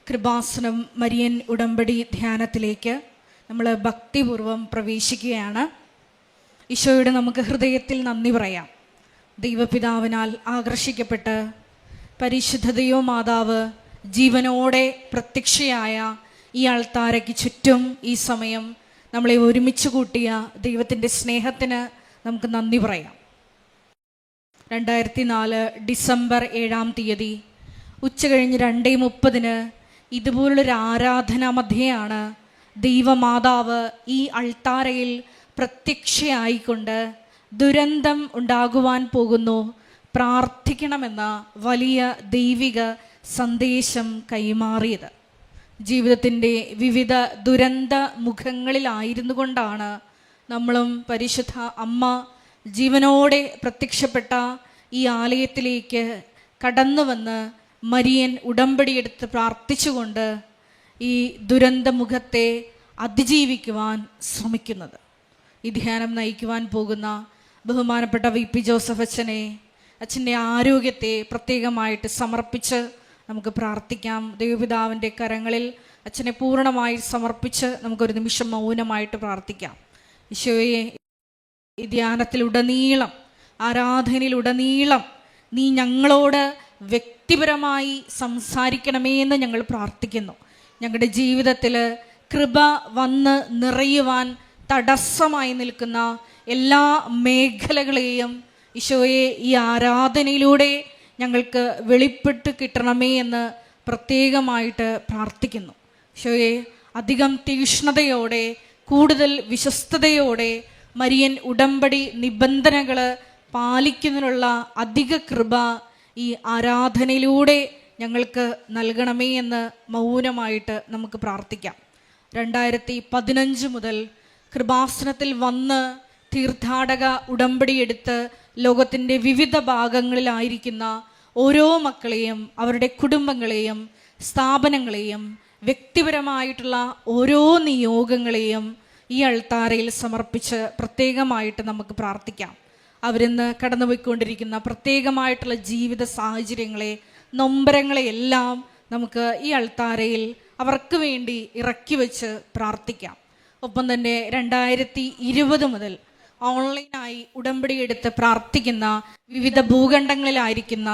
Kripasanam Marian ഉടമ്പടി ധ്യാനത്തിലേക്ക് നമ്മൾ ഭക്തിപൂർവം പ്രവേശിക്കുകയാണ്. ഈശോയുടെ നമുക്ക് ഹൃദയത്തിൽ നന്ദി പറയാം. ദൈവപിതാവിനാൽ ആകർഷിക്കപ്പെട്ട് പരിശുദ്ധതയോ മാതാവ് ജീവനോടെ പ്രത്യക്ഷയായ ഈ ആൾത്താരയ്ക്ക് ചുറ്റും ഈ സമയം നമ്മളെ ഒരുമിച്ച് കൂട്ടിയ ദൈവത്തിൻ്റെ സ്നേഹത്തിന് നമുക്ക് നന്ദി പറയാം. 2004 ഡിസംബർ 7-ാം തീയതി ഉച്ചകഴിഞ്ഞ് 2:30 ഇതുപോലുള്ളൊരു ആരാധനാ മധ്യയാണ് ദൈവമാതാവ് ഈ അൾത്താരയിൽ പ്രത്യക്ഷയായിക്കൊണ്ട് ദുരന്തം ഉണ്ടാകുവാൻ പോകുന്നു, പ്രാർത്ഥിക്കണമെന്ന വലിയ ദൈവിക സന്ദേശം കൈമാറിയത്. ജീവിതത്തിൻ്റെ വിവിധ ദുരന്ത മുഖങ്ങളിലായിരുന്നു കൊണ്ടാണ് നമ്മളും പരിശുദ്ധ അമ്മ ജീവനോടെ പ്രത്യക്ഷപ്പെട്ട ഈ ആലയത്തിലേക്ക് കടന്നു വന്ന് മരിയൻ ഉടമ്പടിയെടുത്ത് പ്രാർത്ഥിച്ചുകൊണ്ട് ഈ ദുരന്തമുഖത്തെ അതിജീവിക്കുവാൻ ശ്രമിക്കുന്നത്. ഈ ധ്യാനം നയിക്കുവാൻ പോകുന്ന ബഹുമാനപ്പെട്ട VP ജോസഫ് അച്ഛൻ്റെ ആരോഗ്യത്തെ പ്രത്യേകമായിട്ട് സമർപ്പിച്ച് നമുക്ക് പ്രാർത്ഥിക്കാം. ദൈവപിതാവിൻ്റെ കരങ്ങളിൽ അച്ഛനെ പൂർണ്ണമായി സമർപ്പിച്ച് നമുക്കൊരു നിമിഷം മൗനമായിട്ട് പ്രാർത്ഥിക്കാം. ഈശോയെ, ഈ ധ്യാനത്തിലുടനീളം, ആരാധനയിലുടനീളം നീ ഞങ്ങളോട് വ്യക്തിപരമായി സംസാരിക്കണമേ എന്ന് ഞങ്ങൾ പ്രാർത്ഥിക്കുന്നു. ഞങ്ങളുടെ ജീവിതത്തിൽ കൃപ വന്ന് നിറയുവാൻ തടസ്സമായി നിൽക്കുന്ന എല്ലാ മേഖലകളെയും ഈശോയെ ഈ ആരാധനയിലൂടെ ഞങ്ങൾക്ക് വെളിപ്പെട്ട് കിട്ടണമേ എന്ന് പ്രത്യേകമായിട്ട് പ്രാർത്ഥിക്കുന്നു. ഈശോയെ, അധികം തീക്ഷ്ണതയോടെ, കൂടുതൽ വിശ്വസ്തയോടെ മരിയൻ ഉടമ്പടി നിബന്ധനകൾ പാലിക്കുന്നതിനുള്ള അധിക കൃപ ഈ ആരാധനയിലൂടെ ഞങ്ങൾക്ക് നൽകണമേ എന്ന് മൗനമായിട്ട് നമുക്ക് പ്രാർത്ഥിക്കാം. 2015 മുതൽ കൃപാസനത്തിൽ വന്ന് തീർത്ഥാടക ഉടമ്പടിയെടുത്ത് ലോകത്തിൻ്റെ വിവിധ ഭാഗങ്ങളിലായിരിക്കുന്ന ഓരോ മക്കളെയും, അവരുടെ കുടുംബങ്ങളെയും, സ്ഥാപനങ്ങളെയും, വ്യക്തിപരമായിട്ടുള്ള ഓരോ നിയോഗങ്ങളെയും ഈ അൾത്താരയിൽ സമർപ്പിച്ച് പ്രത്യേകമായിട്ട് നമുക്ക് പ്രാർത്ഥിക്കാം. അവരിന്ന് കടന്നുപോയിക്കൊണ്ടിരിക്കുന്ന പ്രത്യേകമായിട്ടുള്ള ജീവിത സാഹചര്യങ്ങളെ, നൊമ്പരങ്ങളെയെല്ലാം നമുക്ക് ഈ അൾത്താരയിൽ അവർക്ക് വേണ്ടി ഇറക്കി വെച്ച് പ്രാർത്ഥിക്കാം. ഒപ്പം തന്നെ 2020 മുതൽ ഓൺലൈനായി ഉടമ്പടിയെടുത്ത് പ്രാർത്ഥിക്കുന്ന വിവിധ ഭൂഖണ്ഡങ്ങളിലായിരിക്കുന്ന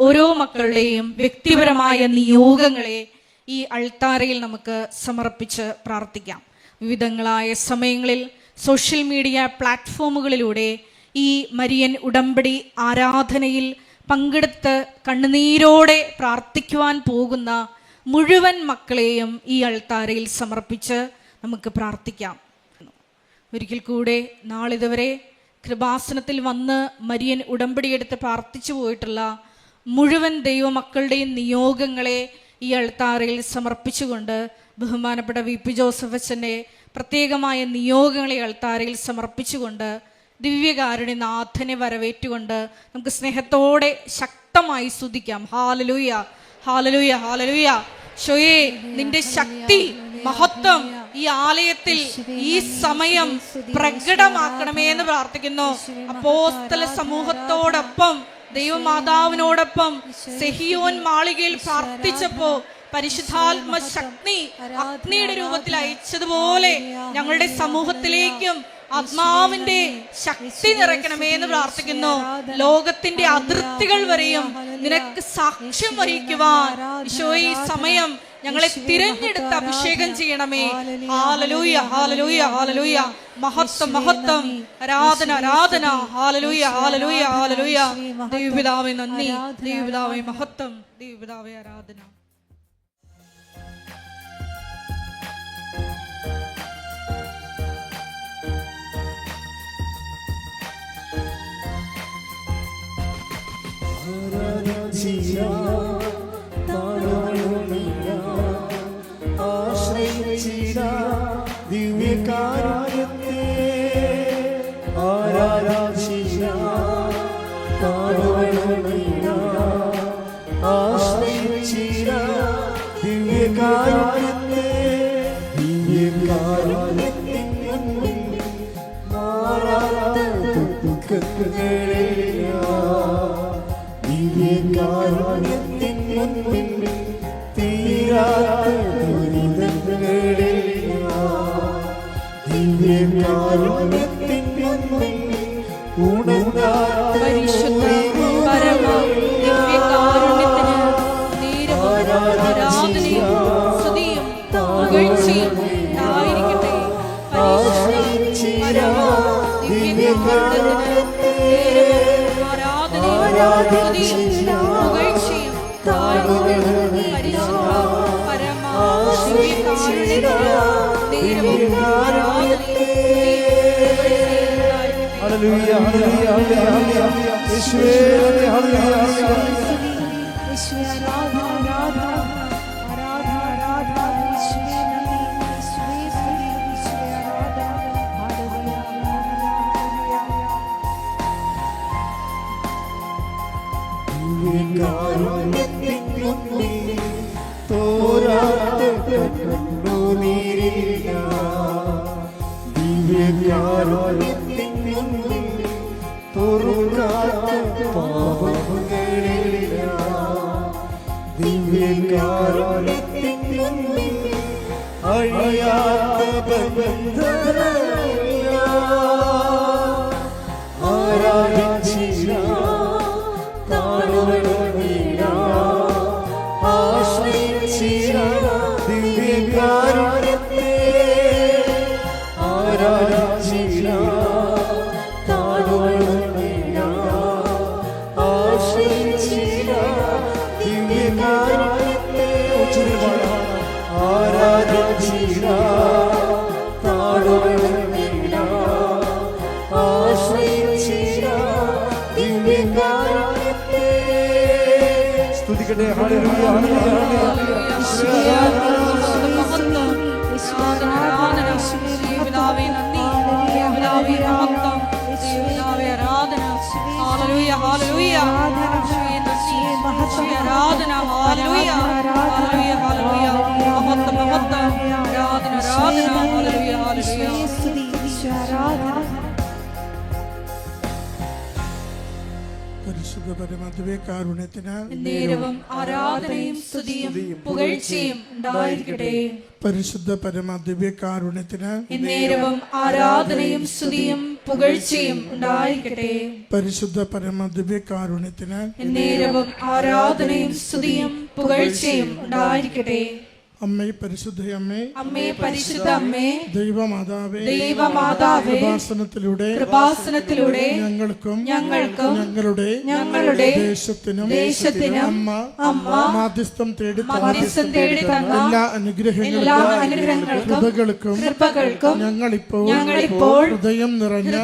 ഓരോ മക്കളുടെയും വ്യക്തിപരമായ നിയോഗങ്ങളെ ഈ അൾത്താരയിൽ നമുക്ക് സമർപ്പിച്ച് പ്രാർത്ഥിക്കാം. വിവിധങ്ങളായ സമയങ്ങളിൽ സോഷ്യൽ മീഡിയ പ്ലാറ്റ്ഫോമുകളിലൂടെ ഈ മരിയൻ ഉടമ്പടി ആരാധനയിൽ പങ്കെടുത്ത് കണ്ണുനീരോടെ പ്രാർത്ഥിക്കുവാൻ പോകുന്ന മുഴുവൻ മക്കളെയും ഈ അൾത്താരയിൽ സമർപ്പിച്ച് നമുക്ക് പ്രാർത്ഥിക്കാം. ഒരിക്കൽ കൂടെ നാളിതുവരെ കൃപാസനത്തിൽ വന്ന് മരിയൻ ഉടമ്പടിയെടുത്ത് പ്രാർത്ഥിച്ചു പോയിട്ടുള്ള മുഴുവൻ ദൈവമക്കളുടെയും നിയോഗങ്ങളെ ഈ അൾത്താരയിൽ സമർപ്പിച്ചുകൊണ്ട് ബഹുമാനപ്പെട്ട VP ജോസഫ് അച്ഛൻ്റെ പ്രത്യേകമായ നിയോഗങ്ങളെ അൾത്താരയിൽ സമർപ്പിച്ചുകൊണ്ട് ദിവ്യകാരുണ്യനാഥനെ വരവേറ്റുകൊണ്ട് നമുക്ക് സ്നേഹത്തോടെ ശക്തമായി സ്തുതിക്കാം. Hallelujah, hallelujah, hallelujah. ഷോയെ, നിന്റെ ശക്തി, മഹത്വം ഈ ആലയത്തിൽ ഈ സമയം പ്രകടമാക്കണമേ എന്ന് പ്രാർത്ഥിക്കുന്നു. അപ്പോസ്തല സമൂഹത്തോടൊപ്പം, ദൈവമാതാവിനോടൊപ്പം സെഹിയോൻ മാളികയിൽ പ്രാർത്ഥിച്ചപ്പോ പരിശുദ്ധാത്മ ശക്തി അഗ്നിയുടെ രൂപത്തിൽ അയച്ചതുപോലെ ഞങ്ങളുടെ സമൂഹത്തിലേക്കും ആത്മാവിന്റെ ശക്തി നിറയ്ക്കണമേ എന്ന് പ്രാർത്ഥിക്കുന്നു. ലോകത്തിന്റെ അതിർത്തികൾ വരെയും നിനക്ക് സാക്ഷ്യം വഹിക്കുവാൻ ഈശോയെ ഈ സമയം ഞങ്ങളെ തിരഞ്ഞെടുത്ത് അഭിഷേകം ചെയ്യണമേ. Hallelujah, hallelujah, hallelujah. മഹത്വം, മഹത്വം, ആരാധന, ആരാധന. Hallelujah, hallelujah, hallelujah. ദൈവപിതാവേ നന്ദി, ദൈവപിതാവേ മഹത്വം, ദൈവപിതാവേ ആരാധന. ദിവ്യകാരുണ്യത്തെ ദിവ്യകാരുണ്യത്തിൻ മുൻപിൽ തീരാ പരിശുദ്ധ പരമദിവ്യകാരുണ്യത്തിന് നേരവും ആരാധനയും സ്തുതിയും പുകഴ്ചയും ഉണ്ടായിരിക്കട്ടെ. പരിശുദ്ധ പരമദിവ്യകാരുണ്യത്തിന് നേരവും ആരാധനയും സ്തുതിയും പുകഴ്ചയും ഉണ്ടായിരിക്കട്ടെ. പരിശുദ്ധ പരമദിവ്യകാരുണ്യത്തിന് നേരവും ആരാധനയും സ്തുതിയും പുകഴ്ചയും ഉണ്ടായിരിക്കട്ടെ. അമ്മേ പരിശുദ്ധ അമ്മേ, അമ്മേ പരിശുദ്ധ അമ്മേ, ദൈവമാതാവേ, ദൈവമാതാവേ, കൃപാസനത്തിലൂടെ ഞങ്ങൾക്കും ഞങ്ങളുടെ ദേശത്തിനും അമ്മ മാധ്യസ്ഥം തേടി തന്ന എല്ലാ അനുഗ്രഹങ്ങൾക്കും കൃപകൾക്കും ഞങ്ങളിപ്പോൾ ഹൃദയം നിറഞ്ഞ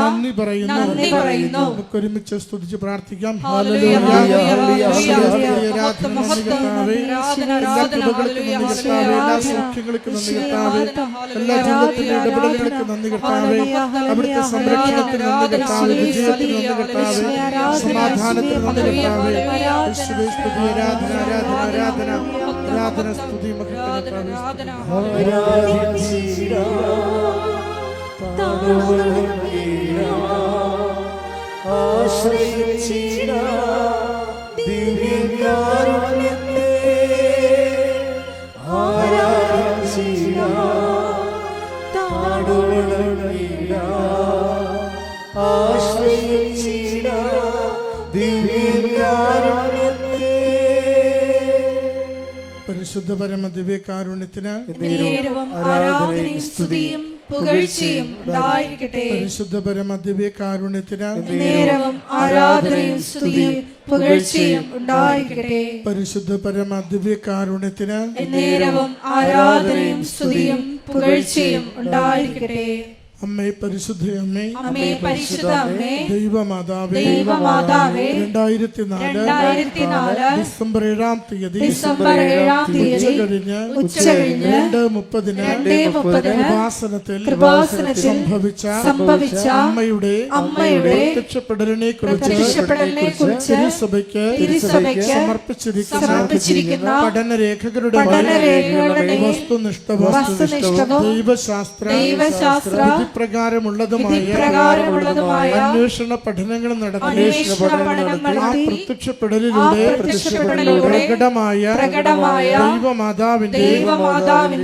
നന്ദി പറയുന്നു. നമുക്ക് ഒരുമിച്ച് സ്തുതിച്ച് പ്രാർത്ഥിക്കാം. എല്ലാ സൗഖ്യങ്ങൾക്കും നന്ദി കർത്താവേ, എല്ലാ ജീവിതത്തിന്റെ ഇടപെടലുകൾക്കും നന്ദി കർത്താവേ, അവിടുത്തെ സംരക്ഷണത്തിന് നന്ദി കർത്താവേ, വിജയത്തിന് നന്ദി കർത്താവേ, സമാധാനത്തിന് നന്ദി കർത്താവേ. യേശുവേ സ്തുതി, ആരാധന ആരാധന ആരാധന ആരാധന സ്തുതി പരിശുദ്ധ പരമദിവ്യകാരുണ്യത്തിന് ആരാധനയും സ്തുതിയും പുകഴ്ചയും ഉണ്ടായിരിക്കട്ടെ. പരിശുദ്ധ പരമദിവ്യകാരുണ്യത്തിന് ആരാധനയും സ്തുതിയും പുകഴ്ചയും ഉണ്ടായിരിക്കട്ടെ. പരിശുദ്ധ പരമദിവ്യകാരുണ്യത്തിന് ആരാധനയും സ്തുതിയും പുകഴ്ചയും ഉണ്ടായിരിക്കട്ടെ. അമ്മേ പരിശുദ്ധ അമ്മേ, അമ്മേ പരിശുദ്ധ അമ്മേ, ദൈവമാതാവേ, 2004 ഡിസംബർ 7-ാം തീയതി ഉച്ചകഴിഞ്ഞ് 2:30 കൃപാസനത്തിൽ സംഭവിച്ച അമ്മയുടെ പ്രത്യക്ഷപ്പെടലിനെ കുറിച്ച് തിരുസഭയ്ക്ക് സമർപ്പിച്ചിരിക്കുന്ന പഠനരേഖകളുടെ വസ്തുനിഷ്ഠവും ദൈവശാസ്ത്ര പ്രകാരമുള്ളതുമായ അന്വേഷണ പഠനങ്ങൾ നടത്തി ആ പ്രത്യക്ഷപ്പെടലിലൂടെ പ്രകടമായ ദൈവമാതാവിന്റെ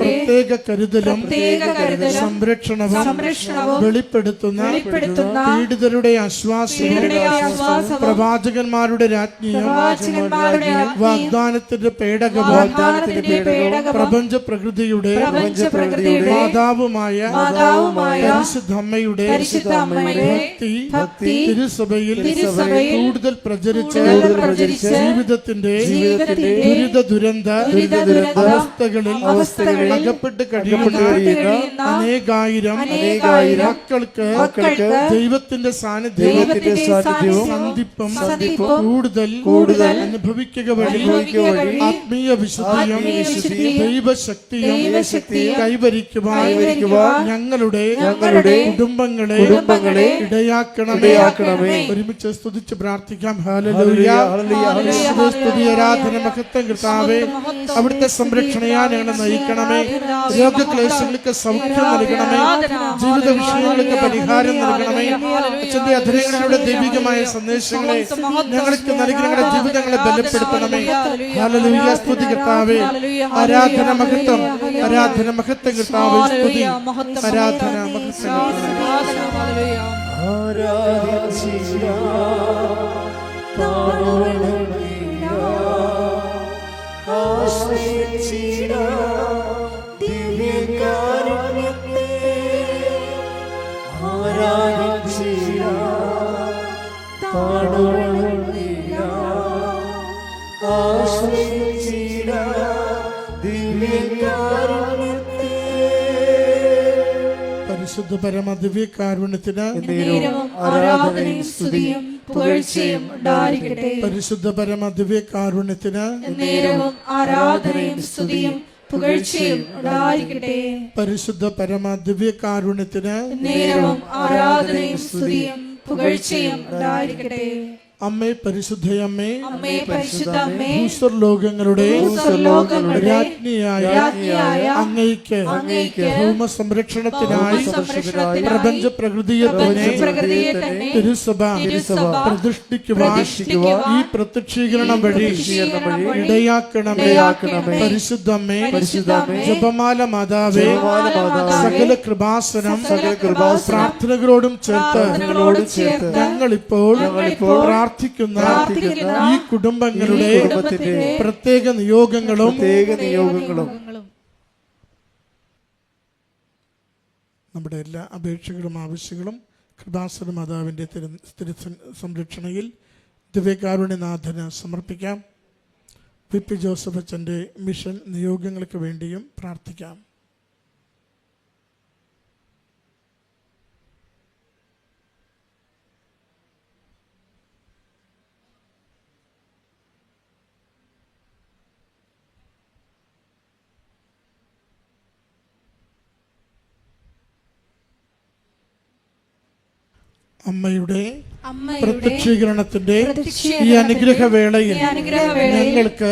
പ്രത്യേക കരുതലും സംരക്ഷണവും വെളിപ്പെടുത്തുന്ന പീഡിതരുടെ ആശ്വാസവും പ്രവാചകന്മാരുടെ രാജ്ഞിയും വാഗ്ദാനത്തിന്റെ പേടകവും പ്രപഞ്ച പ്രകൃതിയുടെ മാതാവുമായ പരിശുദ്ധ അമ്മയുടെ ഭക്തി തിരുസഭയിൽ കൂടുതൽ പ്രചരിച്ച് ജീവിതത്തിന്റെ ദുരിത ദുരന്ത അവസ്ഥകളിൽ അകപ്പെട്ട് കഴിയുന്ന അനേകായിരം മക്കൾക്ക് ദൈവത്തിന്റെ സാന്നിധ്യവും സന്ധിപ്പും കൂടുതൽ അനുഭവിക്കുക വഴി ആത്മീയ വിശുദ്ധിയും ദൈവശക്തിയും കൈവരിക്കുവാൻ ഞങ്ങളുടെ കുടുംബങ്ങളെ ഇടയാക്കണമേ. ഒരുമിച്ച് സ്തുതിച്ച് പ്രാർത്ഥിക്കാം. ഹല്ലേലൂയ. സ്തുതി, ആരാധന, മഹത്വം കർത്താവേ. അവിടുത്തെ സംരക്ഷണയാൽ ഞങ്ങളെ നയിക്കണമേ. രോഗക്ലേശങ്ങൾക്ക് സൗഖ്യം നൽകണമേ. ജീവിത വിഷയങ്ങൾക്ക് പരിഹാരം നൽകണമേ. അച്ഛന്റെ അധരങ്ങളിലൂടെ ദൈവികമായ സന്ദേശങ്ങളെ ഞങ്ങൾക്ക് നൽകി ഞങ്ങളുടെ ജീവിതങ്ങളെ ബലപ്പെടുത്തണമേ. ഹല്ലേലൂയ. സ്തുതി കർത്താവേ. ആരാധന മഹത്വം കർത്താവേ. സ്തുതി, ആരാധന മഹത്വം. പരിശുദ്ധ പരമ ദിവ്യകാരുണ്യത്തിന് ആരാധനയും സ്തുതിയും പുകഴ്ചയും ഉണ്ടായിരിക്കട്ടെ. പരിശുദ്ധ പരമ ദിവ്യകാരുണ്യത്തിന് ആരാധനയും സ്തുതിയും പുകഴ്ചയും ഉണ്ടായിരിക്കട്ടെ. പരിശുദ്ധ പരമ ദിവ്യകാരുണ്യത്തിന് ആരാധനയും സ്തുതിയും പുകഴ്ചയും ഉണ്ടായിരിക്കട്ടെ. അമ്മേ പരിശുദ്ധയമ്മേ, പരിശുദ്ധമ്മേ, ഭൂസ്വർലോകങ്ങളുടെ രാജ്ഞിയായ അങ്ങയ്ക്ക് ഭൂമ സംരക്ഷണത്തിനായി പ്രപഞ്ച പ്രകൃതിയെ തന്നെ തിരുസഭ പ്രതിഷ്ഠിക്കുവാൻ ഈ പ്രത്യക്ഷീകരണം വഴി ഇടയാക്കണമേ. പരിശുദ്ധമ്മേ, ജപമാല മാതാവേ, സകല കൃപാസനം പ്രാർത്ഥനകളോടും ചേർത്ത് ഞങ്ങളിപ്പോൾ പ്രാർത്ഥിക്കുന്ന ഈ കുടുംബങ്ങളുടെ പ്രത്യേക നിയോഗങ്ങളും നമ്മുടെ എല്ലാ അപേക്ഷകളും ആവശ്യങ്ങളും കൃപാസന മാതാവിൻ്റെ സംരക്ഷണയിൽ ദിവ്യകാരുണ്യനാഥന് സമർപ്പിക്കാം. വി.പി. ജോസഫ് അച്ഛൻ്റെ മിഷൻ നിയോഗങ്ങൾക്ക് വേണ്ടിയും പ്രാർത്ഥിക്കാം. അമ്മയുടെ പ്രത്യക്ഷീകരണത്തിന്റെ ഈ അനുഗ്രഹവേളയിൽ ഞങ്ങൾക്ക്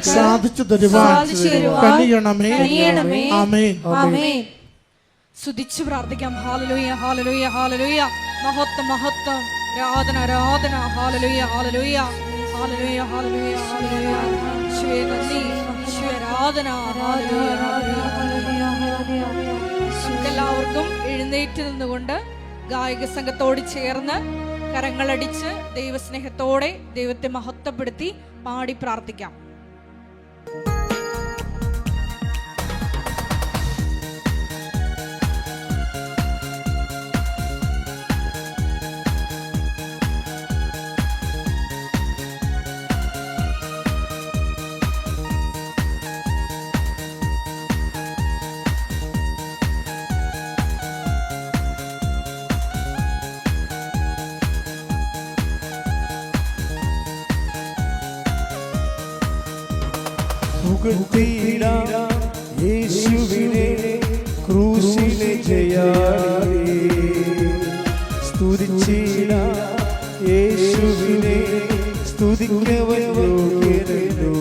സാധിച്ചു തരുവാൻ കനിയണമേ. ആമേൻ. സ്തുതിച്ചു പ്രാർത്ഥിക്കാം. Hallelujah, hallelujah, hallelujah. മഹത്വം, മഹത്വം, ആരാധന, ആരാധന. Hallelujah, hallelujah, hallelujah, hallelujah, hallelujah. യേശുവേ നന്ദി, യേശുവേ ആരാധന. Hallelujah, hallelujah, hallelujah. എല്ലാവർക്കും എഴുന്നേറ്റ് നിന്നുകൊണ്ട് ഗായക സംഘത്തോട് ചേർന്ന് കരങ്ങളടിച്ച് ദൈവസ്നേഹത്തോടെ ദൈവത്തെ മഹത്വപ്പെടുത്തി പാടി പ്രാർത്ഥിക്കാം. യേശുവിനെ ക്രൂശിലെ ജയാളി സ്തുതിച്ചിടാം. യേശുവിനെ സ്തുതിക്കവൻ യോഗ്യനല്ലോ.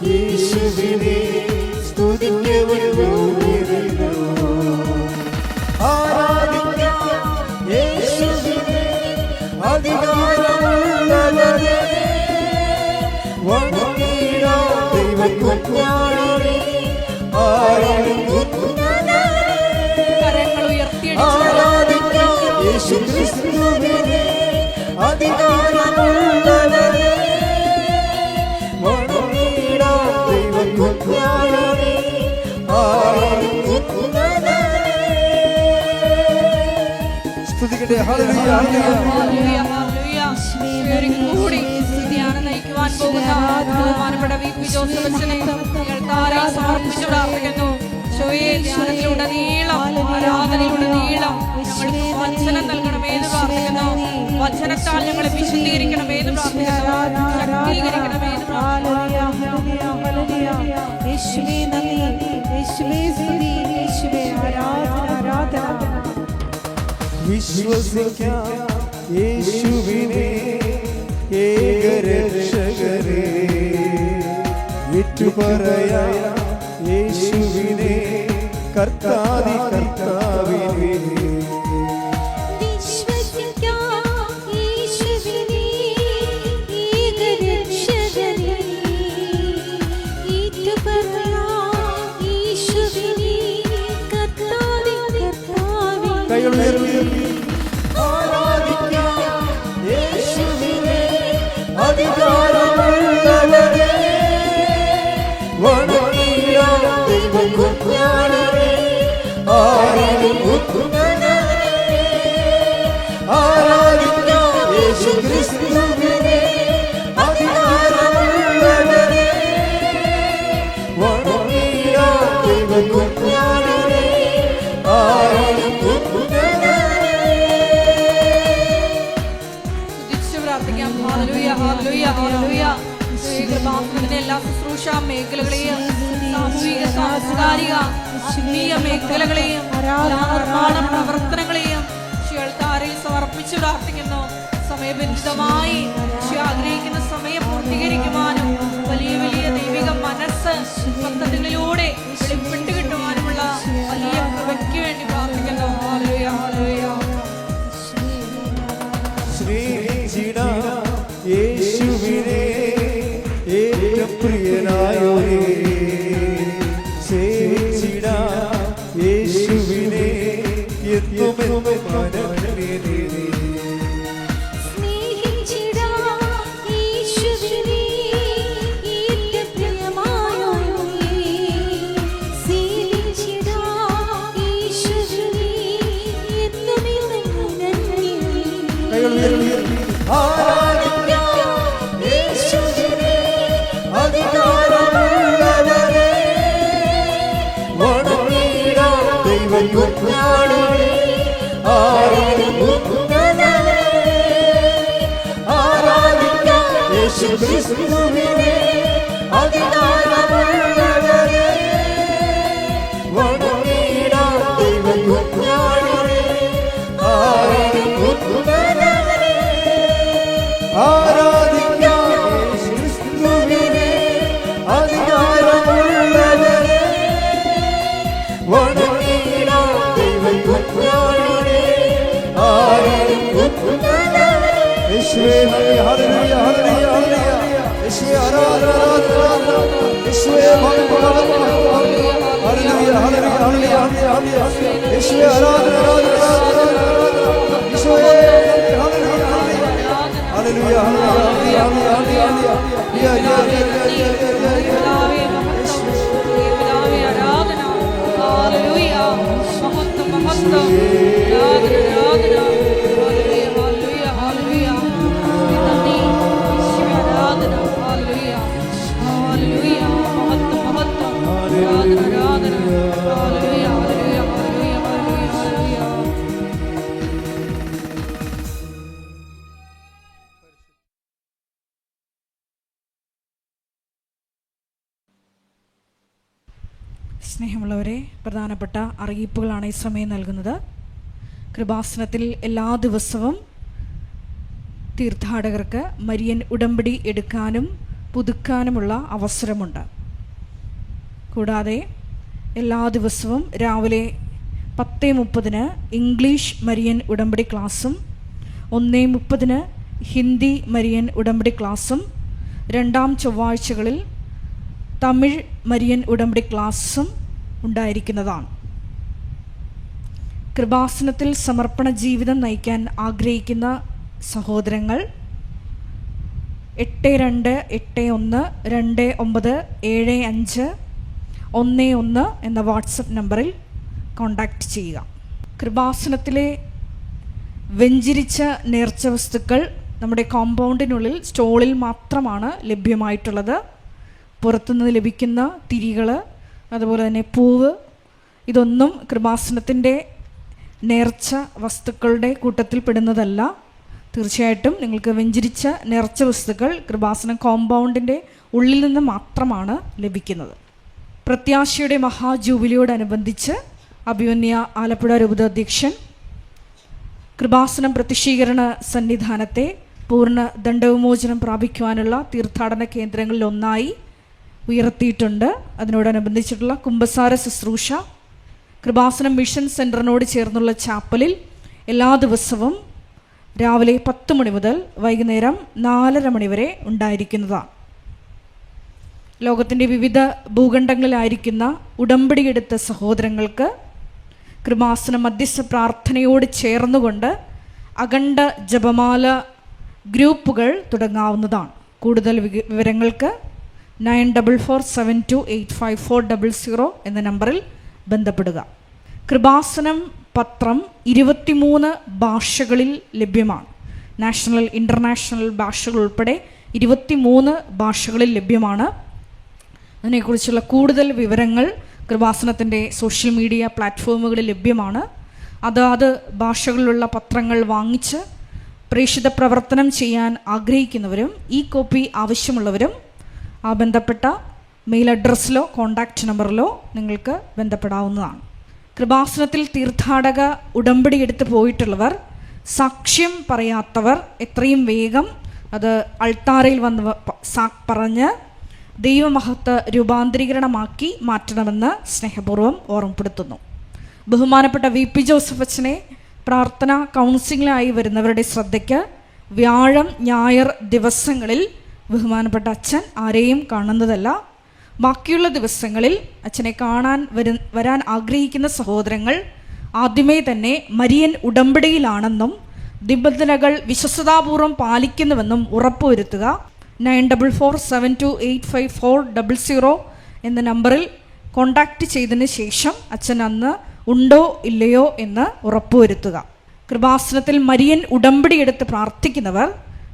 യേശുവിനെ സ്തുതിക്കവൻ യോഗ്യനല്ലോ. ആരാധിക്കാം യേശുവിനെ അധികം അധികാരമുള്ളവനെ വണങ്ങിടാം ദൈവകുഞ്ഞാടിനെ ആരാധിക്കുന്നവനെ. സ്തുതിക്കട്ടെ. Hallelujah hallelujah. കൂടി ധ്യാനം നയിക്കുവാൻ പോകുന്ന ബഹുമാനപ്പെട്ട VP ജോസഫ് അച്ഛനെ ഞങ്ങൾക്കാരെ സമർപ്പിച്ചു പ്രാർത്ഥിക്കുന്നു. ധ്യാനത്തിലുടനീളം ആരാധനയിലുടനീളം ഞങ്ങൾക്ക് വചനം നൽകണമെന്ന് പ്രാർത്ഥിക്കുന്നു. വചനത്താൽ ഞങ്ങളെ വിശുദ്ധീകരിക്കണമെന്ന് പ്രാർത്ഥിക്കുന്നു. ശക്തീകരിക്കണമെന്ന് വിശ്വസിക്കാം യേശുവിനെ ഏകരക്ഷകരെ, ഏറ്റുപറയാം യേശുവിനെ കർത്താദി കർത്താവിനെ. അധികാരമുള്ളവനെ വണങ്ങിടാം ദൈവകുഞ്ഞാടിനെ ആരാധിക്കുന്നവനെ. ആരാധിക്കാം യേശുക്രിസ്തുവിനെ. അധികാരമുള്ളവനെ വണങ്ങിടാം ദൈവകുഞ്ഞാടിനെ ആരാധിക്കുന്നവനെ. Hallelujah hallelujah hallelujah. കൃപാസനത്തിന്റെ എല്ലാ ശുശ്രൂഷ മേഖലകളെയും സാമൂഹിക സാംസ്കാരിക ആത്മീയ മേഖലകളെയും നിർമ്മാണ പ്രവർത്തനങ്ങളെയും ഷിയൾക്കാരിൽ സമർപ്പിച്ചു പ്രാർത്ഥിക്കുന്നു. സമയബന്ധിതമായി ആഗ്രഹിക്കുന്ന സമയം പൂർത്തീകരിക്കുവാനും വലിയ വലിയ ദൈവിക മനസ്സ് പദ്ധതികളിലൂടെ വെളിപ്പെട്ട് കിട്ടുവാനുമുള്ള വലിയ കൃപയ്ക്ക് വേണ്ടി പ്രാർത്ഥിക്കുന്നു. Hallelujah hallelujah. യേശുവിനെ ഏറ്റവും പ്രിയനായോരേ, സേവിച്ചിടാം യേശുവിനെ എന്നുമെന്നും മനമേ. അധികാരമുള്ളവനെ വണങ്ങിടാം ദൈവകുഞ്ഞാടിനെ ആരാധിക്കുന്നവനെ. ആരാധിക്കാം യേശുക്രിസ്തുവിനെ. അധികാരമുള്ളവനെ വണങ്ങിടാം ദൈവകുഞ്ഞാടിനെ ആരാധിക്കുന്നവനെ. ആരാധിക്കാം യേശുക്രിസ്തുവിനെ. അധികാരമുള്ളവനെ വണങ്ങിടാം ദൈവകുഞ്ഞാടിനെ ആരാധിക്കുന്നവനെ. യേശുവേ ഹല്ലേലൂയ ഹല്ലേലൂയ ഹല്ലേലൂയ. യേശുവേ ആരാധന ആരാധന. യേശുവേ ഹല്ലേലൂയ ഹല്ലേലൂയ ഹല്ലേലൂയ ഹല്ലേലൂയ. യേശുവേ ആരാധന ആരാധന. യേശുവേ ഹല്ലേലൂയ ഹല്ലേലൂയ സ്നേഹമുള്ളവരെ, പ്രധാനപ്പെട്ട അറിയിപ്പുകളാണ് ഈ സമയം നൽകുന്നത്. കൃപാസനത്തിൽ എല്ലാ ദിവസവും തീർത്ഥാടകർക്ക് മരിയൻ ഉടമ്പടി എടുക്കാനും പുതുക്കാനുമുള്ള അവസരമുണ്ട്. കൂടാതെ എല്ലാ ദിവസവും രാവിലെ 10:30 ഇംഗ്ലീഷ് മരിയൻ ഉടമ്പടി ക്ലാസ്സും 1:30 ഹിന്ദി മരിയൻ ഉടമ്പടി ക്ലാസ്സും രണ്ടാം ചൊവ്വാഴ്ചകളിൽ തമിഴ് മരിയൻ ഉടമ്പടി ക്ലാസ്സും ഉണ്ടായിരിക്കുന്നതാണ്. കൃപാസനത്തിൽ സമർപ്പണ ജീവിതം നയിക്കാൻ ആഗ്രഹിക്കുന്ന സഹോദരങ്ങൾ 8281297511 എന്ന വാട്സപ്പ് നമ്പറിൽ കോൺടാക്റ്റ് ചെയ്യുക. കൃപാസനത്തിലെ വെഞ്ചിരിച്ച നേർച്ച വസ്തുക്കൾ നമ്മുടെ കോമ്പൗണ്ടിനുള്ളിൽ സ്റ്റോളിൽ മാത്രമാണ് ലഭ്യമായിട്ടുള്ളത്. പുറത്തുനിന്ന് ലഭിക്കുന്ന തിരികൾ, അതുപോലെ തന്നെ പൂവ്, ഇതൊന്നും കൃപാസനത്തിൻ്റെ നേർച്ച വസ്തുക്കളുടെ കൂട്ടത്തിൽ പെടുന്നതല്ല. തീർച്ചയായിട്ടും നിങ്ങൾക്ക് വെഞ്ചിരിച്ച നേർച്ച വസ്തുക്കൾ കൃപാസനം കോമ്പൗണ്ടിൻ്റെ ഉള്ളിൽ നിന്ന് മാത്രമാണ് ലഭിക്കുന്നത്. പ്രത്യാശയുടെ മഹാജൂബിലിയോടനുബന്ധിച്ച് അഭിമന്യ ആലപ്പുഴ രൂപതാധ്യക്ഷൻ കൃപാസനം പ്രത്യക്ഷീകരണ സന്നിധാനത്തെ പൂർണ്ണ ദണ്ഡവിമോചനം പ്രാപിക്കുവാനുള്ള തീർത്ഥാടന കേന്ദ്രങ്ങളിലൊന്നായി ഉയർത്തിയിട്ടുണ്ട്. അതിനോടനുബന്ധിച്ചിട്ടുള്ള കുമ്പസാര ശുശ്രൂഷ കൃപാസനം മിഷൻ സെൻറ്ററിനോട് ചേർന്നുള്ള ചാപ്പലിൽ എല്ലാ ദിവസവും രാവിലെ 10 മണി മുതൽ വൈകുന്നേരം 4:30 മണി വരെ ഉണ്ടായിരിക്കുന്നതാണ്. ലോകത്തിൻ്റെ വിവിധ ഭൂഖണ്ഡങ്ങളിലായിരിക്കുന്ന ഉടമ്പടിയെടുത്ത സഹോദരങ്ങൾക്ക് കൃപാസന മധ്യസ്ഥ പ്രാർത്ഥനയോട് ചേർന്നുകൊണ്ട് അഖണ്ഡ ജപമാല ഗ്രൂപ്പുകൾ തുടങ്ങാവുന്നതാണ്. കൂടുതൽ വിവരങ്ങൾക്ക് 9447285400 എന്ന നമ്പറിൽ ബന്ധപ്പെടുക. കൃപാസനം പത്രം 23 ഭാഷകളിൽ ലഭ്യമാണ്. നാഷണൽ ഇൻ്റർനാഷണൽ ഭാഷകൾ ഉൾപ്പെടെ 23 ഭാഷകളിൽ ലഭ്യമാണ്. അതിനെക്കുറിച്ചുള്ള കൂടുതൽ വിവരങ്ങൾ കൃപാസനത്തിൻ്റെ സോഷ്യൽ മീഡിയ പ്ലാറ്റ്ഫോമുകളിൽ ലഭ്യമാണ്. അതാത് ഭാഷകളിലുള്ള പത്രങ്ങൾ വാങ്ങിച്ച് പ്രേക്ഷിത പ്രവർത്തനം ചെയ്യാൻ ആഗ്രഹിക്കുന്നവരും ഈ കോപ്പി ആവശ്യമുള്ളവരും ആ ബന്ധപ്പെട്ട മെയിൽ അഡ്രസ്സിലോ കോൺടാക്റ്റ് നമ്പറിലോ നിങ്ങൾക്ക് ബന്ധപ്പെടാവുന്നതാണ്. കൃപാസനത്തിൽ തീർത്ഥാടക ഉടമ്പടി എടുത്ത് പോയിട്ടുള്ളവർ, സാക്ഷ്യം പറയാത്തവർ എത്രയും വേഗം അത് അൾത്താരയിൽ വന്ന് പറഞ്ഞ് ദൈവമഹത്വ രൂപാന്തരീകരണമാക്കി മാറ്റണമെന്ന് സ്നേഹപൂർവ്വം ഓർമ്മപ്പെടുത്തുന്നു. ബഹുമാനപ്പെട്ട VP ജോസഫ് അച്ഛനെ പ്രാർത്ഥന കൗൺസിലിംഗിലായി വരുന്നവരുടെ ശ്രദ്ധയ്ക്ക് വ്യാഴം ഞായർ ദിവസങ്ങളിൽ ബഹുമാനപ്പെട്ട അച്ഛൻ ആരെയും കാണുന്നതല്ല. ബാക്കിയുള്ള ദിവസങ്ങളിൽ അച്ഛനെ കാണാൻ വരാൻ ആഗ്രഹിക്കുന്ന സഹോദരങ്ങൾ ആദ്യമേ തന്നെ മരിയൻ ഉടമ്പടിയിലാണെന്നും നിബന്ധനകൾ വിശ്വസ്തതാപൂർവ്വം പാലിക്കുന്നുവെന്നും ഉറപ്പുവരുത്തുക. 9447285400 എന്ന നമ്പറിൽ കോൺടാക്റ്റ് ചെയ്തതിന് ശേഷം അച്ഛൻ അന്ന് ഉണ്ടോ ഇല്ലയോ എന്ന് ഉറപ്പുവരുത്തുക. കൃപാസനത്തിൽ മരിയൻ ഉടമ്പടി എടുത്ത് പ്രാർത്ഥിക്കുന്നവർ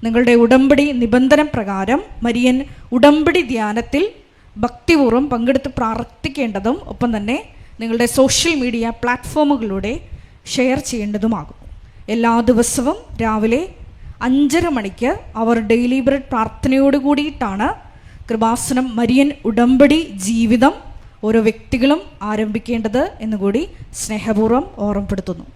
നിങ്ങളുടെ ഉടമ്പടി നിബന്ധന പ്രകാരം മരിയൻ ഉടമ്പടി ധ്യാനത്തിൽ ഭക്തിപൂർവ്വം പങ്കെടുത്ത് പ്രാർത്ഥിക്കേണ്ടതും ഒപ്പം തന്നെ നിങ്ങളുടെ സോഷ്യൽ മീഡിയ പ്ലാറ്റ്ഫോമുകളിലൂടെ ഷെയർ ചെയ്യേണ്ടതുമാകും. എല്ലാ ദിവസവും രാവിലെ 5:30 മണിക്ക് അവർ ഡെയിലി ബ്രെഡ് പ്രാർത്ഥനയോട് കൂടിയിട്ടാണ് കൃപാസനം മരിയൻ ഉടമ്പടി ജീവിതം ഓരോ വ്യക്തികളും ആരംഭിക്കേണ്ടത് എന്നുകൂടി സ്നേഹപൂർവ്വം ഓർമ്മപ്പെടുത്തുന്നു.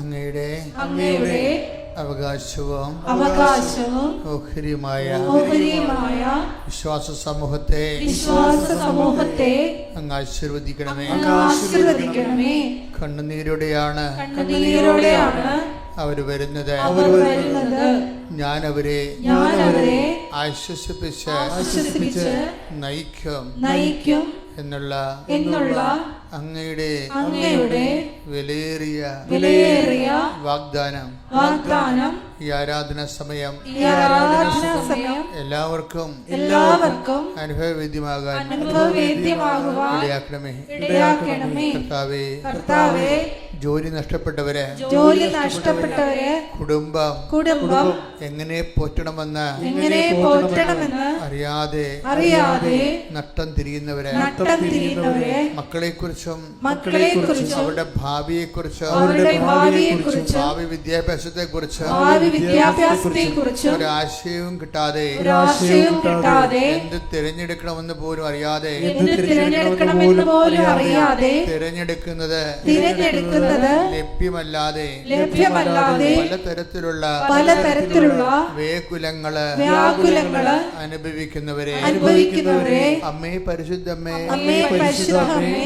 അങ്ങയുടെ അവകാശവും ഓഹരിയുമായ വിശ്വാസ സമൂഹത്തെ അങ്ങ് ആശീർവദിക്കണമേ. കണ്ണുനീരോടെയാണ് അവർ വരുന്നത്. ഞാൻ അവരെ ആശ്വസിപ്പിച്ച് നയിക്കും എന്നുള്ള അങ്ങയുടെ വിലയേറിയ വാഗ്ദാനം ഈ ആരാധന സമയം എല്ലാവർക്കും അനുഭവവേദ്യമാകാൻ ഇടയാക്കണമേ. കർത്താവേ, ജോലി നഷ്ടപ്പെട്ടവരെ കുടുംബം എങ്ങനെ പോറ്റണമെന്ന് അറിയാതെ നട്ടം തിരിയുന്നവരെ മക്കളെക്കുറിച്ചും അവരുടെ ഭാവിയെക്കുറിച്ചും ഭാവി വിദ്യാഭ്യാസത്തെക്കുറിച്ചും ഒരാശയവും കിട്ടാതെ എന്ത് തിരഞ്ഞെടുക്കണമെന്ന് പോലും അറിയാതെ തിരഞ്ഞെടുക്കുന്നത് ലഭ്യമല്ലാതെ പലതരത്തിലുള്ള വേകുലങ്ങള് അനുഭവിക്കുന്നവരെ അമ്മേ പരിശുദ്ധമ്മേ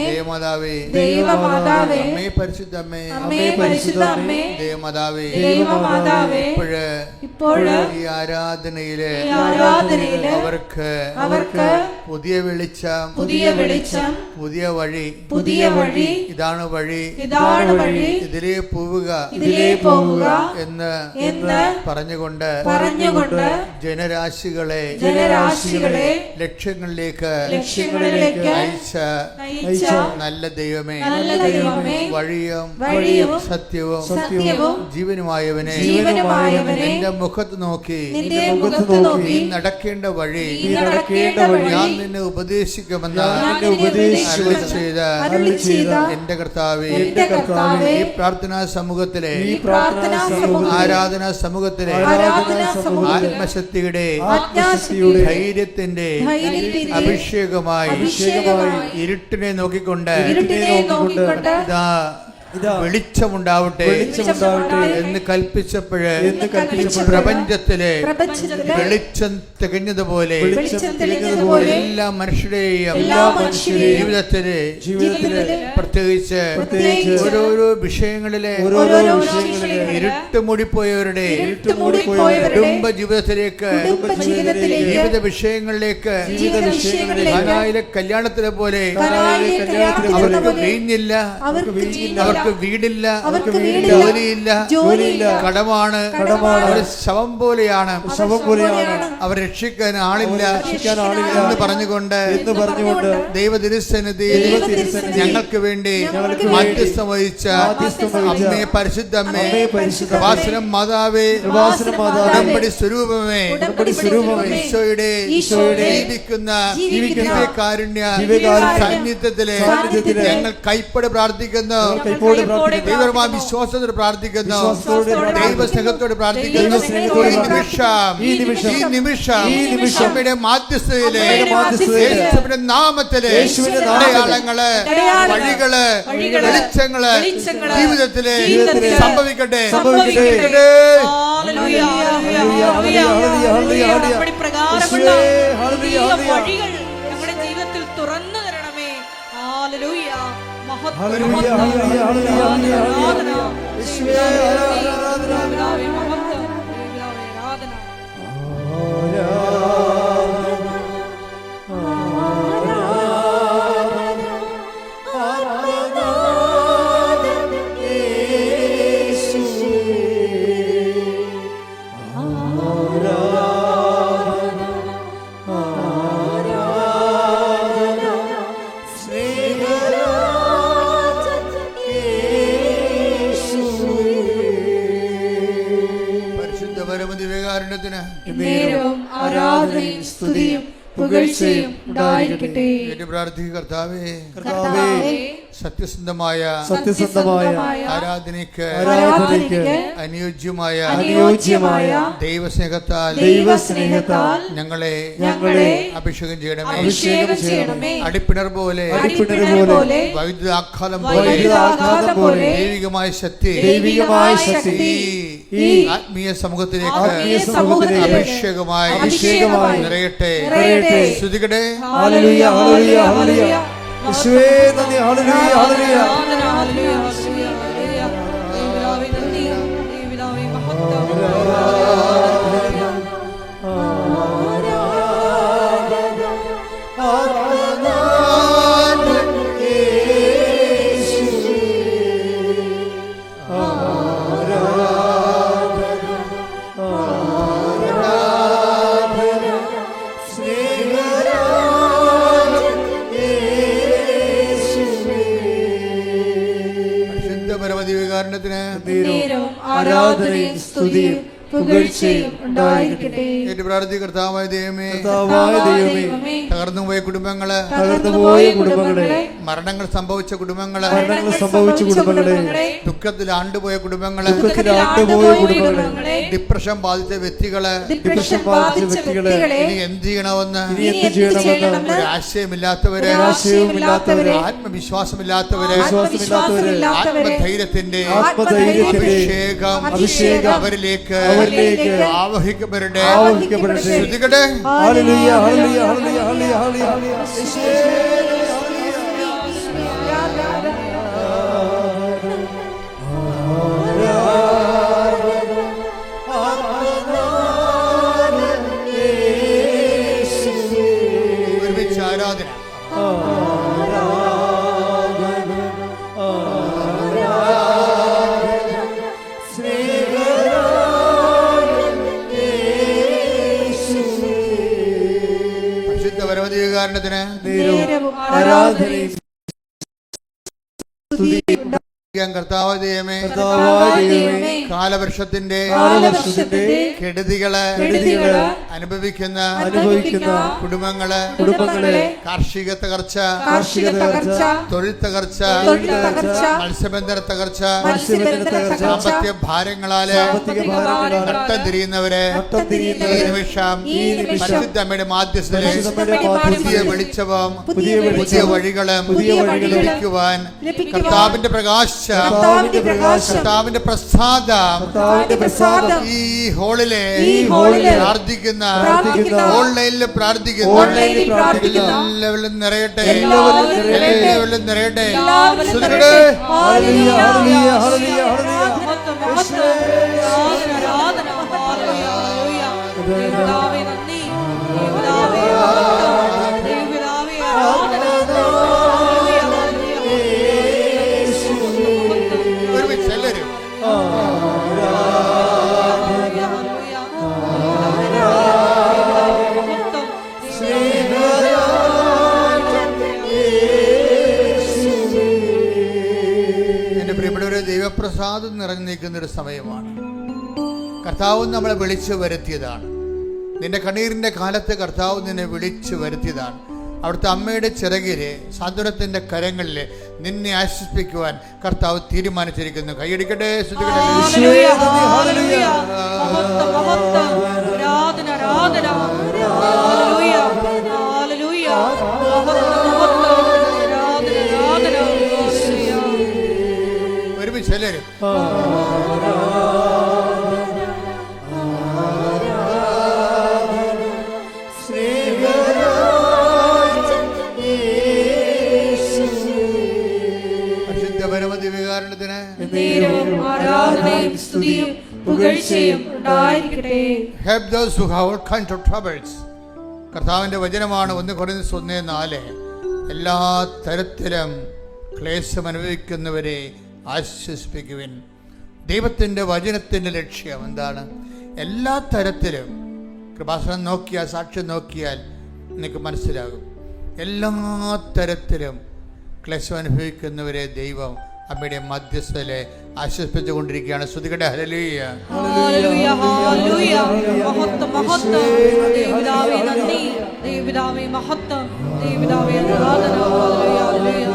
ദേവമാതാവേ അമ്മേ പരിശുദ്ധമ്മേ ദേവമാതാവേ ഇപ്പോഴ് ഈ ആരാധനയില് അവർക്ക് പുതിയ വെളിച്ചം പുതിയ വഴി ഇതാണ് വഴി ഇതിലേ പോവുക എന്ന് പറഞ്ഞുകൊണ്ട് ജനരാശികളെ ലക്ഷ്യങ്ങളിലേക്ക് അയച്ച നല്ല ദൈവമേ വഴിയും സത്യവും ജീവനുമായവനെ എന്റെ മുഖത്ത് നോക്കി നീ നടക്കേണ്ട വഴി ഞാൻ നിന്നെ ഉപദേശിക്കുമെന്ന് അരുളി ചെയ്ത എന്റെ കർത്താവേ ഈ പ്രാർത്ഥനാ സമൂഹത്തിലെ ആരാധനാ സമൂഹത്തിലെ ആത്മശക്തിയുടെ ധൈര്യത്തിന്റെ അഭിഷേകമായി ഇരുട്ടിനെ നോക്കിക്കൊണ്ട് വെളിച്ചമുണ്ടാവട്ടെ എന്ന് കൽപ്പിച്ചപ്പോഴ് പ്രപഞ്ചത്തിലെ വെളിച്ചം തികഞ്ഞതുപോലെ എല്ലാ മനുഷ്യരുടെയും ജീവിതത്തിലെ പ്രത്യേകിച്ച് ഓരോരോ വിഷയങ്ങളിലെ ഇരുട്ട് മൂടിപ്പോയവരുടെ കുടുംബ ജീവിതത്തിലേക്ക് ജീവിത വിഷയങ്ങളിലേക്ക് കാനായിലെ കല്യാണത്തിലെ പോലെ അവർക്ക് വീഞ്ഞില്ല, അവർക്ക് വീടില്ല, ജോലിയില്ല, കടമാണ്, അവർ ശവം പോലെയാണ്, അവർ രക്ഷിക്കാൻ ആളില്ല എന്ന് പറഞ്ഞുകൊണ്ട് ദൈവതിരുസന്നിധിയിൽ ഞങ്ങൾക്ക് വേണ്ടി മധ്യസ്ഥം വഹിച്ച അമ്മേ പരിശുദ്ധമ്മേ കൃപാസനം മാതാവേ ഉടമ്പടി സ്വരൂപമേ ഈശോയുടെ ജീവിക്കുന്ന ദിവ്യകാരുണ്യ സാന്നിധ്യത്തിലെ ഞങ്ങൾ കൈപ്പടി പ്രാർത്ഥിക്കുന്നു, ദൈവമായ വിശ്വാസത്തോട് പ്രാർത്ഥിക്കുന്നു, ദൈവസ്നേഹത്തോട് പ്രാർത്ഥിക്കുന്നു. ഈ നിമിഷം അമ്മയുടെ മാധ്യസ്ഥതയിലെ യേശുവിന്റെ നാമത്തിലെ അടയാളങ്ങള്, വഴികള്, വെളിച്ചങ്ങള് ജീവിതത്തിലെ സംഭവിക്കട്ടെ. ഞങ്ങളുടെ ജീവിതത്തിൽ തുറന്നു തരണമേ. ഹല്ലേലൂയ. ആരാധനയും സ്തുതിയും പുകഴ്ചയും ഉണ്ടായിരിക്കട്ടെ. കർത്താവേ, സത്യസന്ധമായ ആരാധനയ്ക്ക് അനുയോജ്യമായ ദൈവസ്നേഹത്താൽ ഞങ്ങളെ അഭിഷേകം ചെയ്യണമേ. അടിപ്പിണർ പോലെ വൈദ്യുതാഘാതം പോലെ ദൈവികമായ ശക്തി ഈ ആത്മീയ സമൂഹത്തിലേക്ക് അഭിഷേകമായി നിറയട്ടെ. സ്തുതിക്കട്ടെ. Hallelujah, hallelujah, hallelujah. യേശുവേ നന്ദി. Hallelujah, hallelujah. നേരവും ആരാധനയും സ്തുതിയും പുകഴ്ചയും ഉണ്ടായിരിക്കട്ടെ. ഏറ്റു പ്രാർത്ഥി. കർത്താവായ ദൈവമേ, തകർന്നുപോയ കുടുംബങ്ങള്, മരണങ്ങൾ സംഭവിച്ച കുടുംബങ്ങള്, ദുഃഖത്തിൽ ആണ്ടുപോയ കുടുംബങ്ങള്, ഡിപ്രഷൻ ബാധിച്ച വ്യക്തികള്, ഇനി എന്ത് ചെയ്യണമെന്ന് ഒരു ആശയമില്ലാത്തവര്, ആത്മവിശ്വാസമില്ലാത്തവര്, ആത്മധൈര്യത്തിന്റെ അഭിഷേകം അവരിലേക്ക് ആവഹിക്കപ്പെടട്ടെ. ശ്രദ്ധിക്കട്ടെ. Hallelujah, hallelujah, hallelujah, hallelujah. ഒരുമിച്ച് ആരാധന. പരമദിവ്യകാരുണ്യത്തിന് കർത്താവായ ദൈവമേ, കാലവർഷത്തിന്റെ കെടുതികള് അനുഭവിക്കുന്ന കുടുംബങ്ങളെ കാർഷിക തകർച്ച, തൊഴിൽ തകർച്ച, മത്സ്യബന്ധന തകർച്ച, സാമ്പത്തിക ഭാരങ്ങളാല് നട്ടം തിരിയുന്നവരെ ഈ നിമിഷം പരിശുദ്ധ അമ്മയുടെ മാധ്യസ്ഥതയിൽ പുതിയ വെളിച്ചവും പുതിയ വഴികളും ലഭിക്കുവാൻ കർത്താവിന്റെ പ്രകാശം, കർത്താവിന്റെ പ്രസാദം ഈ ഹോളിലെ പ്രാർത്ഥിക്കുന്ന, ഓൺലൈനിൽ പ്രാർത്ഥിക്കുന്ന എല്ലാവരിലും നിറയട്ടെ, എല്ലാവരിലും നിറയട്ടെ. ദൈവപ്രസാദം നിറഞ്ഞു നിൽക്കുന്ന ഒരു സമയമാണ്. കർത്താവ് നമ്മളെ വിളിച്ചു വരുത്തിയതാണ്. നിന്റെ കണ്ണീരിന്റെ കാലത്ത് കർത്താവ് നിന്നെ വിളിച്ചു വരുത്തിയതാണ്. അവിടുത്തെ അമ്മയുടെ ചിറകിലെ സാന്ത്വനത്തിന്റെ കരങ്ങളിലെ നിന്നെ ആശ്വസിപ്പിക്കുവാൻ കർത്താവ് തീരുമാനിച്ചിരിക്കുന്നു. കൈയടിക്കട്ടെ. ഒരുമിച്ച് എല്ലാവരും Help those who have all kinds of troubles. കർത്താവിന്റെ വചനമാണ് 1 കൊരിന്ത്യർ 1:4. എല്ലാ തരത്തിലും ക്ലേശം അനുഭവിക്കുന്നവരെ ആശ്വസിപ്പിക്കുവിൻ. ദൈവത്തിന്റെ വചനത്തിന്റെ ലക്ഷ്യം എന്താണ്? എല്ലാ തരത്തിലും കൃപാസനം നോക്കിയാൽ, സാക്ഷ്യം നോക്കിയാൽ നിങ്ങൾക്ക് മനസ്സിലാകും. എല്ലാ തരത്തിലും ക്ലേശം അനുഭവിക്കുന്നവരെ ദൈവം അമ്മയുടെ മധ്യസ്ഥലെ ആശ്വസിപ്പിച്ചുകൊണ്ടിരിക്കുകയാണ്. സ്തുതിക്കട്ടെ. Hallelujah, hallelujah, hallelujah. മഹത്വം, മഹത്വം. ദൈവപിതാവേ നന്ദി, ദൈവപിതാവേ മഹത്വം, ദൈവപിതാവേ ആരാധന. Hallelujah, hallelujah.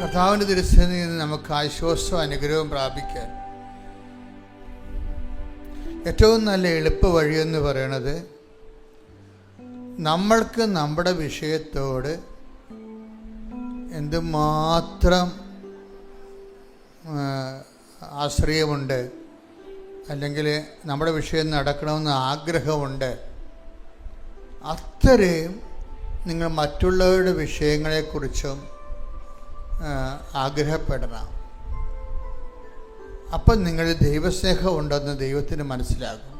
കർത്താവിന്റെ തിരുസന്നിധിയിൽ നിന്ന് നമുക്ക് ആശ്വാസവും അനുഗ്രഹവും പ്രാപിക്കാൻ ഏറ്റവും നല്ല എളുപ്പ വഴിയെന്ന് പറയുന്നത് നമ്മൾക്ക് നമ്മുടെ വിഷയത്തോട് എന്തുമാത്രം ആശ്രയമുണ്ട്, അല്ലെങ്കിൽ നമ്മുടെ വിഷയം നടക്കണമെന്ന് ആഗ്രഹമുണ്ട്, അത്രയും നിങ്ങൾ മറ്റുള്ളവരുടെ വിഷയങ്ങളെക്കുറിച്ചും ആഗ്രഹപ്പെടണം. അപ്പം നിങ്ങൾ ദൈവസ്നേഹം ഉണ്ടെന്ന് ദൈവത്തിന് മനസ്സിലാകും.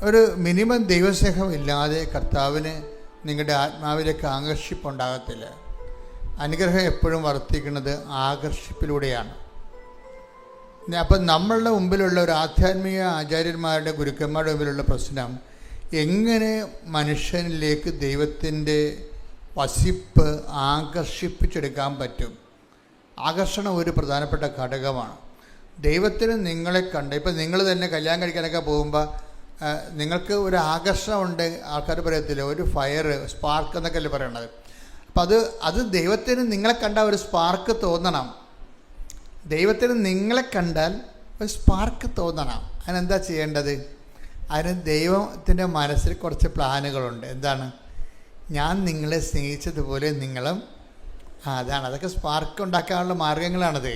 ഒരു മിനിമം ദൈവസ്നേഹം ഇല്ലാതെ കർത്താവിന് നിങ്ങളുടെ ആത്മാവിലേക്ക് ആകർഷിപ്പുണ്ടാകത്തില്ല. അനുഗ്രഹം എപ്പോഴും വർദ്ധിക്കുന്നത് ആകർഷിപ്പിലൂടെയാണ്. അപ്പം നമ്മളുടെ മുമ്പിലുള്ള ഒരു ആധ്യാത്മിക ആചാര്യന്മാരുടെ ഗുരുക്കന്മാരുടെ മുമ്പിലുള്ള പ്രശ്നം, എങ്ങനെ മനുഷ്യനിലേക്ക് ദൈവത്തിൻ്റെ വസിപ്പ് ആകർഷിപ്പിച്ചെടുക്കാൻ പറ്റും. ആകർഷണം ഒരു പ്രധാനപ്പെട്ട ഘടകമാണ്. ദൈവത്തിന് നിങ്ങളെ കണ്ട്, ഇപ്പം നിങ്ങൾ തന്നെ കല്യാണം കഴിക്കാനൊക്കെ പോകുമ്പോൾ നിങ്ങൾക്ക് ഒരു ആകർഷണമുണ്ട്. ആൾക്കാർ പറയത്തില്ല, ഒരു ഫയർ, സ്പാർക്ക് എന്നൊക്കെ അല്ലേ പറയണത്. അപ്പം അത് ദൈവത്തിന് നിങ്ങളെ കണ്ട ഒരു സ്പാർക്ക് തോന്നണം. ദൈവത്തിന് നിങ്ങളെ കണ്ടാൽ ഒരു സ്പാർക്ക് തോന്നണം. അതിനെന്താ ചെയ്യേണ്ടത്? അതിന് ദൈവത്തിൻ്റെ മനസ്സിൽ കുറച്ച് പ്ലാനുകളുണ്ട്. എന്താണ്? ഞാൻ നിങ്ങളെ സ്നേഹിച്ചതുപോലെ നിങ്ങളും. അതാണ്, അതൊക്കെ സ്പാർക്ക് ഉണ്ടാക്കാനുള്ള മാർഗങ്ങളാണത്.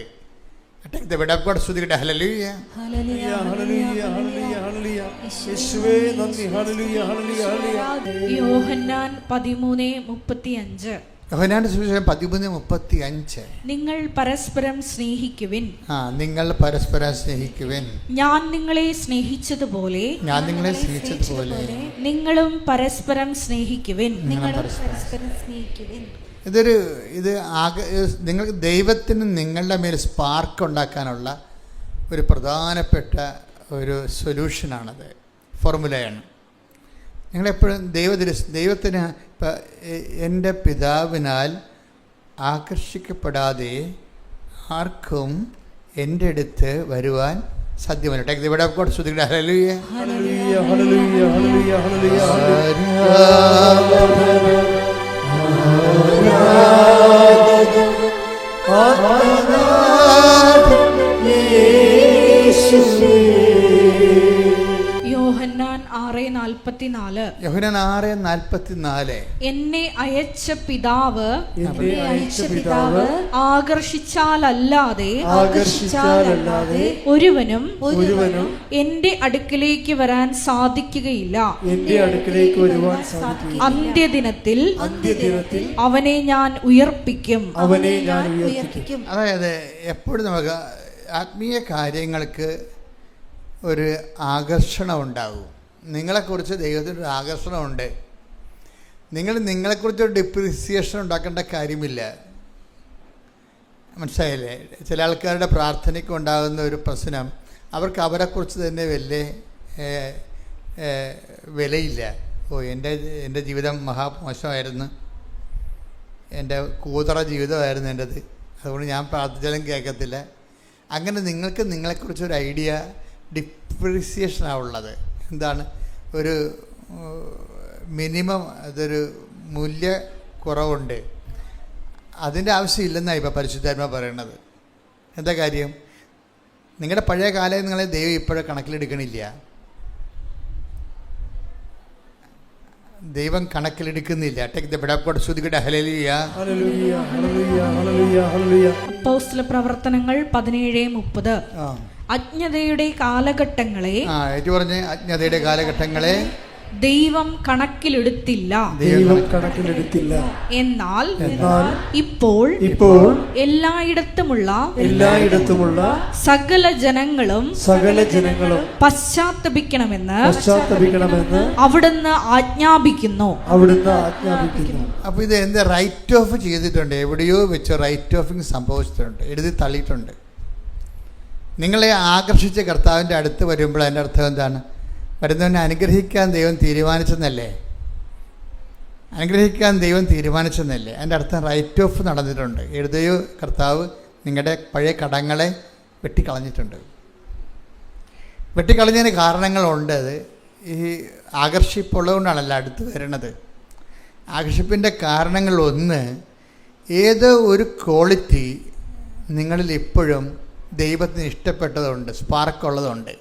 യോഹന്നാൻ 13:35. യോഹന്നാന്റെ സുവിശേഷം 13:35. നിങ്ങൾ പരസ്പരം സ്നേഹിക്കുവിൻ. നിങ്ങൾ പരസ്പരം സ്നേഹിക്കുവിൻ. ഞാൻ നിങ്ങളെ സ്നേഹിച്ചതുപോലെ നിങ്ങളും പരസ്പരം സ്നേഹിക്കുവിൻ. നിങ്ങൾക്ക് ദൈവത്തിന് നിങ്ങളുടെ മേൽ സ്പാർക്ക് ഉണ്ടാക്കാനുള്ള ഒരു പ്രധാനപ്പെട്ട ഒരു സൊല്യൂഷനാണത്, ഫോർമുലയാണ്. നിങ്ങളെപ്പോഴും ദൈവത്തിന് ഇപ്പം എൻ്റെ പിതാവിനാൽ ആകർഷിക്കപ്പെടാതെ ആർക്കും എൻ്റെ അടുത്ത് വരുവാൻ സാധ്യമല്ല. Take the word of God. സ്തുതിക്കട്ടെ. Hallelujah, hallelujah, hallelujah, hallelujah, Yohannan 6:44. Yohannan 6:44. എന്നെ അയച്ച പിതാവ് ആകർഷിച്ചാലല്ലാതെ ഒരുവനും എന്റെ അടുക്കിലേക്ക് വരാൻ സാധിക്കുകയില്ല. അന്ത്യദിനത്തിൽ അവനെ ഞാൻ ഉയർപ്പിക്കും. അതായത് എപ്പോഴും നമുക്ക് ആത്മീയ കാര്യങ്ങൾക്ക് ഒരു ആകർഷണം ഉണ്ടാകും. നിങ്ങളെക്കുറിച്ച് ദൈവത്തിനൊരു ആകർഷണമുണ്ട്. നിങ്ങളെക്കുറിച്ചൊരു ഡിപ്രിസിയേഷൻ ഉണ്ടാക്കേണ്ട കാര്യമില്ല. മനസ്സിലായില്ലേ? ചില ആൾക്കാരുടെ പ്രാർത്ഥനയ്ക്ക് ഉണ്ടാകുന്ന ഒരു പ്രശ്നം, അവർക്ക് അവരെക്കുറിച്ച് തന്നെ വലിയ വിലയില്ല. എൻ്റെ ജീവിതം മഹാമോശമായിരുന്നു, എൻ്റെ കൂതറ ജീവിതമായിരുന്നു എൻ്റെത്, അതുകൊണ്ട് ഞാൻ പ്രാർത്ഥിച്ചാലും കേൾക്കത്തില്ല. അങ്ങനെ നിങ്ങൾക്ക് നിങ്ങളെക്കുറിച്ചൊരു ഐഡിയ, ഡിപ്രിസിയേഷനാണ് ഉള്ളത്. എന്താണ്? ഒരു മിനിമം, അതൊരു മൂല്യക്കുറവുണ്ട്. അതിൻ്റെ ആവശ്യമില്ലെന്നാണ് ഇപ്പോൾ പരിശുദ്ധാത്മാ പറയണത്. എന്താ കാര്യം? നിങ്ങളുടെ പഴയ കാലം നിങ്ങളെ ദൈവം ഇപ്പോഴും കണക്കിലെടുക്കണില്ല. ദൈവം കണക്കിലെടുക്കുന്നില്ല. അപ്പോസ്തല പ്രവർത്തനങ്ങൾ 17:30. അജ്ഞതയുടെ കാലഘട്ടങ്ങളെ അജ്ഞതയുടെ കാലഘട്ടങ്ങളെ ദൈവം കണക്കിലെടുത്തില്ല. എന്നാൽ ഇപ്പോൾ എല്ലായിടത്തുമുള്ള സകല ജനങ്ങളും പശ്ചാത്തപിക്കണമെന്ന് അവിടുന്ന് ആജ്ഞാപിക്കുന്നു. അപ്പൊ ഇത് എന്ത് റൈറ്റ് ഓഫ് ചെയ്തിട്ടുണ്ട്? എവിടെയോ വെച്ച് റൈറ്റ് ഓഫിങ് സംഭവിച്ചിട്ടുണ്ട്, എഴുതി തള്ളിയിട്ടുണ്ട്. നിങ്ങളെ ആകർഷിച്ച കർത്താവിൻ്റെ അടുത്ത് വരുമ്പോൾ അതിൻ്റെ അർത്ഥം എന്താണ്? വരുന്നവനെ അനുഗ്രഹിക്കാൻ ദൈവം തീരുമാനിച്ചെന്നല്ലേ? അനുഗ്രഹിക്കാൻ ദൈവം തീരുമാനിച്ചെന്നല്ലേ? അതിൻ്റെ അർത്ഥം റൈറ്റ് ഓഫ് നടന്നിട്ടുണ്ട്. എഴുതിയോ കർത്താവ് നിങ്ങളുടെ പഴയ കടങ്ങളെ വെട്ടിക്കളഞ്ഞിട്ടുണ്ട്. വെട്ടിക്കളഞ്ഞതിന് കാരണങ്ങളുണ്ട്. അത് ഈ ആകർഷിപ്പുള്ളതുകൊണ്ടാണല്ലോ അടുത്ത് വരണത്. ആകർഷിപ്പിൻ്റെ കാരണങ്ങളൊന്ന്, ഏതോ ഒരു ക്വാളിറ്റി നിങ്ങളിൽ ഇപ്പോഴും ദൈവത്തിന് ഇഷ്ടപ്പെട്ടതുണ്ട്, സ്പാർക്കുള്ളതുണ്ട്.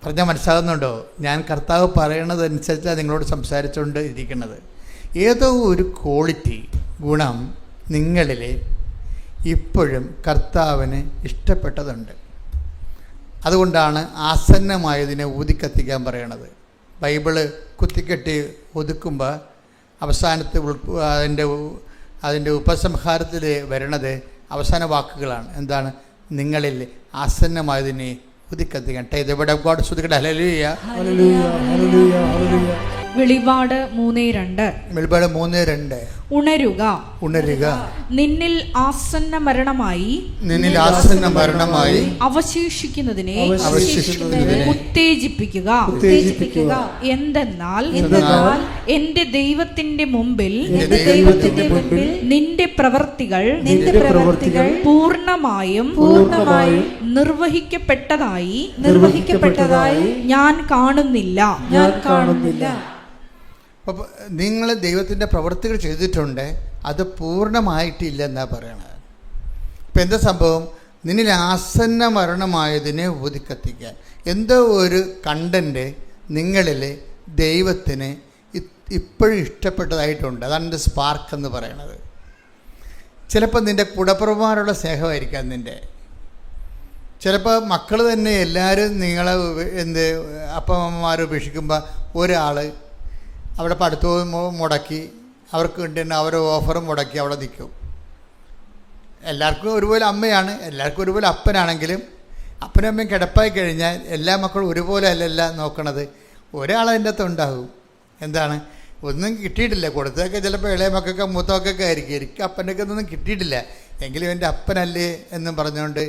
പറഞ്ഞാൽ മനസ്സിലാകുന്നുണ്ടോ? ഞാൻ കർത്താവ് പറയണതനുസരിച്ചാണ് നിങ്ങളോട് സംസാരിച്ചുകൊണ്ട് ഇരിക്കുന്നത്. ഏതോ ഒരു ക്വാളിറ്റി, ഗുണം നിങ്ങളിൽ ഇപ്പോഴും കർത്താവിന് ഇഷ്ടപ്പെട്ടതുണ്ട്. അതുകൊണ്ടാണ് ആസന്നമായതിനെ ഊതിക്കത്തിക്കാൻ പറയണത്. ബൈബിള് കുത്തിക്കെട്ടി ഒതുക്കുമ്പോൾ അവസാനത്തെ അതിൻ്റെ ഉപസംഹാരത്തിൽ വരണത് അവസാന വാക്കുകളാണ്. എന്താണ്? നിങ്ങളിൽ ആസന്നമായതിനെ ഉദിക്കത്തിക്കട്ടെ. ഇത് ഇവിടെ ഗോഡ് ശ്രുതിക്കട്ടെ. ഹല്ലേലൂയ. Hallelujah hallelujah hallelujah. വെളിപാട് 3:2. വെളിപാട് 3:2. ഉണരുക, ഉണരുക, നിന്നിൽ ആസന്ന മരണമായി നിന്നിൽ ആസന്ന മരണമായി അവശേഷിക്കുന്നതിനെ അവശേഷിക്കുന്നതിനെ ഉത്തേജിപ്പിക്കുക. ഉത്തേജിപ്പിക്കുക. എന്തെന്നാൽ എന്തെന്നാൽ എന്റെ ദൈവത്തിന്റെ മുമ്പിൽ എന്റെ ദൈവത്തിന്റെ മുമ്പിൽ നിന്റെ പ്രവർത്തികൾ പ്രവൃത്തികൾ പൂർണ്ണമായും നിർവഹിക്കപ്പെട്ടതായി ഞാൻ കാണുന്നില്ല. അപ്പോൾ നിങ്ങൾ ദൈവത്തിൻ്റെ പ്രവൃത്തികൾ ചെയ്തിട്ടുണ്ട്, അത് പൂർണ്ണമായിട്ടില്ല എന്നാ പറയണത്. ഇപ്പം എന്താ സംഭവം? നിന്നിൽ ആസന്ന മരണമായതിനെ ഊതിക്കത്തിക്കാൻ എന്തോ ഒരു കണ്ടന്റ് നിങ്ങളിൽ ദൈവത്തിന് ഇപ്പോഴും ഇഷ്ടപ്പെട്ടതായിട്ടുണ്ട്. അതാണ് എൻ്റെ സ്പാർക്ക് എന്ന് പറയണത്. ചിലപ്പോൾ നിൻ്റെ കുടപ്പുറമാരുള്ള സ്നേഹമായിരിക്കാം നിൻ്റെ. ചിലപ്പോൾ മക്കൾ തന്നെ എല്ലാവരും നിങ്ങളെ അപ്പന്മാർ ഉപേക്ഷിക്കുമ്പോൾ ഒരാൾ അവിടെ പഠിത്തവും മുടക്കി, അവർക്ക് വേണ്ടി അവരെ ഓഫറും മുടക്കി അവിടെ നിൽക്കും. എല്ലാവർക്കും ഒരുപോലെ അമ്മയാണ്, എല്ലാവർക്കും ഒരുപോലെ അപ്പനാണെങ്കിലും അപ്പനും അമ്മയും കിടപ്പായി കഴിഞ്ഞാൽ എല്ലാ മക്കളും ഒരുപോലെ അല്ലല്ല നോക്കണത്. ഒരാളതിൻ്റെ അകത്ത് ഉണ്ടാകും. എന്താണ്? ഒന്നും കിട്ടിയിട്ടില്ല. കൊടുത്തൊക്കെ ചിലപ്പോൾ ഇളയ മക്കൾക്ക് മൂത്തമക്കൊക്കെ ആയിരിക്കും. എനിക്ക് അപ്പൻ്റെയൊക്കെ ഒന്നും കിട്ടിയിട്ടില്ല, എങ്കിലും എൻ്റെ അപ്പനല്ലേ എന്നും പറഞ്ഞുകൊണ്ട്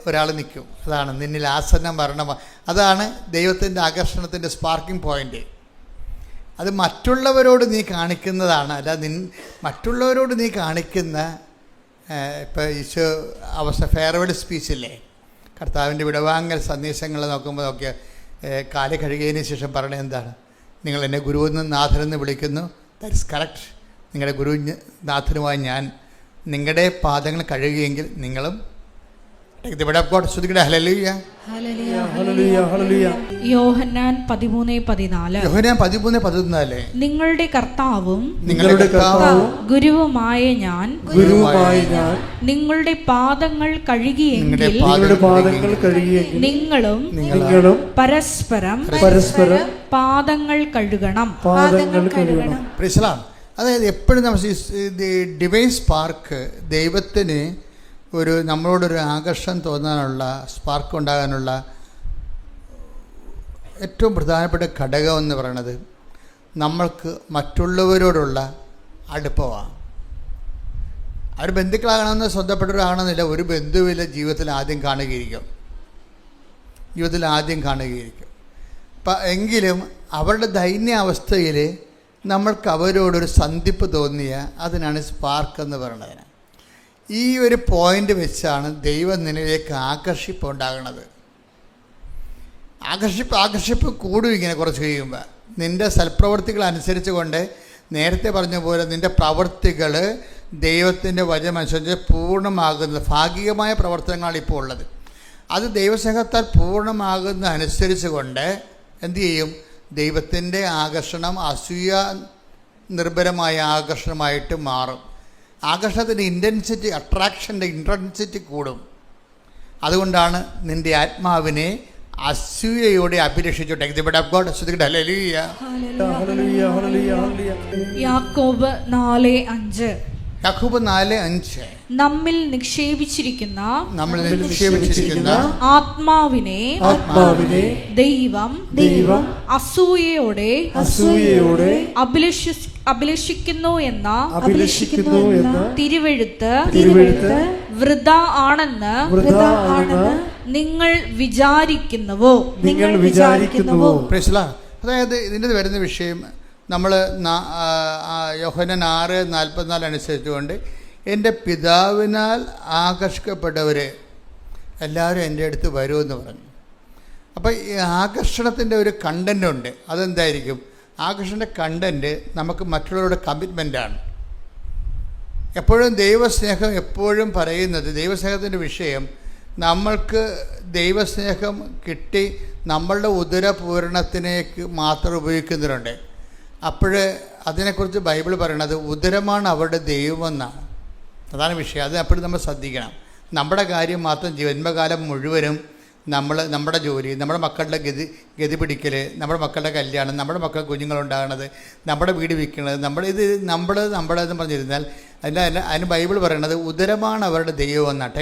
ഒരാൾ നിൽക്കും. അതാണ് നിന്നിൽ ആസന്ന മരണം. അതാണ് ദൈവത്തിൻ്റെ ആകർഷണത്തിൻ്റെ സ്പാർക്കിംഗ് പോയിൻ്റ്. അത് മറ്റുള്ളവരോട് നീ കാണിക്കുന്നതാണ്. അല്ല മറ്റുള്ളവരോട് നീ കാണിക്കുന്ന ഇപ്പോൾ ഈശോ ഫെയർവെൽ സ്പീച്ചില്ലേ, കർത്താവിൻ്റെ വിടവാങ്ങൽ സന്ദേശങ്ങൾ നോക്കുമ്പോൾ കാല് കഴുകിയതിന് ശേഷം പറയണത് എന്താണ്? നിങ്ങൾ എന്നെ ഗുരുവെന്നും നാഥനെന്ന് വിളിക്കുന്നു. That is correct. നിങ്ങളുടെ ഗുരു നാഥനുമായി ഞാൻ നിങ്ങളുടെ പാദങ്ങൾ കഴുകിയെങ്കിൽ നിങ്ങളും. യോഹന്നാൻ 13:14. യോഹന്നാൻ 13:14. നിങ്ങളുടെ കർത്താവും ഗുരുവുമായ ഞാൻ നിങ്ങളുടെ പാദങ്ങൾ കഴുകിയെങ്കിൽ നിങ്ങളും പരസ്പരം പാദങ്ങൾ കഴുകണം. അതായത് എപ്പോഴും നമ്മൾ ഡിവൈൻ സ്പാർക്ക്, ദൈവത്തിന് ഒരു നമ്മളോടൊരു ആകർഷണം തോന്നാനുള്ള, സ്പാർക്ക് ഉണ്ടാകാനുള്ള ഏറ്റവും പ്രധാനപ്പെട്ട ഘടകം എന്ന് പറയുന്നത് നമ്മൾക്ക് മറ്റുള്ളവരോടുള്ള അടുപ്പമാണ്. അവർ ബന്ധുക്കളാകണമെന്ന് സ്വന്തപ്പെട്ടവരാകണമെന്നില്ല. ഒരു ബന്ധുവില്ല ജീവിതത്തിൽ ആദ്യം കാണുകയിരിക്കും. എങ്കിലും അവരുടെ ദൈന്യാവസ്ഥയിൽ നമ്മൾക്ക് അവരോടൊരു സന്ധിപ്പ് തോന്നിയ അതിനാണ് സ്പാർക്ക് എന്ന് പറയുന്നത്. ഈ ഒരു പോയിന്റ് വെച്ചാണ് ദൈവം നിന്നിലേക്ക് ആകർഷിപ്പ് ഉണ്ടാകുന്നത്. ആകർഷിപ്പ് കൂടും ഇങ്ങനെ കുറച്ച് കഴിയുമ്പോൾ. നിൻ്റെ സൽപ്രവർത്തികൾ അനുസരിച്ച് കൊണ്ട് നേരത്തെ പറഞ്ഞ പോലെ നിൻ്റെ പ്രവർത്തികൾ ദൈവത്തിൻ്റെ വചനമനുസരിച്ച് പൂർണ്ണമാകുന്നത്. ഭാഗികമായ പ്രവർത്തനങ്ങളാണ് ഇപ്പോൾ ഉള്ളത്. അത് ദൈവസ്നേഹത്താൽ പൂർണ്ണമാകുന്ന അനുസരിച്ച് കൊണ്ട് എന്തു ചെയ്യും? ദൈവത്തിൻ്റെ ആകർഷണം അസൂയ നിർഭരമായ ആകർഷണമായിട്ട് മാറും. ആകർഷണത്തിൻ്റെ ഇൻറ്റൻസിറ്റി, അട്രാക്ഷൻ്റെ ഇൻറ്റൻസിറ്റി കൂടും. അതുകൊണ്ടാണ് നിൻ്റെ ആത്മാവിനെ അസൂയയോടെ അഭിലഷിച്ചോട്ടെ. യാക്കോബ് 4:5. യാക്കോബ് 4:5. നമ്മിൽ നിക്ഷേപിച്ചിരിക്കുന്ന ആത്മാവിനെ ദൈവം അസൂയയോടെ അഭിലഷിക്കുന്നു എന്ന തിരുവെഴുത്ത് വൃഥ ആണെന്ന് നിങ്ങൾ വിചാരിക്കുന്നുവോ? അതായത് ഇതിൻ്റെ വരുന്ന വിഷയം നമ്മൾ യോഹന്നാൻ 6:44 അനുസരിച്ചുകൊണ്ട് എൻ്റെ പിതാവിനാൽ ആകർഷിക്കപ്പെട്ടവർ എല്ലാവരും എൻ്റെ അടുത്ത് വരുമെന്ന് പറഞ്ഞു. അപ്പോൾ ഈ ആകർഷണത്തിൻ്റെ ഒരു കണ്ടൻ്റ് ഉണ്ട്. അതെന്തായിരിക്കും? ആകർഷണൻ്റെ കണ്ടൻറ്റ് നമുക്ക് മറ്റുള്ളവരുടെ കമ്മിറ്റ്മെൻറ്റാണ്. എപ്പോഴും ദൈവസ്നേഹം എപ്പോഴും പറയുന്നത്, ദൈവസ്നേഹത്തിൻ്റെ വിഷയം നമ്മൾക്ക് ദൈവസ്നേഹം കിട്ടി നമ്മളുടെ ഉദരപൂരണത്തിനേക്ക് മാത്രം ഉപയോഗിക്കുന്നവരുണ്ട്. അപ്പോൾ അതിനെക്കുറിച്ച് ബൈബിൾ പറയണത് ഉദരമാണ് അവരുടെ ദൈവമെന്നാണ്. അതാണ് വിഷയം. അത് എപ്പോഴും നമ്മൾ ശ്രദ്ധിക്കണം. നമ്മുടെ കാര്യം മാത്രം ജന്മകാലം മുഴുവനും നമ്മുടെ ജോലി, നമ്മുടെ മക്കളുടെ ഗതി പിടിക്കൽ, നമ്മുടെ മക്കളുടെ കല്യാണം, നമ്മുടെ മക്കൾ കുഞ്ഞുങ്ങളുണ്ടാകണത്, നമ്മുടെ വീട് വിൽക്കുന്നത്, നമ്മളെന്ന് പറഞ്ഞിരുന്നാൽ അതിന് ബൈബിൾ പറയണത് ഉദരമാണ് അവരുടെ ദൈവം എന്നാണ്.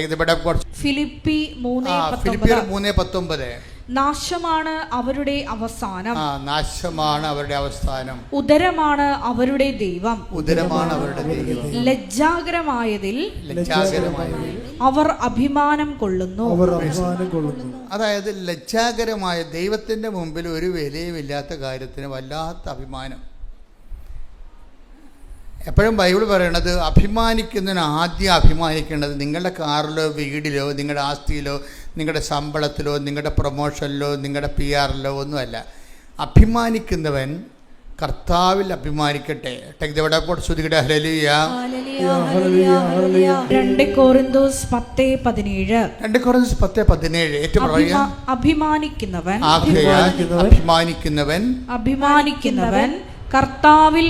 ഫിലിപ്പി 3:19 നാശമാണ് അവരുടെ അവസാനം. നാശമാണ് അവരുടെ അവസാനം. ഉദരമാണ് അവരുടെ ദൈവം. ഉദരമാണ് അവരുടെ ദൈവം. ലജ്ജാകരമായതിൽ അവർ അഭിമാനം കൊള്ളുന്നു. അതായത് ലജ്ജാകരമായ ദൈവത്തിന്റെ മുമ്പിൽ ഒരു വിലയുമില്ലാത്ത കാര്യത്തിന് വല്ലാത്ത അഭിമാനം. എപ്പോഴും ബൈബിൾ പറയണത് അഭിമാനിക്കുന്നതിന് ആദ്യം അഭിമാനിക്കേണ്ടത് നിങ്ങളുടെ കാറിലോ വീടിലോ നിങ്ങളുടെ ആസ്തിയിലോ നിങ്ങളുടെ ശമ്പളത്തിലോ നിങ്ങളുടെ പ്രൊമോഷനിലോ നിങ്ങളുടെ PR-ലോ ഒന്നുമല്ല. അഭിമാനിക്കുന്നവൻ കർത്താവിൽ അഭിമാനിക്കട്ടെ. 2 കൊരിന്തോസ് 10:17 ഏറ്റവും പറയുക, അഭിമാനിക്കുന്നവൻ കർത്താവിൽ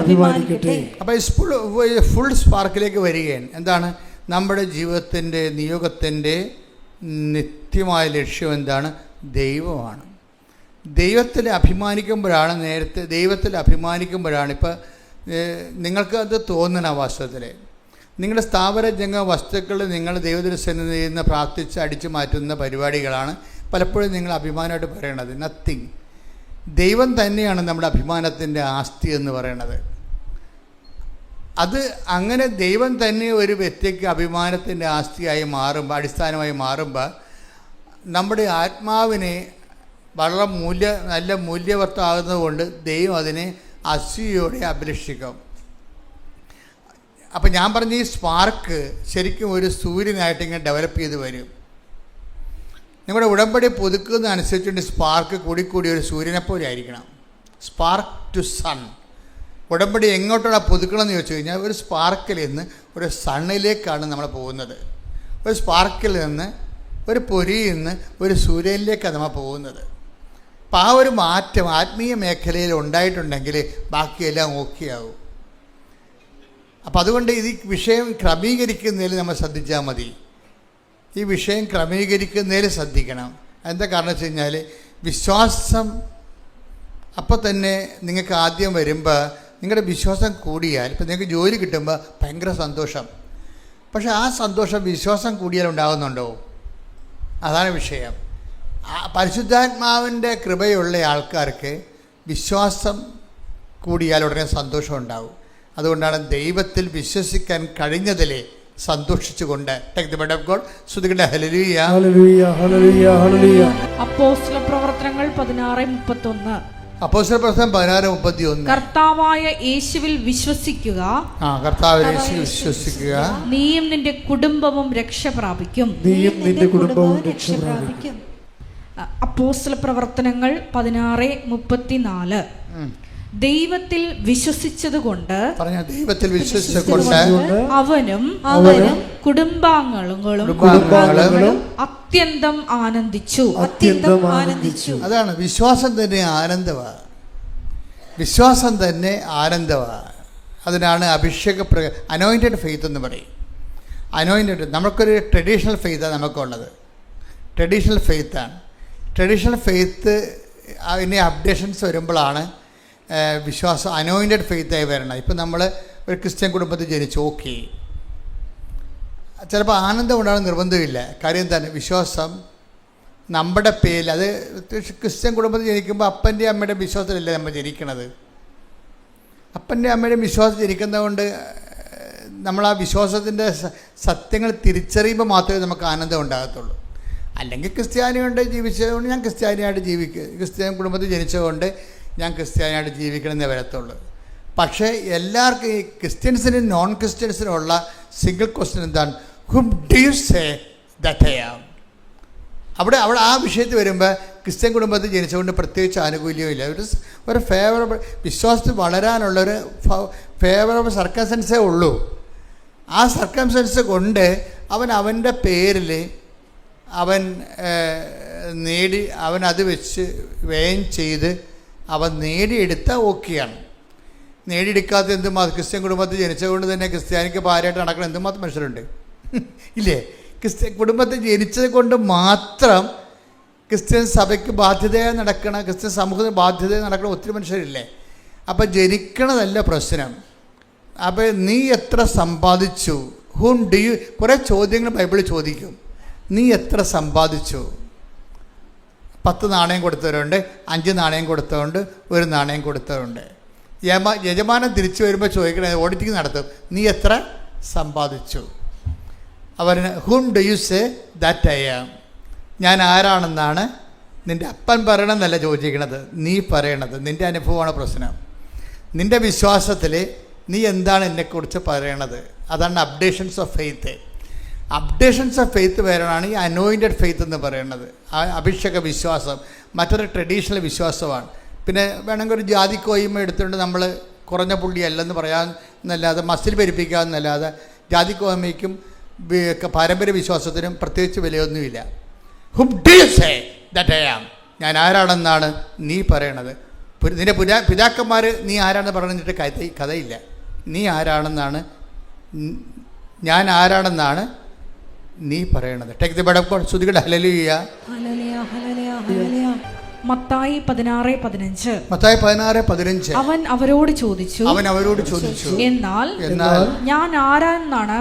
അഭിമാനിക്കട്ടെ. അപ്പോൾ ഫുൾ സ്പാർക്കിലേക്ക് വരികയാണ്. എന്താണ് നമ്മുടെ ജീവിതത്തിൻ്റെ നിയോഗത്തിൻ്റെ നിത്യമായ ലക്ഷ്യം? എന്താണ്? ദൈവമാണ്. ദൈവത്തിൽ അഭിമാനിക്കുമ്പോഴാണ് ഇപ്പം നിങ്ങൾക്കത് തോന്നണ വാസ്തവത്തിൽ നിങ്ങളുടെ സ്ഥാപന ജംഗ വസ്തുക്കൾ നിങ്ങൾ ദൈവദർശനത്തിൽ നിന്ന് പ്രാർത്ഥിച്ച് അടിച്ചു മാറ്റുന്ന പരിപാടികളാണ് പലപ്പോഴും നിങ്ങൾ അഭിമാനമായിട്ട് പറയണത്. നത്തിങ്. ദൈവം തന്നെയാണ് നമ്മുടെ അഭിമാനത്തിൻ്റെ ആസ്തി എന്ന് പറയണത്. അത് അങ്ങനെ ദൈവം തന്നെ ഒരു വ്യക്തിക്ക് അഭിമാനത്തിൻ്റെ ആസ്തിയായി മാറുമ്പോൾ, അടിസ്ഥാനമായി മാറുമ്പോൾ നമ്മുടെ ആത്മാവിനെ വളരെ നല്ല മൂല്യവത്താകുന്നതുകൊണ്ട് ദൈവം അതിനെ അസൂയയോടെ അഭിലഷിക്കും. അപ്പം ഞാൻ പറഞ്ഞ ഈ സ്പാർക്ക് ശരിക്കും ഒരു സൂര്യനായിട്ട് ഇങ്ങനെ ഡെവലപ്പ് ചെയ്ത് വരും. നിങ്ങളുടെ ഉടമ്പടി പുതുക്കുന്നതനുസരിച്ചുകൊണ്ട് സ്പാർക്ക് കൂടിക്കൂടി ഒരു സൂര്യനെപ്പോലെ ആയിരിക്കണം. Spark to sun. ഉടമ്പടി എങ്ങോട്ടാണ് പുതുക്കണമെന്ന് ചോദിച്ചു കഴിഞ്ഞാൽ ഒരു സ്പാർക്കിൽ നിന്ന് ഒരു സണ്ണിലേക്കാണ് നമ്മൾ പോകുന്നത്. ഒരു സ്പാർക്കിൽ നിന്ന്, ഒരു പൊരിയിൽ നിന്ന് ഒരു സൂര്യനിലേക്കാണ് നമ്മൾ പോകുന്നത്. അപ്പം ആ ഒരു മാറ്റം ആത്മീയ മേഖലയിൽ ഉണ്ടായിട്ടുണ്ടെങ്കിൽ ബാക്കിയെല്ലാം ഓക്കെ ആവും. അപ്പം അതുകൊണ്ട് ഈ വിഷയം ക്രമീകരിക്കുന്നതിൽ നമ്മൾ ശ്രദ്ധിച്ചാൽ മതി. ഈ വിഷയം ക്രമീകരിക്കുന്നതിൽ ശ്രദ്ധിക്കണം. എന്താ കാരണം വെച്ച് കഴിഞ്ഞാൽ വിശ്വാസം അപ്പം തന്നെ നിങ്ങൾക്ക് ആദ്യം വരുമ്പോൾ നിങ്ങളുടെ വിശ്വാസം കൂടിയാൽ, ഇപ്പം നിങ്ങൾക്ക് ജോലി കിട്ടുമ്പോൾ ഭയങ്കര സന്തോഷം. പക്ഷെ ആ സന്തോഷം വിശ്വാസം കൂടിയാൽ ഉണ്ടാകുന്നുണ്ടോ? അതാണ് വിഷയം. പരിശുദ്ധാത്മാവിൻ്റെ കൃപയുള്ള ആൾക്കാർക്ക് വിശ്വാസം കൂടിയാൽ ഉടനെ സന്തോഷം ഉണ്ടാവും. അതുകൊണ്ടാണ് ദൈവത്തിൽ വിശ്വസിക്കാൻ കഴിഞ്ഞതിലെ സന്തോഷിച്ചുകൊണ്ട് അപ്പോസ്തലപ്രവർത്തനങ്ങൾ 16:31 കർത്താവായ യേശുവിൽ വിശ്വസിക്കുക, നീയും നിന്റെ കുടുംബവും രക്ഷ പ്രാപിക്കും. അപ്പോസ്തലപ്രവർത്തനങ്ങൾ 16:34 ദൈവത്തിൽ വിശ്വസിച്ചതുകൊണ്ട് അവനും കുടുംബാംഗങ്ങളും അത്യന്തം ആനന്ദിച്ചു. അതാണ് വിശ്വാസം തന്നെ ആനന്ദമാണ്. വിശ്വാസം തന്നെ ആനന്ദമാണ്. അതിനാണ് അഭിഷേക അനോയിൻറ്റഡ് ഫെയ്ത്ത് എന്ന് പറയും. അനോയിൻറ്റഡ് നമുക്കൊരു ട്രഡീഷണൽ ഫെയ്ത്താണ് നമുക്കുള്ളത്. ട്രഡീഷണൽ ഫെയ്ത്താണ്. ട്രഡീഷണൽ ഫെയ്ത്ത് അതിൻ്റെ അപ്ഡേഷൻസ് വരുമ്പോഴാണ് വിശ്വാസം അനോയിൻറ്റഡ് ഫെയ്ത്തായി വരണം. ഇപ്പം നമ്മൾ ഒരു ക്രിസ്ത്യൻ കുടുംബത്തിൽ ജനിച്ചു, ഓക്കെ, ചിലപ്പോൾ ആനന്ദം ഉണ്ടാകാൻ നിർബന്ധമില്ല. കാര്യം എന്താണ്? വിശ്വാസം നമ്മുടെ പേരിൽ, അത് ക്രിസ്ത്യൻ കുടുംബത്തിൽ ജനിക്കുമ്പോൾ അപ്പൻ്റെ അമ്മയുടെ വിശ്വാസത്തിലല്ലേ നമ്മൾ ജനിക്കണത്. അപ്പൻ്റെ അമ്മയുടെ വിശ്വാസം ജനിക്കുന്നതുകൊണ്ട് നമ്മൾ ആ വിശ്വാസത്തിൻ്റെ സത്യങ്ങൾ തിരിച്ചറിയുമ്പോൾ മാത്രമേ നമുക്ക് ആനന്ദം ഉണ്ടാകത്തുള്ളൂ. അല്ലെങ്കിൽ ക്രിസ്ത്യാനിയുണ്ട് ജീവിച്ചതുകൊണ്ട് ഞാൻ ക്രിസ്ത്യാനിയായിട്ട് ക്രിസ്ത്യൻ കുടുംബത്തിൽ ജനിച്ചതുകൊണ്ട് ഞാൻ ക്രിസ്ത്യാനിയായിട്ട് ജീവിക്കണമെന്നേ വരത്തുള്ളൂ. പക്ഷേ എല്ലാവർക്കും ഈ ക്രിസ്ത്യൻസിനും നോൺ ക്രിസ്ത്യൻസിനും ഉള്ള സിംഗിൾ ക്വസ്റ്റ്യൻ എന്താണ്? Whom do you say that I am? അവിടെ ആ വിഷയത്തിൽ വരുമ്പോൾ ക്രിസ്ത്യൻ കുടുംബത്തിൽ ജനിച്ചുകൊണ്ട് പ്രത്യേകിച്ച് ആനുകൂല്യമില്ല. ഒരു ഫേവറബിൾ വിശ്വാസത്തിൽ വളരാനുള്ളൊരു ഫേവറബിൾ സർക്കംസ്റ്റൻസേ ഉള്ളൂ. ആ സർക്കംസ്റ്റൻസ് കൊണ്ട് അവൻ്റെ പേരിൽ അവൻ അത് വെച്ച് വ്യയം ചെയ്ത് അവൻ നേടിയെടുത്ത ഓക്കെയാണ്. നേടിയെടുക്കാത്ത എന്തുമാത്രം ക്രിസ്ത്യൻ കുടുംബത്തിൽ ജനിച്ചതുകൊണ്ട് തന്നെ ക്രിസ്ത്യാനിക്ക് ഭാര്യയായിട്ട് നടക്കുന്ന എന്തുമാത്രം മനുഷ്യരുണ്ട് ഇല്ലേ? ക്രിസ്ത്യൻ കുടുംബത്തിൽ ജനിച്ചത് കൊണ്ട് മാത്രം ക്രിസ്ത്യൻ സഭയ്ക്ക് ബാധ്യതയായി നടക്കണ, ക്രിസ്ത്യൻ സമൂഹത്തിന് ബാധ്യതയായി നടക്കണ ഒത്തിരി മനുഷ്യരില്ലേ? അപ്പം ജനിക്കണതല്ല പ്രശ്നം. അപ്പോൾ നീ എത്ര സമ്പാദിച്ചു? ഹൂം ഡു യു, കുറേ ചോദ്യങ്ങൾ ബൈബിളിൽ ചോദിക്കും. നീ എത്ര സമ്പാദിച്ചു? 10 നാണയം കൊടുത്തവരുണ്ട്, 5 നാണയം കൊടുത്തവരുണ്ട്, 1 നാണയം കൊടുത്തവരുണ്ട്. യജമാനൻ തിരിച്ചു വരുമ്പോൾ ചോദിക്കണേ, ഓഡിറ്റിംഗ് നടത്തും, നീ എത്ര സമ്പാദിച്ചു? അവന് whom do you say that I am, ഞാൻ ആരാണെന്നാണ് നിൻ്റെ അപ്പൻ പറയണമെന്നല്ല ചോദിക്കണത്, നീ പറയണത്. നിൻ്റെ അനുഭവമാണ് പ്രശ്നം. നിൻ്റെ വിശ്വാസത്തിൽ നീ എന്താണ് എന്നെക്കുറിച്ച് പറയണത്? അതാണ് updations of faith. Updations of faith വേറെയാണ് ഈ അനോയിൻറ്റഡ് ഫെയ്ത്ത് എന്ന് പറയുന്നത്. അഭിഷേക വിശ്വാസം മറ്റൊരു ട്രഡീഷണൽ വിശ്വാസമാണ്. പിന്നെ വേണമെങ്കിൽ ഒരു ജാതിക്കോയ്മ എടുത്തുകൊണ്ട് നമ്മൾ കുറഞ്ഞ പുള്ളിയല്ലെന്ന് പറയാമെന്നല്ലാതെ, മസിൽ പെരുപ്പിക്കാമെന്നല്ലാതെ ജാതിക്കോയ്മയ്ക്കും പാരമ്പര്യ വിശ്വാസത്തിനും പ്രത്യേകിച്ച് വിലയൊന്നുമില്ല. Whom do you say that I am, ഞാൻ ആരാണെന്നാണ് നീ പറയണത്? നിൻ്റെ പിതാക്കന്മാർ നീ ആരാണെന്ന് പറഞ്ഞിട്ട് കഥയില്ല. നീ ആരാണെന്നാണ്, ഞാൻ ആരാണെന്നാണ് നീ പറയണത്. Take the word of God. ശ്രുതികട ഹല്ലേലൂയ. മത്തായി 16:15. മത്തായി 16:15. അവൻ അവരോട് ചോദിച്ചു, എന്നാൽ ഞാൻ ആരാണെന്നാണ്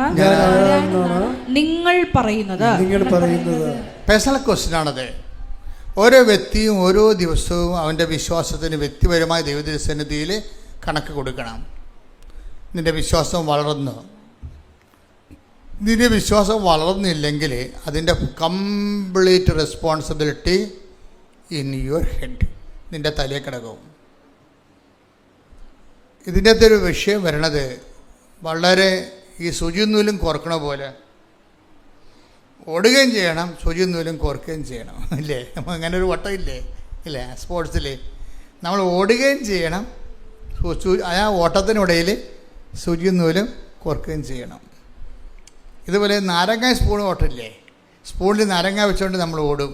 നിങ്ങൾ പറയുന്നത്? പേഴ്സണൽ ക്വസ്റ്റ്യൻ ആണത്. ഓരോ വ്യക്തിയും ഓരോ ദിവസവും അവൻ്റെ വിശ്വാസത്തിന് വ്യക്തിപരമായ ദൈവസന്നിധിയിൽ കണക്ക് കൊടുക്കണം. നിൻ്റെ വിശ്വാസം വളർന്നു, നിൻ്റെ വിശ്വാസം വളർന്നില്ലെങ്കിൽ അതിൻ്റെ complete responsibility in your head, നിൻ്റെ തലയിൽ കിടക്കും. ഇതിൻ്റെ അകത്തൊരു വിഷയം വരണത് വളരെ ഈ സൂചിനൂലും കോർക്കണ പോലെ. ഓടുകയും ചെയ്യണം, സൂചിനൂലും കോർക്കുകയും ചെയ്യണം, ഇല്ലേ? അങ്ങനെ ഒരു വട്ടം ഇല്ലേ? ഇല്ലേ? സ്പോർട്സിൽ നമ്മൾ ഓടുകയും ചെയ്യണം, ആ ഓട്ടത്തിനിടയിൽ സൂചിനൂലും കോർക്കുകയും ചെയ്യണം. ഇതുപോലെ നാരങ്ങ സ്പൂൺ ഓട്ടമില്ലേ? സ്പൂണിൽ നാരങ്ങ വെച്ചുകൊണ്ട് നമ്മൾ ഓടും,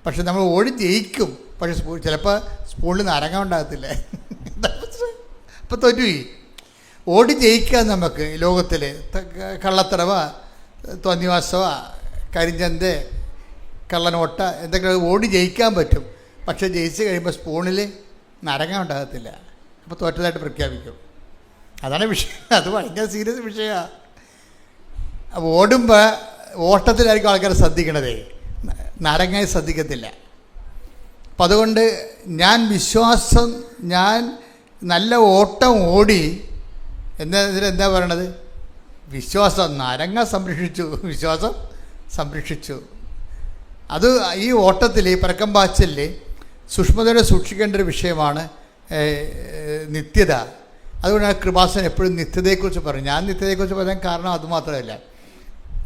പക്ഷെ നമ്മൾ ഓടി ജയിക്കും. പക്ഷെ ചിലപ്പോൾ സ്പൂണിൽ നാരങ്ങ ഉണ്ടാകത്തില്ല. അപ്പോൾ തോറ്റുപോയി. ഓടി ജയിക്കാൻ നമുക്ക് ലോകത്തിൽ കള്ളത്തറവ, തോന്നിവാസവ, കരിഞ്ചന്ത്, കള്ളനോട്ട എന്തൊക്കെ ഓടി ജയിക്കാൻ പറ്റും. പക്ഷെ ജയിച്ച് കഴിയുമ്പോൾ സ്പൂണിൽ നാരങ്ങ ഉണ്ടാകത്തില്ല. അപ്പോൾ തോറ്റതായിട്ട് പ്രഖ്യാപിക്കും. അതാണ് വിഷയം. അത് ഭയങ്കര സീരിയസ് വിഷയമാണ്. അപ്പോൾ ഓടുമ്പോൾ ഓട്ടത്തിലായിരിക്കും ആൾക്കാർ ശ്രദ്ധിക്കണതേ, നാരങ്ങയെ ശ്രദ്ധിക്കത്തില്ല. അപ്പം അതുകൊണ്ട് ഞാൻ വിശ്വാസം, ഞാൻ നല്ല ഓട്ടം ഓടി എന്താ പറയണത്? വിശ്വാസം നാരങ്ങ സംരക്ഷിച്ചു, വിശ്വാസം സംരക്ഷിച്ചു. അത് ഈ ഓട്ടത്തിൽ, പരക്കം പാച്ചിൽ സൂക്ഷ്മതയോടെ സൂക്ഷിക്കേണ്ട ഒരു വിഷയമാണ് നിത്യത. അതുകൊണ്ടാണ് കൃപാസൻ എപ്പോഴും നിത്യതയെക്കുറിച്ച് പറയും. ഞാൻ നിത്യതയെക്കുറിച്ച് പറയാൻ കാരണം അതുമാത്രമല്ല,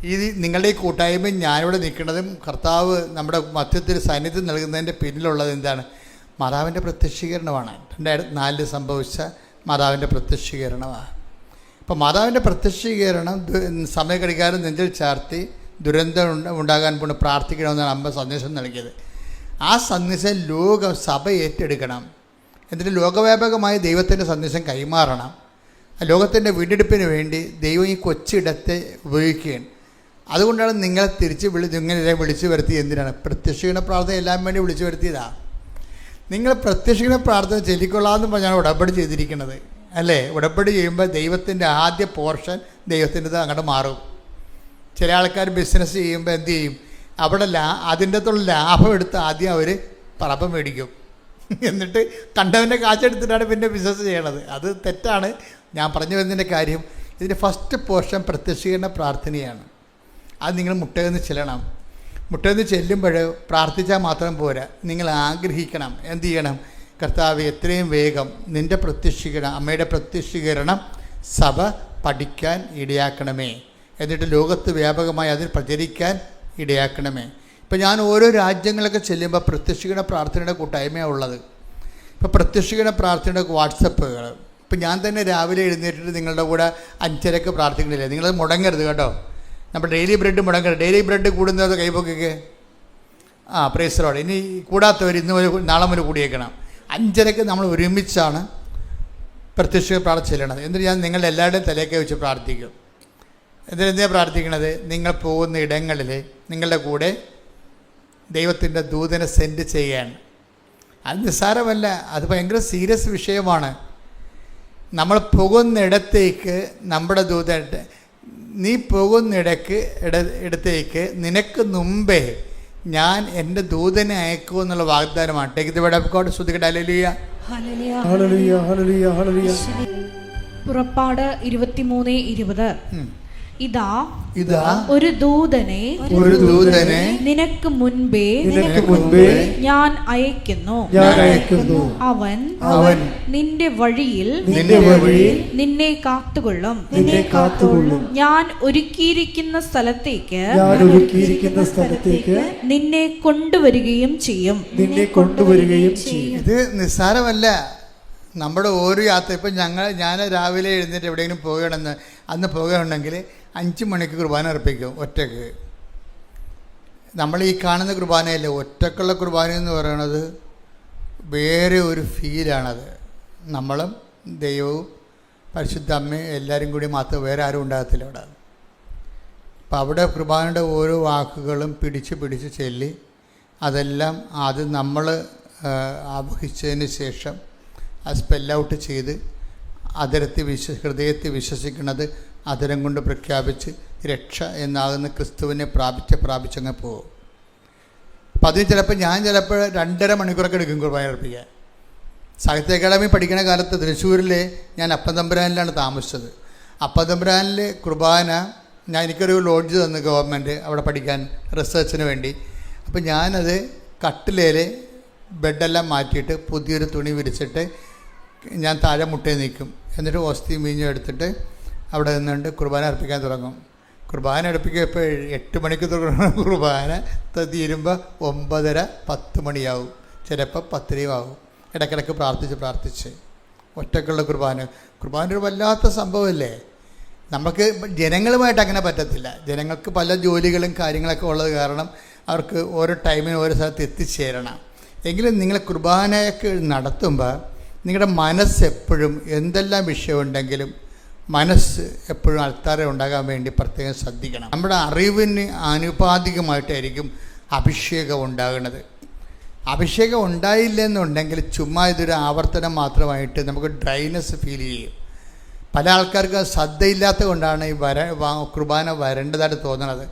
ഈ നിങ്ങളുടെ ഈ കൂട്ടായ്മയും ഞാനിവിടെ നിൽക്കുന്നതും കർത്താവ് നമ്മുടെ മധ്യത്തിൽ സാന്നിധ്യം നൽകുന്നതിൻ്റെ പിന്നിലുള്ളത് എന്താണ്? മാതാവിൻ്റെ പ്രത്യക്ഷീകരണമാണ്. 2004 സംഭവിച്ച മാതാവിൻ്റെ പ്രത്യക്ഷീകരണമാണ്. അപ്പോൾ മാതാവിൻ്റെ പ്രത്യക്ഷീകരണം സമയഘടികാരം നെഞ്ചിൽ ചാർത്തി ദുരന്തം ഉണ്ടാകാൻ കൊണ്ട് പ്രാർത്ഥിക്കണമെന്നാണ് അമ്മ സന്ദേശം നൽകിയത്. ആ സന്ദേശം ലോകം സഭ ഏറ്റെടുക്കണം. എന്നിട്ട് ലോകവ്യാപകമായ ദൈവത്തിൻ്റെ സന്ദേശം കൈമാറണം. ലോകത്തിൻ്റെ വീണ്ടെടുപ്പിന് വേണ്ടി ദൈവം ഈ കൊച്ചിടത്തെ ഉപയോഗിക്കുകയാണ്. അതുകൊണ്ടാണ് നിങ്ങളെ തിരിച്ച് ഇങ്ങനെ വിളിച്ചു വരുത്തിയത്. എന്തിനാണ്? പ്രത്യക്ഷീകരണ പ്രാർത്ഥന എല്ലാം വേണ്ടി വിളിച്ചു വരുത്തിയതാണ്. നിങ്ങൾ പ്രത്യക്ഷീകരണ പ്രാർത്ഥന ചൊല്ലിക്കൊള്ളാമെന്ന് പറഞ്ഞാണ് ഉടമ്പടി ചെയ്തിരിക്കുന്നത്, അല്ലേ? ഉടമ്പടി ചെയ്യുമ്പോൾ ദൈവത്തിൻ്റെ ആദ്യ പോർഷൻ ദൈവത്തിൻ്റെത് അങ്ങോട്ട് മാറും. ചില ആൾക്കാർ ബിസിനസ് ചെയ്യുമ്പോൾ എന്ത് ചെയ്യും? അവിടെ അതിൻ്റെ അകത്തുള്ള ലാഭം എടുത്ത് ആദ്യം അവർ പറപ്പം മേടിക്കും, എന്നിട്ട് കണ്ടവൻ്റെ കാശെടുത്തിട്ടാണ് പിന്നെ ബിസിനസ് ചെയ്യണത്. അത് തെറ്റാണ്. ഞാൻ പറഞ്ഞു വരുന്നതിൻ്റെ കാര്യം, ഇതിൻ്റെ ഫസ്റ്റ് പോർഷൻ പ്രത്യക്ഷീകരണ പ്രാർത്ഥനയാണ്. അത് നിങ്ങൾ മുട്ടയെന്ന് ചെല്ലണം. മുട്ടയെന്ന് ചെല്ലുമ്പോൾ പ്രാർത്ഥിച്ചാൽ മാത്രം പോരാ, നിങ്ങൾ ആഗ്രഹിക്കണം. എന്ത് ചെയ്യണം? കർത്താവ് എത്രയും വേഗം നിൻ്റെ പ്രത്യക്ഷീകരണം, അമ്മയുടെ പ്രത്യക്ഷീകരണം സഭ പഠിക്കാൻ ഇടയാക്കണമേ, എന്നിട്ട് ലോകത്ത് വ്യാപകമായി അതിൽ പ്രചരിക്കാൻ ഇടയാക്കണമേ. ഇപ്പം ഞാൻ ഓരോ രാജ്യങ്ങളൊക്കെ ചെല്ലുമ്പോൾ പ്രത്യക്ഷീകരണ പ്രാർത്ഥനയുടെ കൂട്ടായ്മയാണ് ഉള്ളത്. ഇപ്പോൾ പ്രത്യക്ഷീകരണ പ്രാർത്ഥനയുടെ വാട്സപ്പുകൾ, ഇപ്പം ഞാൻ തന്നെ രാവിലെ എഴുന്നേറ്റിട്ട് നിങ്ങളുടെ കൂടെ 5:30 പ്രാർത്ഥിക്കണില്ലേ? നിങ്ങളത് മുടങ്ങരുത് കേട്ടോ. നമ്മൾ ഡെയിലി ബ്രെഡ് മുടങ്ങരുത്. ഡെയിലി ബ്രെഡ് കൂടുന്നത് കൈപ്പൊക്കെ പ്രൈസ് ലോർഡ്. ഇനി കൂടാത്തവർ ഇന്ന് നാളെ മുതൽ കൂടിയേക്കണം. 5:30 നമ്മൾ ഒരുമിച്ചാണ് പ്രത്യക്ഷ പ്രാർത്ഥന ചെല്ലണത്. എന്നിട്ട് ഞാൻ നിങ്ങളുടെ എല്ലാവരുടെയും തലയൊക്കെ വെച്ച് പ്രാർത്ഥിക്കും. എന്തിനാ പ്രാർത്ഥിക്കണത്? നിങ്ങൾ പോകുന്ന ഇടങ്ങളിൽ നിങ്ങളുടെ കൂടെ ദൈവത്തിൻ്റെ ദൂതനെ സെൻഡ് ചെയ്യാൻ. അത് നിസ്സാരമല്ല, അത് ഭയങ്കര സീരിയസ് വിഷയമാണ്. നമ്മൾ പോകുന്നിടത്തേക്ക് നമ്മുടെ ദൂതൻ, നീ പോകുന്നിടക്ക് ഇടത്തേക്ക് നിനക്ക് മുമ്പേ ഞാൻ എൻ്റെ ദൂതനെ അയക്കൂ എന്നുള്ള വാഗ്ദാനമാണ്. Take the word of God. സ്തുതിക്കട്ടെ. ഹല്ലേലൂയ. Hallelujah, hallelujah, hallelujah. പുറപ്പാട് 23:20. ഇതാ ഇതാ ഒരു ദൂതനെ നിനക്ക് മുൻപേ ഞാൻ അയക്കുന്നു. അവൻ നിന്റെ വഴിയിൽ നിന്നെ കാത്തുകൊള്ളും. ഞാൻ ഒരുക്കിയിരിക്കുന്ന സ്ഥലത്തേക്ക് നിന്നെ കൊണ്ടുവരികയും ചെയ്യും. ഇത് നിസ്സാരമല്ല. നമ്മുടെ ഓരോ യാത്ര, ഇപ്പം ഞാൻ രാവിലെ എഴുന്നേറ്റ് എവിടെയെങ്കിലും പോകുകയാണെന്ന് അന്ന് പോകുകയാണെങ്കിൽ 5 മണിക്ക് കുർബാന അർപ്പിക്കും ഒറ്റക്ക്. നമ്മൾ ഈ കാണുന്ന കുർബാനയല്ലേ, ഒറ്റക്കുള്ള കുർബാന എന്ന് പറയുന്നത് വേറെ ഒരു ഫീലാണത്. നമ്മളും ദൈവവും പരിശുദ്ധ അമ്മയും എല്ലാവരും കൂടി മാത്രം, വേറെ ആരും ഉണ്ടാകത്തില്ല അവിടെ. അപ്പം അവിടെ കുർബാനയുടെ ഓരോ വാക്കുകളും പിടിച്ച് ചൊല്ലി അതെല്ലാം ആദ്യം നമ്മൾ ആവഹിച്ചതിന് ശേഷം ആ സ്പെല്ലൗട്ട് ചെയ്ത് ഹൃദയത്തിൽ വിശ്വസിക്കുന്നത് അതരം കൊണ്ട് പ്രഖ്യാപിച്ച് രക്ഷ എന്നാകുന്ന ക്രിസ്തുവിനെ പ്രാപിച്ചങ്ങ് പോകും. അപ്പം അതിന് ചിലപ്പോൾ ഞാൻ 2.5 മണിക്കൂറൊക്കെ എടുക്കും കുർബാന അർപ്പിക്കാൻ. സാഹിത്യ അക്കാദമി പഠിക്കുന്ന കാലത്ത് തൃശ്ശൂരിൽ ഞാൻ അപ്പത്തമ്പുരാനിലാണ് താമസിച്ചത്. അപ്പത്തമ്പുരാനിൽ കുർബാന എനിക്കൊരു ലോഡ്ജ് തന്നു ഗവൺമെൻറ് അവിടെ പഠിക്കാൻ, റിസർച്ചിന് വേണ്ടി. അപ്പം ഞാനത് കട്ടിലേൽ ബെഡെല്ലാം മാറ്റിയിട്ട് പുതിയൊരു തുണി വിരിച്ചിട്ട് ഞാൻ താഴെ മുട്ടയിൽ നിൽക്കും. എന്നിട്ട് ഓസ്തിയും വീഞ്ഞും എടുത്തിട്ട് അവിടെ നിന്നുകൊണ്ട് കുർബാന അർപ്പിക്കാൻ തുടങ്ങും. കുർബാന അടുപ്പിക്കുക ഇപ്പോൾ 8 മണിക്ക് തുടങ്ങുന്ന കുർബാന തീരുമ്പോൾ 9:30-10 മണിയാവും, ചിലപ്പോൾ 10 ആവും. ഇടയ്ക്കിടയ്ക്ക് പ്രാർത്ഥിച്ച് ഒറ്റക്കുള്ള കുർബാന ഒരു വല്ലാത്ത സംഭവമല്ലേ. നമുക്ക് ജനങ്ങളുമായിട്ട് അങ്ങനെ പറ്റത്തില്ല. ജനങ്ങൾക്ക് പല ജോലികളും കാര്യങ്ങളൊക്കെ ഉള്ളത് കാരണം അവർക്ക് ഓരോ ടൈമിന് ഓരോ സ്ഥലത്ത് എത്തിച്ചേരണം. എങ്കിലും നിങ്ങൾ കുർബാനയൊക്കെ നടത്തുമ്പോൾ നിങ്ങളുടെ മനസ്സെപ്പോഴും എന്തെല്ലാം വിഷയമുണ്ടെങ്കിലും മനസ്സ് എപ്പോഴും അൾത്താര ഉണ്ടാകാൻ വേണ്ടി പ്രത്യേകം ശ്രദ്ധിക്കണം. നമ്മുടെ അറിവിന് ആനുപാതികമായിട്ടായിരിക്കും അഭിഷേകം ഉണ്ടാകുന്നത്. അഭിഷേകം ഉണ്ടായില്ലെന്നുണ്ടെങ്കിൽ ചുമ്മാ ഇതൊരു ആവർത്തനം മാത്രമായിട്ട് നമുക്ക് ഡ്രൈനെസ് ഫീൽ ചെയ്യും. പല ആൾക്കാർക്ക് ശ്രദ്ധയില്ലാത്ത കൊണ്ടാണ് ഈ കുർബാന വരേണ്ടതായിട്ട് തോന്നുന്നത്.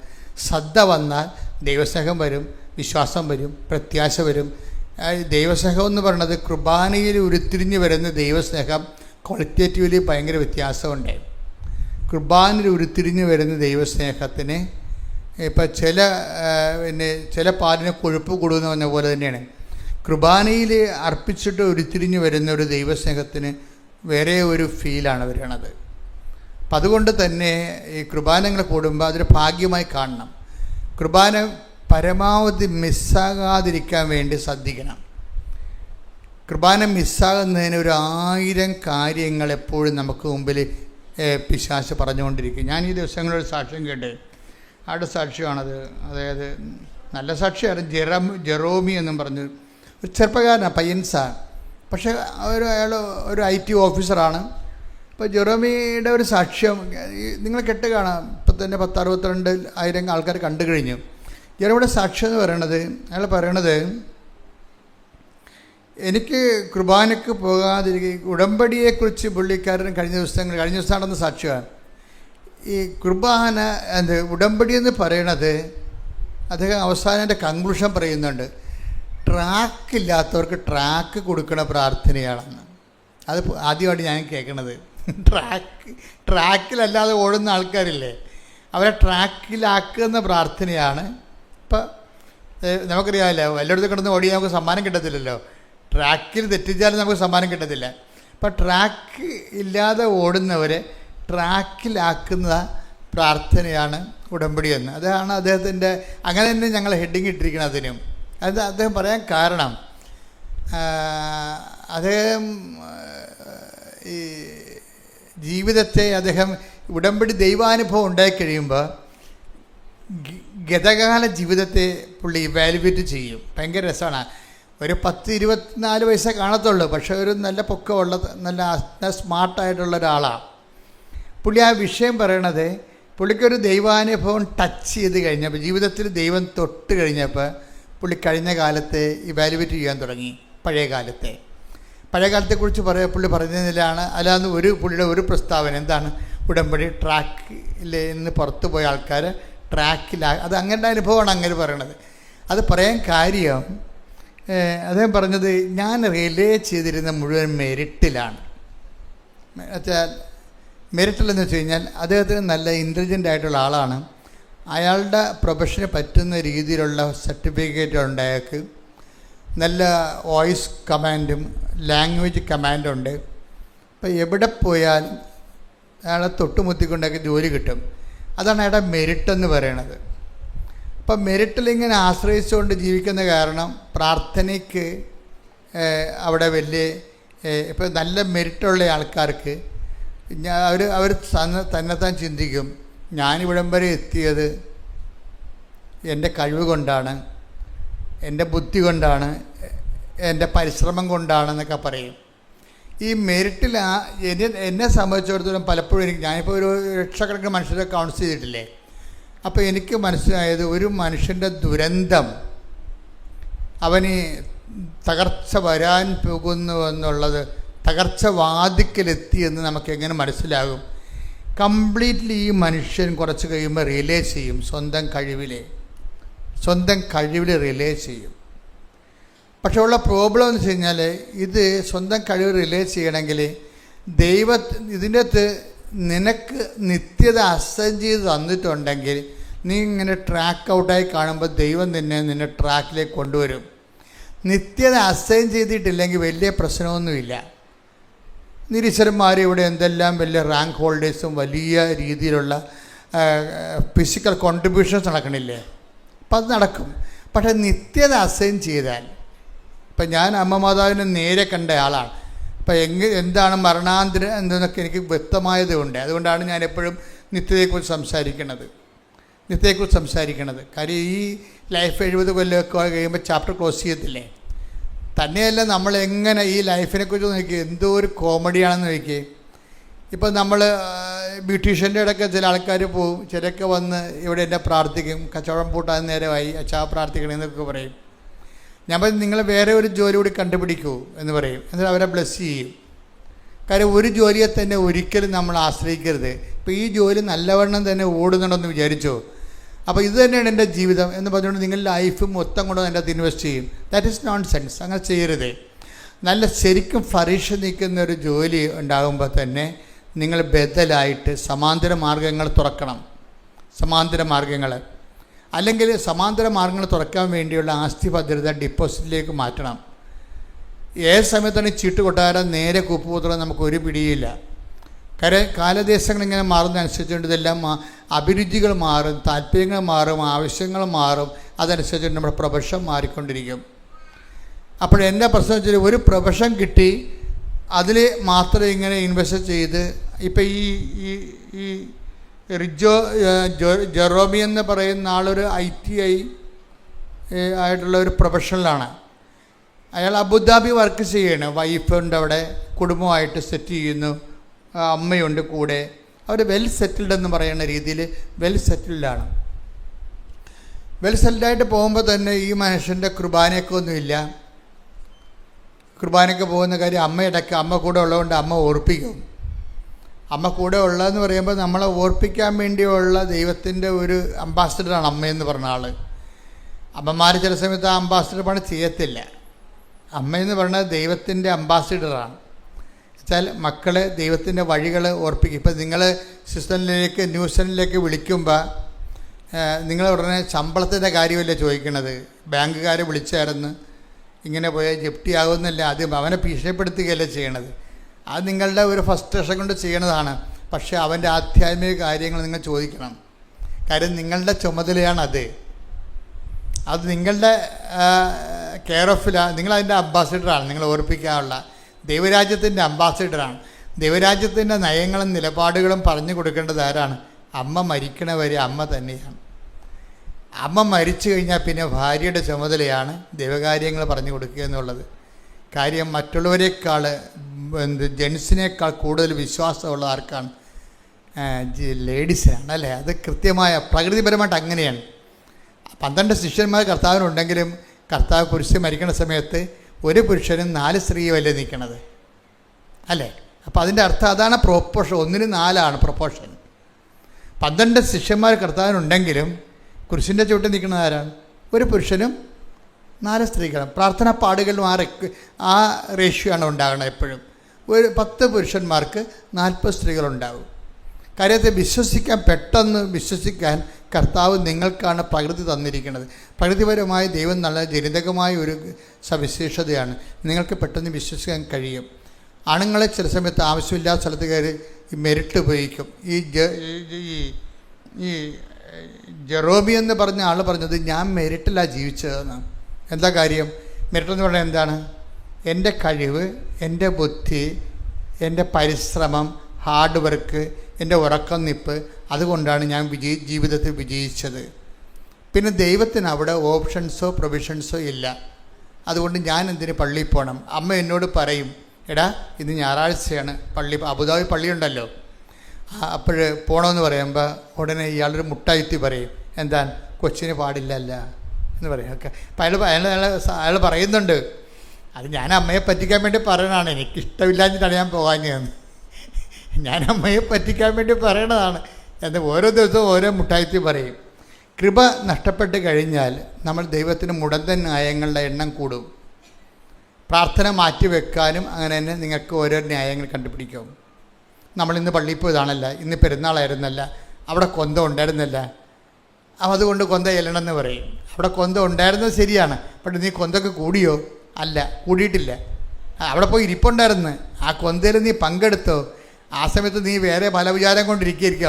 ശ്രദ്ധ വന്നാൽ ദൈവസ്നേഹം വരും, വിശ്വാസം വരും, പ്രത്യാശ വരും. ദൈവസ്നേഹം എന്ന് പറയുന്നത് കുർബാനയിൽ ഉരുത്തിരിഞ്ഞ് വരുന്ന ദൈവസ്നേഹം ക്വാളിറ്റേറ്റീവ്ലി ഭയങ്കര വ്യത്യാസമുണ്ട്. കുർബാനയിൽ ഉരുത്തിരിഞ്ഞ് വരുന്ന ദൈവസ്നേഹത്തിന് ഇപ്പം ചില പാലിന് കൊഴുപ്പ് കൂടുമെന്ന് പറഞ്ഞ പോലെ തന്നെയാണ് കുർബാനയിൽ അർപ്പിച്ചിട്ട് ഉരുത്തിരിഞ്ഞ് വരുന്ന ഒരു ദൈവസ്നേഹത്തിന് വേറെ ഒരു ഫീലാണ് വരണത്. അപ്പം അതുകൊണ്ട് തന്നെ ഈ കുർബാനകൾ കൂടുമ്പോൾ അതൊരു ഭാഗ്യമായി കാണണം. കുർബാന പരമാവധി മിസ്സാകാതിരിക്കാൻ വേണ്ടി ശ്രദ്ധിക്കണം. കുർബാന മിസ്സാകുന്നതിന് 1000 കാര്യങ്ങൾ എപ്പോഴും നമുക്ക് മുമ്പിൽ പിശാച് പറഞ്ഞുകൊണ്ടിരിക്കും. ഞാൻ ഈ ദിവസങ്ങളൊരു സാക്ഷ്യം കേട്ട്, ആരുടെ സാക്ഷ്യമാണത്, അതായത് നല്ല സാക്ഷിയായിരുന്നു, ജെറോമി എന്നും പറഞ്ഞു, ഒരു ചെറുപ്പക്കാരനാണ്, പയ്യൻസാണ്. പക്ഷേ അയാൾ ഒരു IT ഓഫീസറാണ്. ഇപ്പോൾ ജെറോമിയുടെ ഒരു സാക്ഷ്യം നിങ്ങൾ കേട്ട് കാണാം. ഇപ്പം തന്നെ 10-62,000 ആൾക്കാർ കണ്ടു കഴിഞ്ഞു. ജെറോമിയുടെ സാക്ഷ്യം എന്ന് പറയണത്, അയാൾ പറയണത്, എനിക്ക് കുർബാനയ്ക്ക് പോകാതിരിക്കുക, ഉടമ്പടിയെക്കുറിച്ച് പുള്ളിക്കാരൻ കഴിഞ്ഞ ദിവസം നടന്ന സാക്ഷ്യമാണ്. ഈ കുർബാന ഉടമ്പടി എന്ന് പറയണത് അദ്ദേഹം അവസാനം എൻ്റെ കൺക്ലൂഷൻ പറയുന്നുണ്ട്, ട്രാക്കില്ലാത്തവർക്ക് ട്രാക്ക് കൊടുക്കണ പ്രാർത്ഥനയാണെന്ന്. അത് ആദ്യമായിട്ട് ഞാൻ കേൾക്കണത്. ട്രാക്കിലല്ലാതെ ഓടുന്ന ആൾക്കാരില്ലേ, അവരെ ട്രാക്കിലാക്കുന്ന പ്രാർത്ഥനയാണ്. ഇപ്പം നമുക്കറിയാമല്ലോ, എല്ലായിടത്തും കിടന്ന് ഓടി നമുക്ക് സമ്മാനം കിട്ടത്തില്ലല്ലോ. ട്രാക്കിൽ തെറ്റിച്ചാലും നമുക്ക് സമ്മാനം കിട്ടത്തില്ല. അപ്പം ട്രാക്ക് ഇല്ലാതെ ഓടുന്നവരെ ട്രാക്കിലാക്കുന്ന പ്രാർത്ഥനയാണ് ഉടമ്പടി എന്ന്. അതാണ് അദ്ദേഹത്തിൻ്റെ, അങ്ങനെ തന്നെ ഞങ്ങൾ ഹെഡിങ് ഇട്ടിരിക്കണം അതിനും. അത് അദ്ദേഹം പറയാൻ കാരണം, അദ്ദേഹം ഈ ജീവിതത്തെ അദ്ദേഹം ഉടമ്പടി ദൈവാനുഭവം ഉണ്ടായിക്കഴിയുമ്പോൾ ഗതകാല ജീവിതത്തെ പുള്ളി ഇവാലുവേറ്റ് ചെയ്യും. ഭയങ്കര രസമാണ്. ഒരു 10-24 വയസ്സേ കാണത്തുള്ളൂ, പക്ഷേ ഒരു നല്ല പൊക്കമുള്ള നല്ല സ്മാർട്ടായിട്ടുള്ള ഒരാളാണ് പുള്ളി. ആ വിഷയം പറയണത്, പുള്ളിക്കൊരു ദൈവാനുഭവം ടച്ച് ചെയ്ത് കഴിഞ്ഞപ്പോൾ, ജീവിതത്തിൽ ദൈവം തൊട്ട് കഴിഞ്ഞപ്പോൾ പുള്ളി കഴിഞ്ഞ കാലത്തെ ഇവാലുവേറ്റ് ചെയ്യാൻ തുടങ്ങി, പഴയ കാലത്തെ. പഴയകാലത്തെക്കുറിച്ച് പുള്ളി പറയുന്നതിലാണ്. അല്ലാതെ പുള്ളിയുടെ ഒരു പ്രസ്താവന എന്താണ്, ഉടമ്പടി ട്രാക്കിൽ നിന്ന് പുറത്തു പോയ ആൾക്കാർ അത് അങ്ങനത്തെ അനുഭവമാണ് അങ്ങനെ പറയണത്. അത് പറയാൻ കാര്യം അദ്ദേഹം പറഞ്ഞത്, ഞാൻ റിലേ ചെയ്തിരുന്ന മുഴുവൻ മെരിറ്റിലാണ്. വെച്ചാൽ മെരിറ്റിലെന്ന് വെച്ച് കഴിഞ്ഞാൽ അദ്ദേഹത്തിന് നല്ല ഇൻ്റലിജൻ്റ് ആയിട്ടുള്ള ആളാണ്. അയാളുടെ പ്രൊഫഷന് പറ്റുന്ന രീതിയിലുള്ള സർട്ടിഫിക്കറ്റ് ഉണ്ട്. അയാൾക്ക് നല്ല വോയിസ് കമാൻഡും ലാംഗ്വേജ് കമാൻഡുണ്ട്. അപ്പോൾ എവിടെ പോയാലും അയാളെ തൊട്ടുമുത്തിക്കൊണ്ടൊക്കെ ജോലി കിട്ടും. അതാണ് അയാളുടെ മെരിറ്റെന്ന് പറയണത്. അപ്പം മെരിറ്റിലിങ്ങനെ ആശ്രയിച്ചുകൊണ്ട് ജീവിക്കുന്ന കാരണം പ്രാർത്ഥനയ്ക്ക് അവിടെ വലിയ ഇപ്പോൾ നല്ല മെരിറ്റുള്ള ആൾക്കാർക്ക് അവർ തന്നെത്താൻ ചിന്തിക്കും, ഞാനിവിടം വരെ എത്തിയത് എൻ്റെ കഴിവ് കൊണ്ടാണ്, എൻ്റെ ബുദ്ധി കൊണ്ടാണ്, എൻ്റെ പരിശ്രമം കൊണ്ടാണെന്നൊക്കെ പറയും. ഈ മെരിറ്റിൽ എന്നെ സംബന്ധിച്ചിടത്തോളം പലപ്പോഴും ഞാനിപ്പോൾ ഒരു ലക്ഷക്കണക്കിന് മനുഷ്യരെ കൗൺസിൽ ചെയ്തിട്ടില്ലേ, അപ്പോൾ എനിക്ക് മനസ്സിലായത് ഒരു മനുഷ്യൻ്റെ ദുരന്തം അവന് തകർച്ച വരാൻ പോകുന്നു എന്നുള്ളത്, തകർച്ച വാതിക്കലെത്തി എന്ന് നമുക്ക് എങ്ങനെ മനസ്സിലാകും? കംപ്ലീറ്റ്ലി ഈ മനുഷ്യൻ കുറച്ച് കഴിയുമ്പോൾ റിലേ ചെയ്യും, സ്വന്തം കഴിവിൽ റിലേ ചെയ്യും. പക്ഷെ ഉള്ള പ്രോബ്ലം എന്ന് വെച്ച് കഴിഞ്ഞാൽ, ഇത് സ്വന്തം കഴിവ് റിലേ ചെയ്യണമെങ്കിൽ ഇതിൻ്റെ അകത്ത് നിനക്ക് നിത്യത അസൈൻ ചെയ്ത് തന്നിട്ടുണ്ടെങ്കിൽ നീ ഇങ്ങനെ ട്രാക്ക് ഔട്ടായി കാണുമ്പോൾ ദൈവം നിന്നെ ട്രാക്കിലേക്ക് കൊണ്ടുവരും. നിത്യത അസൈൻ ചെയ്തിട്ടില്ലെങ്കിൽ വലിയ പ്രശ്നമൊന്നുമില്ല. നിരീശ്വരന്മാർ ഇവിടെ എന്തെല്ലാം വലിയ റാങ്ക് ഹോൾഡേഴ്സും വലിയ രീതിയിലുള്ള ഫിസിക്കൽ കോൺട്രിബ്യൂഷൻസ് നടക്കണില്ലേ? അപ്പം അത് നടക്കും. പക്ഷേ നിത്യത അസൈൻ ചെയ്താൽ, ഇപ്പം ഞാൻ അമ്മ മാതാവിനെ നേരെ കണ്ട ആളാണ്. അപ്പം എന്താണ് മരണാന്തരം എന്നതൊക്കെ എനിക്ക് വ്യക്തമായത് ഉണ്ട്. അതുകൊണ്ടാണ് ഞാൻ എപ്പോഴും നിത്യതയെക്കുറിച്ച് സംസാരിക്കണത്. കാര്യം ഈ ലൈഫ് 70 കൊല്ലമൊക്കെ കഴിയുമ്പോൾ ചാപ്റ്റർ ക്ലോസ് ചെയ്യത്തില്ലേ? തന്നെയല്ല, നമ്മളെങ്ങനെ ഈ ലൈഫിനെക്കുറിച്ച് നോക്കി എന്തോ ഒരു കോമഡിയാണെന്ന് നോക്കി. ഇപ്പം നമ്മൾ ബ്യൂട്ടീഷ്യൻ്റെ ഇടയ്ക്ക് ചില ആൾക്കാർ പോവും, ചിലരൊക്കെ വന്ന് ഇവിടെ എന്നെ പ്രാർത്ഥിക്കും, കച്ചവടം പൂട്ടാൻ നേരമായി, അച്ഛാ പ്രാർത്ഥിക്കണമെന്നൊക്കെ പറയും. ഞാൻ പറയും, നിങ്ങൾ വേറെ ഒരു ജോലി കൂടി കണ്ടുപിടിക്കൂ എന്ന് പറയും. എന്നിട്ട് അവരെ ബ്ലെസ് ചെയ്യും. കാര്യം ഒരു ജോലിയെ തന്നെ ഒരിക്കലും നമ്മൾ ആശ്രയിക്കരുത്. ഇപ്പോൾ ഈ ജോലി നല്ലവണ്ണം തന്നെ ഓടുന്നുണ്ടെന്ന് വിചാരിച്ചോ, അപ്പോൾ ഇത് തന്നെയാണ് എൻ്റെ ജീവിതം എന്ന് പറഞ്ഞുകൊണ്ട് നിങ്ങൾ ലൈഫ് മൊത്തം കൊണ്ട് അതിൻ്റെ അകത്ത് ഇൻവെസ്റ്റ് ചെയ്യും. That is known sense. അങ്ങനെ ചെയ്യരുത്. നല്ല ശരിക്കും ഫ്ലറിഷ് നിൽക്കുന്ന ഒരു ജോലി ഉണ്ടാകുമ്പോൾ തന്നെ നിങ്ങൾ ബദലായിട്ട് സമാന്തര മാർഗ്ഗങ്ങൾ തുറക്കണം. അല്ലെങ്കിൽ സമാന്തര മാർഗ്ഗങ്ങൾ തുറക്കാൻ വേണ്ടിയുള്ള ആസ്തി ഭദ്രത ഡിപ്പോസിറ്റിലേക്ക് മാറ്റണം. ഏത് സമയത്താണ് ചീട്ട് കൊട്ടാരം നേരെ കൂപ്പുകൂത്തുന്നത് നമുക്കൊരു പിടിയില്ല. കാലദേശങ്ങളിങ്ങനെ മാറുന്നതനുസരിച്ചുകൊണ്ട് ഇതെല്ലാം അഭിരുചികൾ മാറും, താല്പര്യങ്ങൾ മാറും, ആവശ്യങ്ങൾ മാറും. അതനുസരിച്ച് നമ്മുടെ പ്രൊഫഷൻ മാറിക്കൊണ്ടിരിക്കും. അപ്പോൾ എൻ്റെ പ്രശ്നം വെച്ചാൽ ഒരു പ്രൊഫഷൻ കിട്ടി, അതിൽ മാത്രം ഇങ്ങനെ ഇൻവെസ്റ്റ് ചെയ്ത് ഇപ്പം ഈ ജെറോമി എന്ന് പറയുന്ന ആളൊരു ITI ആയിട്ടുള്ള ഒരു പ്രൊഫഷണലാണ്. അയാൾ അബുദാബി വർക്ക് ചെയ്യണം. വൈഫുണ്ട് അവിടെ, കുടുംബമായിട്ട് സെറ്റ് ചെയ്യുന്നു, അമ്മയുണ്ട് കൂടെ. അവർ വെൽ സെറ്റിൽഡ് എന്ന് പറയുന്ന രീതിയിൽ വെൽ സെറ്റിൽഡാണ്. വെൽ സെറ്റിൽഡായിട്ട് പോകുമ്പോൾ തന്നെ ഈ മനുഷ്യൻ്റെ കുർബാനയൊക്കെ ഒന്നുമില്ല. കുർബാനയ്ക്ക് പോകുന്ന കാര്യം അമ്മ കൂടെ ഉള്ളതുകൊണ്ട് അമ്മ ഓർപ്പിക്കും. അമ്മ കൂടെ ഉള്ളതെന്ന് പറയുമ്പോൾ നമ്മളെ ഓർപ്പിക്കാൻ വേണ്ടിയുള്ള ദൈവത്തിൻ്റെ ഒരു അംബാസിഡറാണ് അമ്മയെന്ന് പറഞ്ഞ ആൾ. അമ്മമാർ ചില സമയത്ത് ആ അംബാസിഡർ പണി ചെയ്യത്തില്ല. അമ്മയെന്ന് പറഞ്ഞാൽ ദൈവത്തിൻ്റെ അംബാസിഡറാണ്. വെച്ചാൽ മക്കളെ ദൈവത്തിൻ്റെ വഴികൾ ഓർപ്പിക്കും. ഇപ്പം നിങ്ങൾ സിസ്റ്ററിലേക്ക് ന്യൂസനിലേക്ക് വിളിക്കുമ്പോൾ നിങ്ങൾ ഉടനെ ശമ്പളത്തിൻ്റെ കാര്യമല്ലേ ചോദിക്കണത്. ബാങ്കുകാരെ വിളിച്ചായിരുന്നു ഇങ്ങനെ പോയാൽ ജപ്തി ആകുമെന്നല്ല ആദ്യം അവനെ ഭീഷണിപ്പെടുത്തുകയല്ലേ ചെയ്യണത്. അത് നിങ്ങളുടെ ഒരു ഫസ്ട്രേഷൻ കൊണ്ട് ചെയ്യണതാണ്. പക്ഷേ അവൻ്റെ ആധ്യാത്മിക കാര്യങ്ങൾ നിങ്ങൾ ചോദിക്കണം. കാര്യം നിങ്ങളുടെ ചുമതലയാണത്. അത് നിങ്ങളുടെ കെയർ ഓഫിലാണ്. നിങ്ങളതിൻ്റെ അംബാസിഡറാണ്. നിങ്ങൾ ഓർപ്പിക്കാനുള്ള ദൈവരാജ്യത്തിൻ്റെ അംബാസിഡറാണ്. ദൈവരാജ്യത്തിൻ്റെ നയങ്ങളും നിലപാടുകളും പറഞ്ഞു കൊടുക്കേണ്ടത് ആരാണ്? അമ്മ മരിക്കണവരെ അമ്മ തന്നെയാണ്. അമ്മ മരിച്ചു കഴിഞ്ഞാൽ പിന്നെ ഭാര്യയുടെ ചുമതലയാണ് ദൈവകാര്യങ്ങൾ പറഞ്ഞു കൊടുക്കുക എന്നുള്ളത്. കാര്യം മറ്റുള്ളവരെക്കാൾ ജെൻസിനേക്കാൾ കൂടുതൽ വിശ്വാസമുള്ള ആർക്കാണ്? ലേഡീസിനാണ് അല്ലേ? അത് കൃത്യമായ പ്രകൃതിപരമായിട്ട് അങ്ങനെയാണ്. 12 ശിഷ്യന്മാർ കർത്താവിനുണ്ടെങ്കിലും കർത്താവ് കുരിശിൽ മരിക്കുന്ന സമയത്ത് ഒരു പുരുഷനും 4 സ്ത്രീയുമല്ലേ നിൽക്കണത് അല്ലേ? അപ്പോൾ അതിൻ്റെ അർത്ഥം അതാണ് പ്രൊപ്പോർഷൻ. 1-ന് 4 പ്രൊപ്പോർഷൻ. 12 ശിഷ്യന്മാർ കർത്താവിനുണ്ടെങ്കിലും കുരിശിൻ്റെ ചുവട്ടിൽ നിൽക്കുന്നത് ആരാണ്? ഒരു പുരുഷനും 4 സ്ത്രീകളും. പ്രാർത്ഥനാ പാടുകളിലും ആ റേഷ്യോ ആണ് ഉണ്ടാകണം എപ്പോഴും. ഒരു 10 പുരുഷന്മാർക്ക് 40 സ്ത്രീകളുണ്ടാകും. കാര്യത്തെ പെട്ടെന്ന് വിശ്വസിക്കാൻ കർത്താവ് നിങ്ങൾക്കാണ് പ്രകൃതി തന്നിരിക്കുന്നത്. പ്രകൃതിപരമായി ദൈവം നല്ല ജനിതകമായ ഒരു സവിശേഷതയാണ്. നിങ്ങൾക്ക് പെട്ടെന്ന് വിശ്വസിക്കാൻ കഴിയും. ആണുങ്ങളെ ചില സമയത്ത് ആവശ്യമില്ലാത്ത സ്ഥലത്ത് കയറി മെരിട്ട് ഉപയോഗിക്കും. ഈ ജെറോമി എന്ന് പറഞ്ഞ ആൾ പറഞ്ഞത് ഞാൻ മെരിട്ടിലാണ് ജീവിച്ചതെന്ന്. എന്താ കാര്യം? മെരിട്ടെന്ന് പറഞ്ഞാൽ എന്താണ്? എൻ്റെ കഴിവ്, എൻ്റെ ബുദ്ധി, എൻ്റെ പരിശ്രമം, ഹാർഡ് വർക്ക്, എൻ്റെ ഉറക്കം നിപ്പ്, അതുകൊണ്ടാണ് ഞാൻ ജീവിതത്തിൽ വിജയിച്ചത്. പിന്നെ ദൈവത്തിന് അവിടെ ഓപ്ഷൻസോ പ്രൊവിഷൻസോ ഇല്ല. അതുകൊണ്ട് ഞാൻ എന്തിന് പള്ളിയിൽ പോകണം? അമ്മ എന്നോട് പറയും, എടാ ഇന്ന് ഞായറാഴ്ചയാണ്, അബുദാബി പള്ളിയുണ്ടല്ലോ, അപ്പോൾ പോകണമെന്ന് പറയുമ്പോൾ ഉടനെ ഇയാളൊരു മുട്ടായിത്തി പറയും, എന്താ കൊച്ചിന് പാടില്ലല്ല എന്ന് പറയും. ഓക്കെ, അപ്പം അയാൾ പറയുന്നുണ്ട്, അത് ഞാൻ അമ്മയെ പറ്റിക്കാൻ വേണ്ടി പറയണതാണ്, എനിക്കിഷ്ടമില്ലാഞ്ഞിട്ടാണ് ഞാൻ പോകാഞ്ഞതെന്ന്. ഞാൻ അമ്മയെ പറ്റിക്കാൻ വേണ്ടി പറയണതാണ് എന്ന് ഓരോ ദിവസവും ഓരോ മുട്ടായിത്തി പറയും. കൃപ നഷ്ടപ്പെട്ട് കഴിഞ്ഞാൽ നമ്മൾ ദൈവത്തിന് മുടന്തൻ ന്യായങ്ങളുടെ എണ്ണം കൂടും. പ്രാർത്ഥന മാറ്റിവെക്കാനും അങ്ങനെ തന്നെ നിങ്ങൾക്ക് ഓരോ ന്യായങ്ങൾ കണ്ടുപിടിക്കും. നമ്മളിന്ന് പള്ളിയിൽ പോയതാണല്ല, ഇന്ന് പെരുന്നാളായിരുന്നല്ല, അവിടെ കൊന്ത ഉണ്ടായിരുന്നല്ല, അതുകൊണ്ട് കൊന്ത ചെല്ലണമെന്ന് പറയും. അവിടെ കൊന്ത ഉണ്ടായിരുന്നത് ശരിയാണ്, പക്ഷെ നീ കൊന്തൊക്കെ കൂടിയോ? അല്ല, കൂടിയിട്ടില്ല. അവിടെ പോയി ഇരിപ്പുണ്ടായിരുന്നു, ആ കൊന്തയിൽ നീ പങ്കെടുത്തോ? ആ സമയത്ത് നീ വേറെ പല വിചാരം കൊണ്ടിരിക്കുകയായിരിക്കും.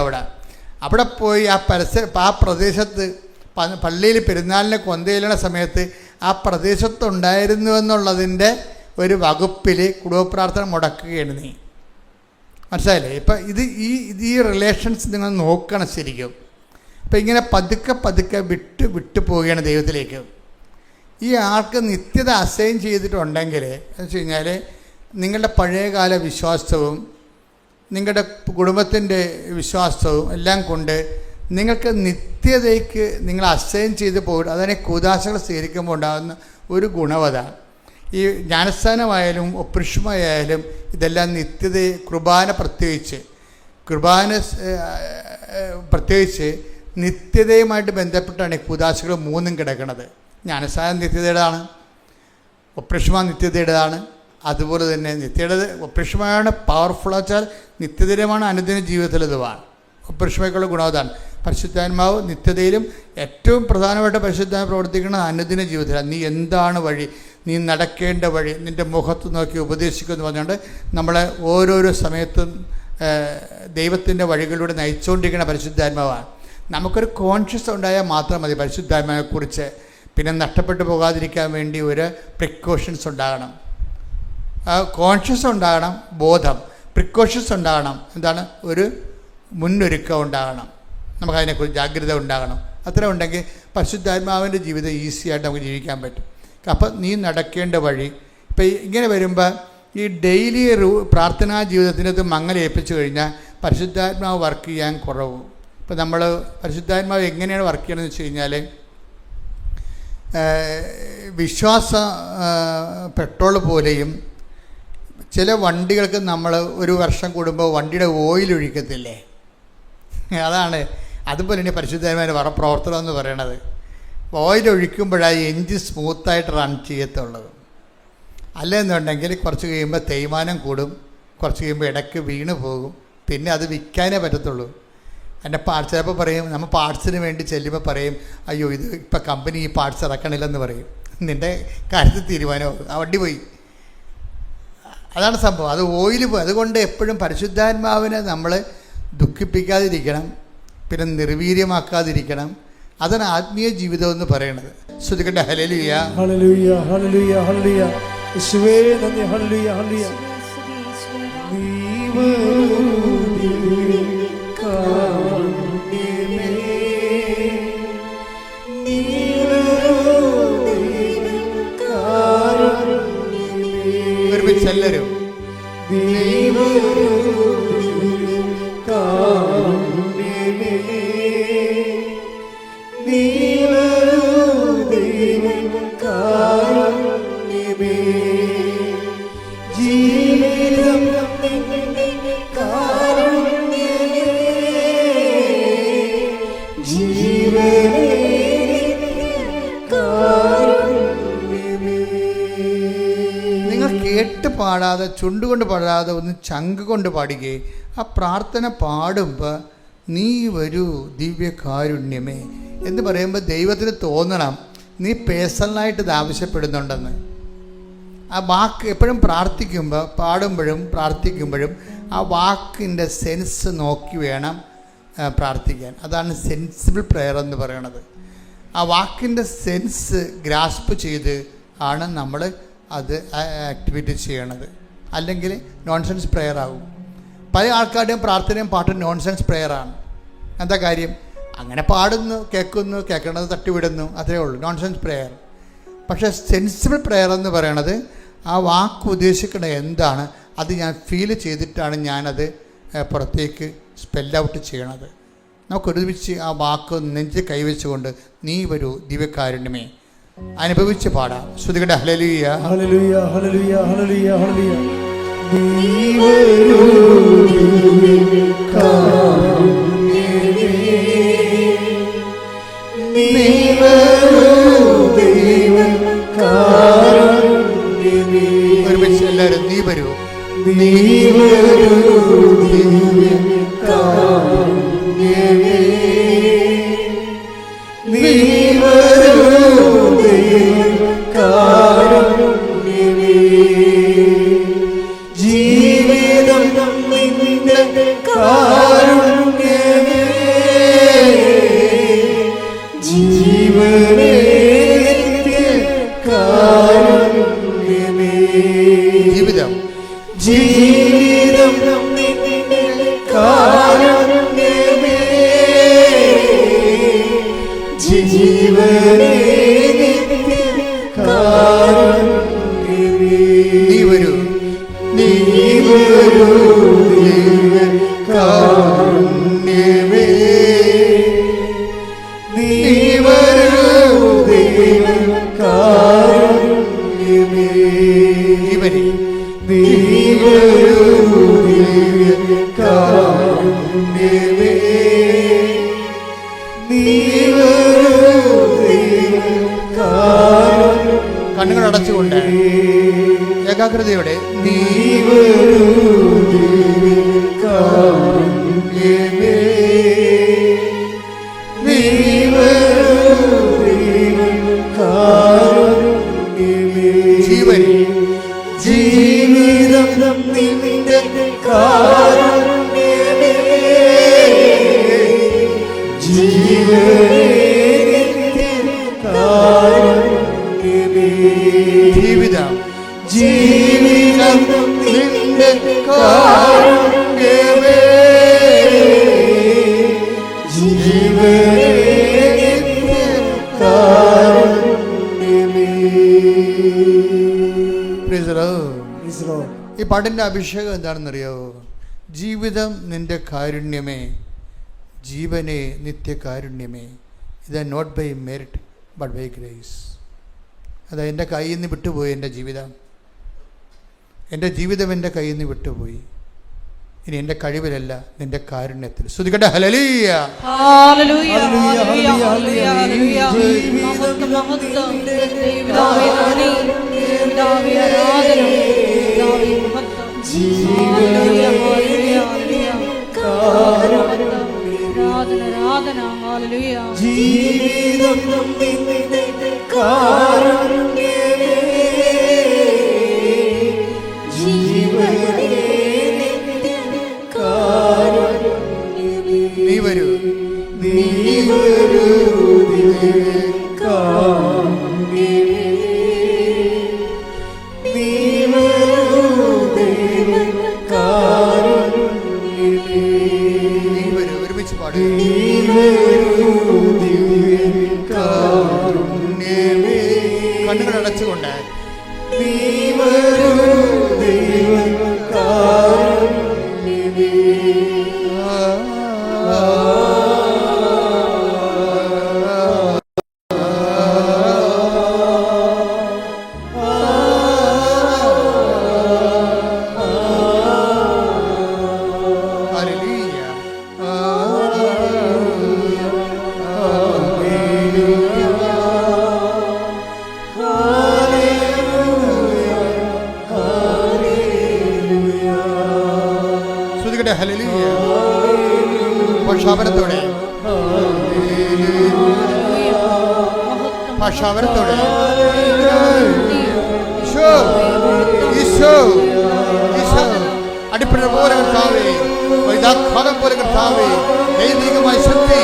അവിടെ പോയി ആ പ്രദേശത്ത് പള്ളിയിൽ പെരുന്നാളിന് കൊന്തയിലണ സമയത്ത് ആ പ്രദേശത്തുണ്ടായിരുന്നു എന്നുള്ളതിൻ്റെ ഒരു വകുപ്പിൽ കുടുംബപ്രാർത്ഥന മുടക്കുകയാണ് നീ. മനസ്സിലായില്ലേ? ഇപ്പം ഈ റിലേഷൻസ് നിങ്ങൾ നോക്കണം ശരിക്കും. അപ്പം ഇങ്ങനെ പതുക്കെ വിട്ടു പോവുകയാണ് ദൈവത്തിലേക്ക്. ഈ ആൾക്ക് നിത്യത അസൈൻ ചെയ്തിട്ടുണ്ടെങ്കിൽ എന്ന് വെച്ച് കഴിഞ്ഞാൽ നിങ്ങളുടെ പഴയകാല വിശ്വാസവും നിങ്ങളുടെ കുടുംബത്തിൻ്റെ വിശ്വാസവും എല്ലാം കൊണ്ട് നിങ്ങൾക്ക് നിത്യതയ്ക്ക് നിങ്ങൾ അസൈൻ ചെയ്ത് പോകും. അതിനെ കൂദാശകൾ സ്വീകരിക്കുമ്പോൾ ഉണ്ടാകുന്ന ഒരു ഗുണവത, ഈ ജ്ഞാനസ്ഥാനമായാലും ഒപ്രിഷ്മയായാലും ഇതെല്ലാം നിത്യതയെ കുർബാന പ്രത്യേകിച്ച് നിത്യതയുമായിട്ട് ബന്ധപ്പെട്ടാണ് ഈ കൂദാശകൾ 3 കിടക്കുന്നത്. ജ്ഞാനസ്ഥാനം നിത്യതയുടേതാണ്, ഒപ്രിഷ്മ നിത്യതയുടേതാണ്, അതുപോലെ തന്നെ നിത്യയുടെ ഒപ്രിഷ്മയാണ് പവർഫുൾ വെച്ചാൽ നിത്യതയുമാണ് അനുദിന ജീവിതത്തിൽ ഇതുമാണ്. ഒപ്രിഷ്മയ്ക്കുള്ള ഗുണം അതാണ്. പരിശുദ്ധാത്മാവ് നിത്യതയിലും ഏറ്റവും പ്രധാനമായിട്ട് പരിശുദ്ധാത്മ പ്രവർത്തിക്കുന്നത് അനുദിന ജീവിതത്തിലാണ്. നീ എന്താണ് വഴി, നീ നടക്കേണ്ട വഴി, നിൻ്റെ മുഖത്ത് നോക്കി ഉപദേശിക്കുമെന്ന് പറഞ്ഞുകൊണ്ട് നമ്മളെ ഓരോരോ സമയത്തും ദൈവത്തിൻ്റെ വഴികളിലൂടെ നയിച്ചുകൊണ്ടിരിക്കുന്ന പരിശുദ്ധാത്മാവാണ്. നമുക്കൊരു കോൺഷ്യസ് ഉണ്ടായാൽ മാത്രം മതി പരിശുദ്ധാത്മാവിനെക്കുറിച്ച്. പിന്നെ നഷ്ടപ്പെട്ടു പോകാതിരിക്കാൻ വേണ്ടി ഒരു പ്രിക്കോഷൻസ് ഉണ്ടാകണം, കോൺഷ്യസ് ഉണ്ടാകണം, ബോധം, പ്രിക്കോഷൻസ് ഉണ്ടാകണം. എന്താണ്? ഒരു മുന്നൊരുക്കം ഉണ്ടാകണം, നമുക്കതിനെക്കുറിച്ച് ജാഗ്രത ഉണ്ടാകണം. അത്ര ഉണ്ടെങ്കിൽ പരിശുദ്ധാത്മാവിൻ്റെ ജീവിതം ഈസിയായിട്ട് നമുക്ക് ജീവിക്കാൻ പറ്റും. അപ്പം നീ നടക്കേണ്ട വഴി ഇപ്പം ഇങ്ങനെ വരുമ്പോൾ ഈ ഡെയിലി പ്രാർത്ഥനാ ജീവിതത്തിനകത്ത് മങ്ങലേൽപ്പിച്ചു കഴിഞ്ഞാൽ പരിശുദ്ധാത്മാവ് വർക്ക് ചെയ്യാൻ കുറവ്. ഇപ്പം നമ്മൾ പരിശുദ്ധാത്മാവ് എങ്ങനെയാണ് വർക്ക് ചെയ്യണമെന്ന് വെച്ച് കഴിഞ്ഞാൽ പെട്രോൾ പോലെയും ചില വണ്ടികൾക്ക് നമ്മൾ ഒരു വർഷം കൂടുമ്പോൾ വണ്ടിയുടെ ഓയിൽ ഒഴിക്കത്തില്ലേ, അതുപോലെ തന്നെ പരിശുദ്ധാത്മാവിൻ്റെ പ്രവർത്തനം എന്ന് പറയണത്. ഓയിൽ ഒഴിക്കുമ്പോഴാണ് എൻജിൻ സ്മൂത്തായിട്ട് റൺ ചെയ്യത്തുള്ളത്. അല്ലെന്നുണ്ടെങ്കിൽ കുറച്ച് കഴിയുമ്പോൾ തേയ്മാനം കൂടും, കുറച്ച് കഴിയുമ്പോൾ ഇടയ്ക്ക് വീണ് പോകും, പിന്നെ അത് വിൽക്കാനേ പറ്റത്തുള്ളൂ. എൻ്റെ ചിലപ്പോൾ പറയും, നമ്മൾ പാർട്സിന് വേണ്ടി ചെല്ലുമ്പോൾ പറയും, അയ്യോ ഇത് ഇപ്പം കമ്പനി ഈ പാർട്സ് ഇറക്കണില്ലെന്ന് പറയും. നിൻ്റെ കാര്യത്തിൽ തീരുമാനമാകും, ആ വണ്ടി പോയി. അതാണ് സംഭവം. അത് ഓയിൽ പോയി. അതുകൊണ്ട് എപ്പോഴും പരിശുദ്ധാത്മാവിനെ നമ്മൾ ദുഃഖിപ്പിക്കാതിരിക്കണം, പിന്നെ നിർവീര്യമാക്കാതിരിക്കണം. അതാണ് ആത്മീയ ജീവിതം എന്ന് പറയുന്നത്. ശ്രദ്ധിക്കട്ടെ. Hallelujah, hallelujah, hallelujah, hallelujah. യേശുവേ നന്ദി. Hallelujah, hallelujah. എല്ലാവരും ദൈവം കേട്ട് പാടാതെ, ചുണ്ടുകൊണ്ട് പാടാതെ, ഒന്ന് ചങ്ക് കൊണ്ട് പാടുകയും ആ പ്രാർത്ഥന പാടുമ്പോൾ നീ വരൂ ദിവ്യകാരുണ്യമേ എന്ന് പറയുമ്പോൾ ദൈവത്തിന് തോന്നണം നീ പേഴ്സണലായിട്ട് ഇത് ആവശ്യപ്പെടുന്നുണ്ടെന്ന്. ആ വാക്ക് എപ്പോഴും പ്രാർത്ഥിക്കുമ്പോൾ, പാടുമ്പോഴും പ്രാർത്ഥിക്കുമ്പോഴും ആ വാക്കിൻ്റെ സെൻസ് നോക്കി വേണം പ്രാർത്ഥിക്കാൻ. അതാണ് സെൻസിബിൾ പ്രെയർ എന്ന് പറയണത്. ആ വാക്കിൻ്റെ സെൻസ് ഗ്രാസ്പ് ചെയ്ത് ആണ് നമ്മൾ അത് ആക്ടിവിറ്റി ചെയ്യണത്. അല്ലെങ്കിൽ നോൺസെൻസ് പ്രെയർ ആകും. പല ആൾക്കാരുടെയും പ്രാർത്ഥനയും പാട്ടും നോൺസെൻസ് പ്രെയറാണ്. എന്താ കാര്യം? അങ്ങനെ പാടുന്നു, കേൾക്കുന്നു, കേൾക്കണത് തട്ടിവിടുന്നു, അതേ ഉള്ളൂ നോൺസെൻസ് പ്രെയർ. പക്ഷേ സെൻസിബിൾ പ്രെയർ എന്ന് പറയണത് ആ വാക്ക് ഉദ്ദേശിക്കുന്നത് എന്താണ് അത് ഞാൻ ഫീൽ ചെയ്തിട്ടാണ് ഞാനത് പുറത്തേക്ക് സ്പെൽ ഔട്ട് ചെയ്യണത്. നമുക്കൊരുമിച്ച് ആ വാക്ക് നെഞ്ച് കൈവച്ചുകൊണ്ട് നീ വരൂ ദിവ്യകാരുണ്യമേ അനുഭവിച്ച് പാടാം. ശ്രുതികട്ടെ hallelujah hallelujah hallelujah hallelujah hallelujah. നീ വരൂ ദിവ്യകാരുണ്യമേ, നീ വരൂ ദിവ്യകാരുണ്യമേ. ഒരുമിച്ച് എല്ലാവരും നീ വരൂ, നീ വരൂ ദിവ്യകാരുണ്യമേ, നീ വരൂ ദിവ്യകാരുണ്യമേ. ജീവിതം നിന്റെ കാരുണ്യമേ, ജീവനേ കാരുണ്യമേ. ജീവിതം ജീവിതം നിന്റെ കാരുണ്യമേ, ജീവനേ കാരുണ്യമേ. നീ വരൂ, നീ വരൂ ദിവ്യകാരുണ്യമേ, നീ വരൂ ദിവ്യകാരുണ്യമേ. ജീവനെ നീ വരൂ ദിവ്യകാരുണ്യമേ, നീ വരൂ ദിവ്യകാരുണ്യമേ. കണ്ണുകൾ അടച്ചുകൊണ്ട് ഏകാഗ്രതയോടെ നീ വരൂ ദിവ്യകാരുണ്യമേ, നീ വരൂ ദിവ്യകാരുണ്യമേ. ജീവനെ ജീവിതം നിന്റെ കാരുണ്യമേ, ജീവനേ കാരുണ്യമേ. ജീവിതം ജീവിതം നിന്റെ കാരുണ്യമേ, ജീവനേ കാരുണ്യമേ. Praise the Lord. Praise the Lord. ഈ പാട്ടിൻ്റെ അഭിഷേകം എന്താണെന്നറിയാവോ? ജീവിതം നിന്റെ കാരുണ്യമേ, ജീവനെ നിത്യകാരുണ്യമേ. ഇത് not by merit but by grace. അത് എൻ്റെ കയ്യിൽ നിന്ന് വിട്ടുപോയി. എൻ്റെ ജീവിതം എൻ്റെ കയ്യിൽ നിന്ന് വിട്ടുപോയി. ഇനി എൻ്റെ കഴിവിലല്ല, നിന്റെ കാരുണ്യത്തിൽ. ശ്രുതികട്ടെ ഹല്ലേലൂയ ഹല്ലേലൂയ ഹല്ലേലൂയ ഹല്ലേലൂയ. മഹത്വം മഹത്വം ദൈവമേ നന്ദി, ദൈവമേ ആരാധന, ദൈവമേ മഹത്വം. Hallelujah hallelujah hallelujah. ആരാധന ആരാധന ഹല്ലേലൂയ. ജീവിതം നിന്റെ കാരുണ്യമേ, ജീവനേ കാരുണ്യമേ. നീ വരൂ, നീ വരൂ ദിവ്യകാരുണ്യമേ, നീ വരൂ ശ്രുതികട ഹല്ലേലൂയ. ഭാഷാപരത്തോടെ ഭാഷാപരത്തോടെ അടിപ്പഴ പോലെ കർത്താവേ, വൈദാഘാതം പോലെ കർത്താവേ, ദൈവികമായ ശക്തി,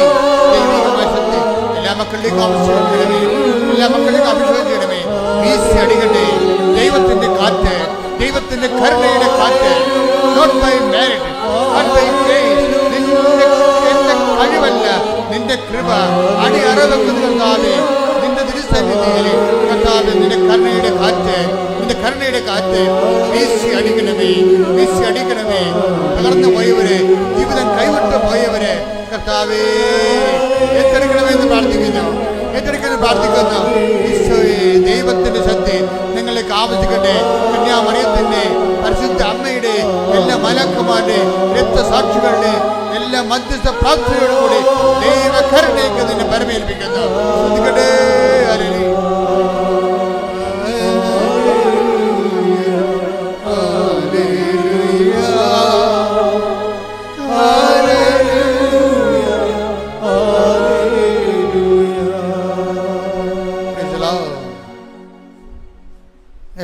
ദൈവികമായ ശക്തി എല്ലാ മക്കളിലേക്കും അഭിഷേകം ചെയ്യണമേ, എല്ലാ മക്കളിലേക്കും അഭിഷേകം ചെയ്യണമേ. വീശി അടിക്കട്ടെ ദൈവത്തിന്റെ കാറ്റ്, ദൈവത്തിന്റെ കരുണയുടെ കാറ്റ്. Not by merit, not by grace. നിന്റെ കഴിവല്ല, നിന്റെ കൃപ അടിയറവെക്കുന്ന കർത്താവേ, നിന്റെ തിരുസന്നിധിയിൽ കർത്താവേ, നിന്റെ കരുണയുടെ കാറ്റ്, നിന്റെ കരുണയുടെ കാറ്റ് വീശി അടിക്കണമേ, വീശി അടിക്കണമേ. തകർന്നു പോയവരെ, ജീവിതം കൈവിട്ടു പോയവരെ കർത്താവേ ഏറ്റെടുക്കണമെന്ന് പ്രാർത്ഥിക്കുന്നു, ഏറ്റെടുക്കുന്ന പ്രാർത്ഥിക്കുന്നു. ഈശോയെ, ദൈവത്തിന്റെ ശക്തി നിങ്ങളിലേക്ക് ആവശ്യിക്കട്ടെ. കന്യാമറിയത്തിന്റെ, പരിശുദ്ധ അമ്മയുടെ, എല്ലാ മലക്കുമാരുടെ, രക്തസാക്ഷികളുടെ എല്ലാ മധ്യസ്ഥ പ്രാർത്ഥനയോടുകൂടി ദൈവകരുണയ്ക്ക് നിന്നെ പരമേൽപ്പിക്കുന്നു. ശ്രദ്ധിക്കട്ടെ.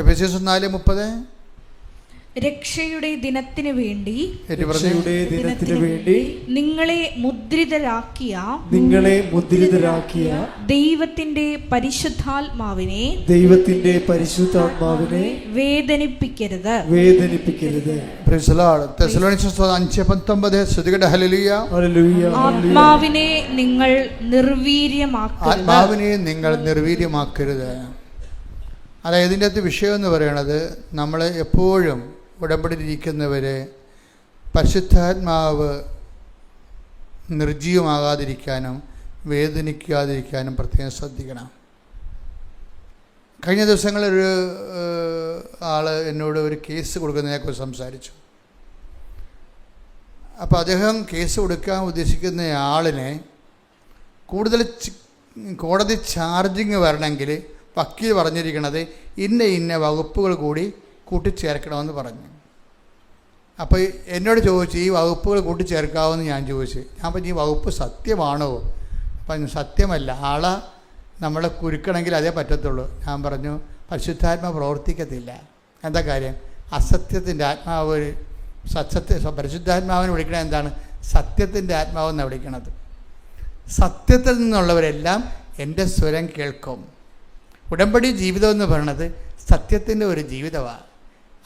എഫെസ്യസ് 4:30 രക്ഷയുടെ ദിനത്തിനു വേണ്ടി നിങ്ങളെ മുദ്രിതരാക്കിയ ദൈവത്തിന്റെ പരിശുദ്ധാത്മാവിനെ വേദനിപ്പിക്കരുത്. ആത്മാവിനെ നിങ്ങൾ നിർവീര്യമാക്കരുത്. അതായത് ഇതിൻ്റെ അകത്ത് വിഷയം എന്ന് പറയുന്നത്, നമ്മൾ എപ്പോഴും ഉടമ്പടിയിരിക്കുന്നവരെ പരിശുദ്ധാത്മാവ് നിർജ്ജീവമാകാതിരിക്കാനും വേദനിക്കാതിരിക്കാനും പ്രത്യേകം ശ്രദ്ധിക്കണം. കഴിഞ്ഞ ദിവസങ്ങളൊരു ആൾ എന്നോട് ഒരു കേസ് കൊടുക്കുന്നതിനെക്കുറിച്ച് സംസാരിച്ചു. അപ്പോൾ അദ്ദേഹം കേസ് കൊടുക്കാൻ ഉദ്ദേശിക്കുന്ന ആളിനെ കൂടുതൽ കോടതി ചാർജിങ് വരണമെങ്കിൽ വക്കീൽ പറഞ്ഞിരിക്കണത് ഇന്ന വകുപ്പുകൾ കൂടി കൂട്ടിച്ചേർക്കണമെന്ന് പറഞ്ഞു. അപ്പോൾ എന്നോട് ചോദിച്ചു, ഈ വകുപ്പുകൾ കൂട്ടിച്ചേർക്കാമെന്ന് ഞാൻ ചോദിച്ചു. ഞാൻ പറഞ്ഞു, ഈ വകുപ്പ് സത്യമാണോ? അപ്പം സത്യമല്ല, ആളെ നമ്മളെ കുരുക്കണമെങ്കിൽ അതേ പറ്റത്തുള്ളൂ. ഞാൻ പറഞ്ഞു, പരിശുദ്ധാത്മാവ് പ്രവർത്തിക്കത്തില്ല. എന്താ കാര്യം? അസത്യത്തിൻ്റെ ആത്മാവ്. പരിശുദ്ധാത്മാവിനെ വിളിക്കണത് എന്താണ്? സത്യത്തിൻ്റെ ആത്മാവെന്നാണ് വിളിക്കണത്. സത്യത്തിൽ നിന്നുള്ളവരെല്ലാം എൻ്റെ സ്വരം കേൾക്കും. ഉടമ്പടി ജീവിതം എന്ന് പറയുന്നത് സത്യത്തിൻ്റെ ഒരു ജീവിതമാണ്.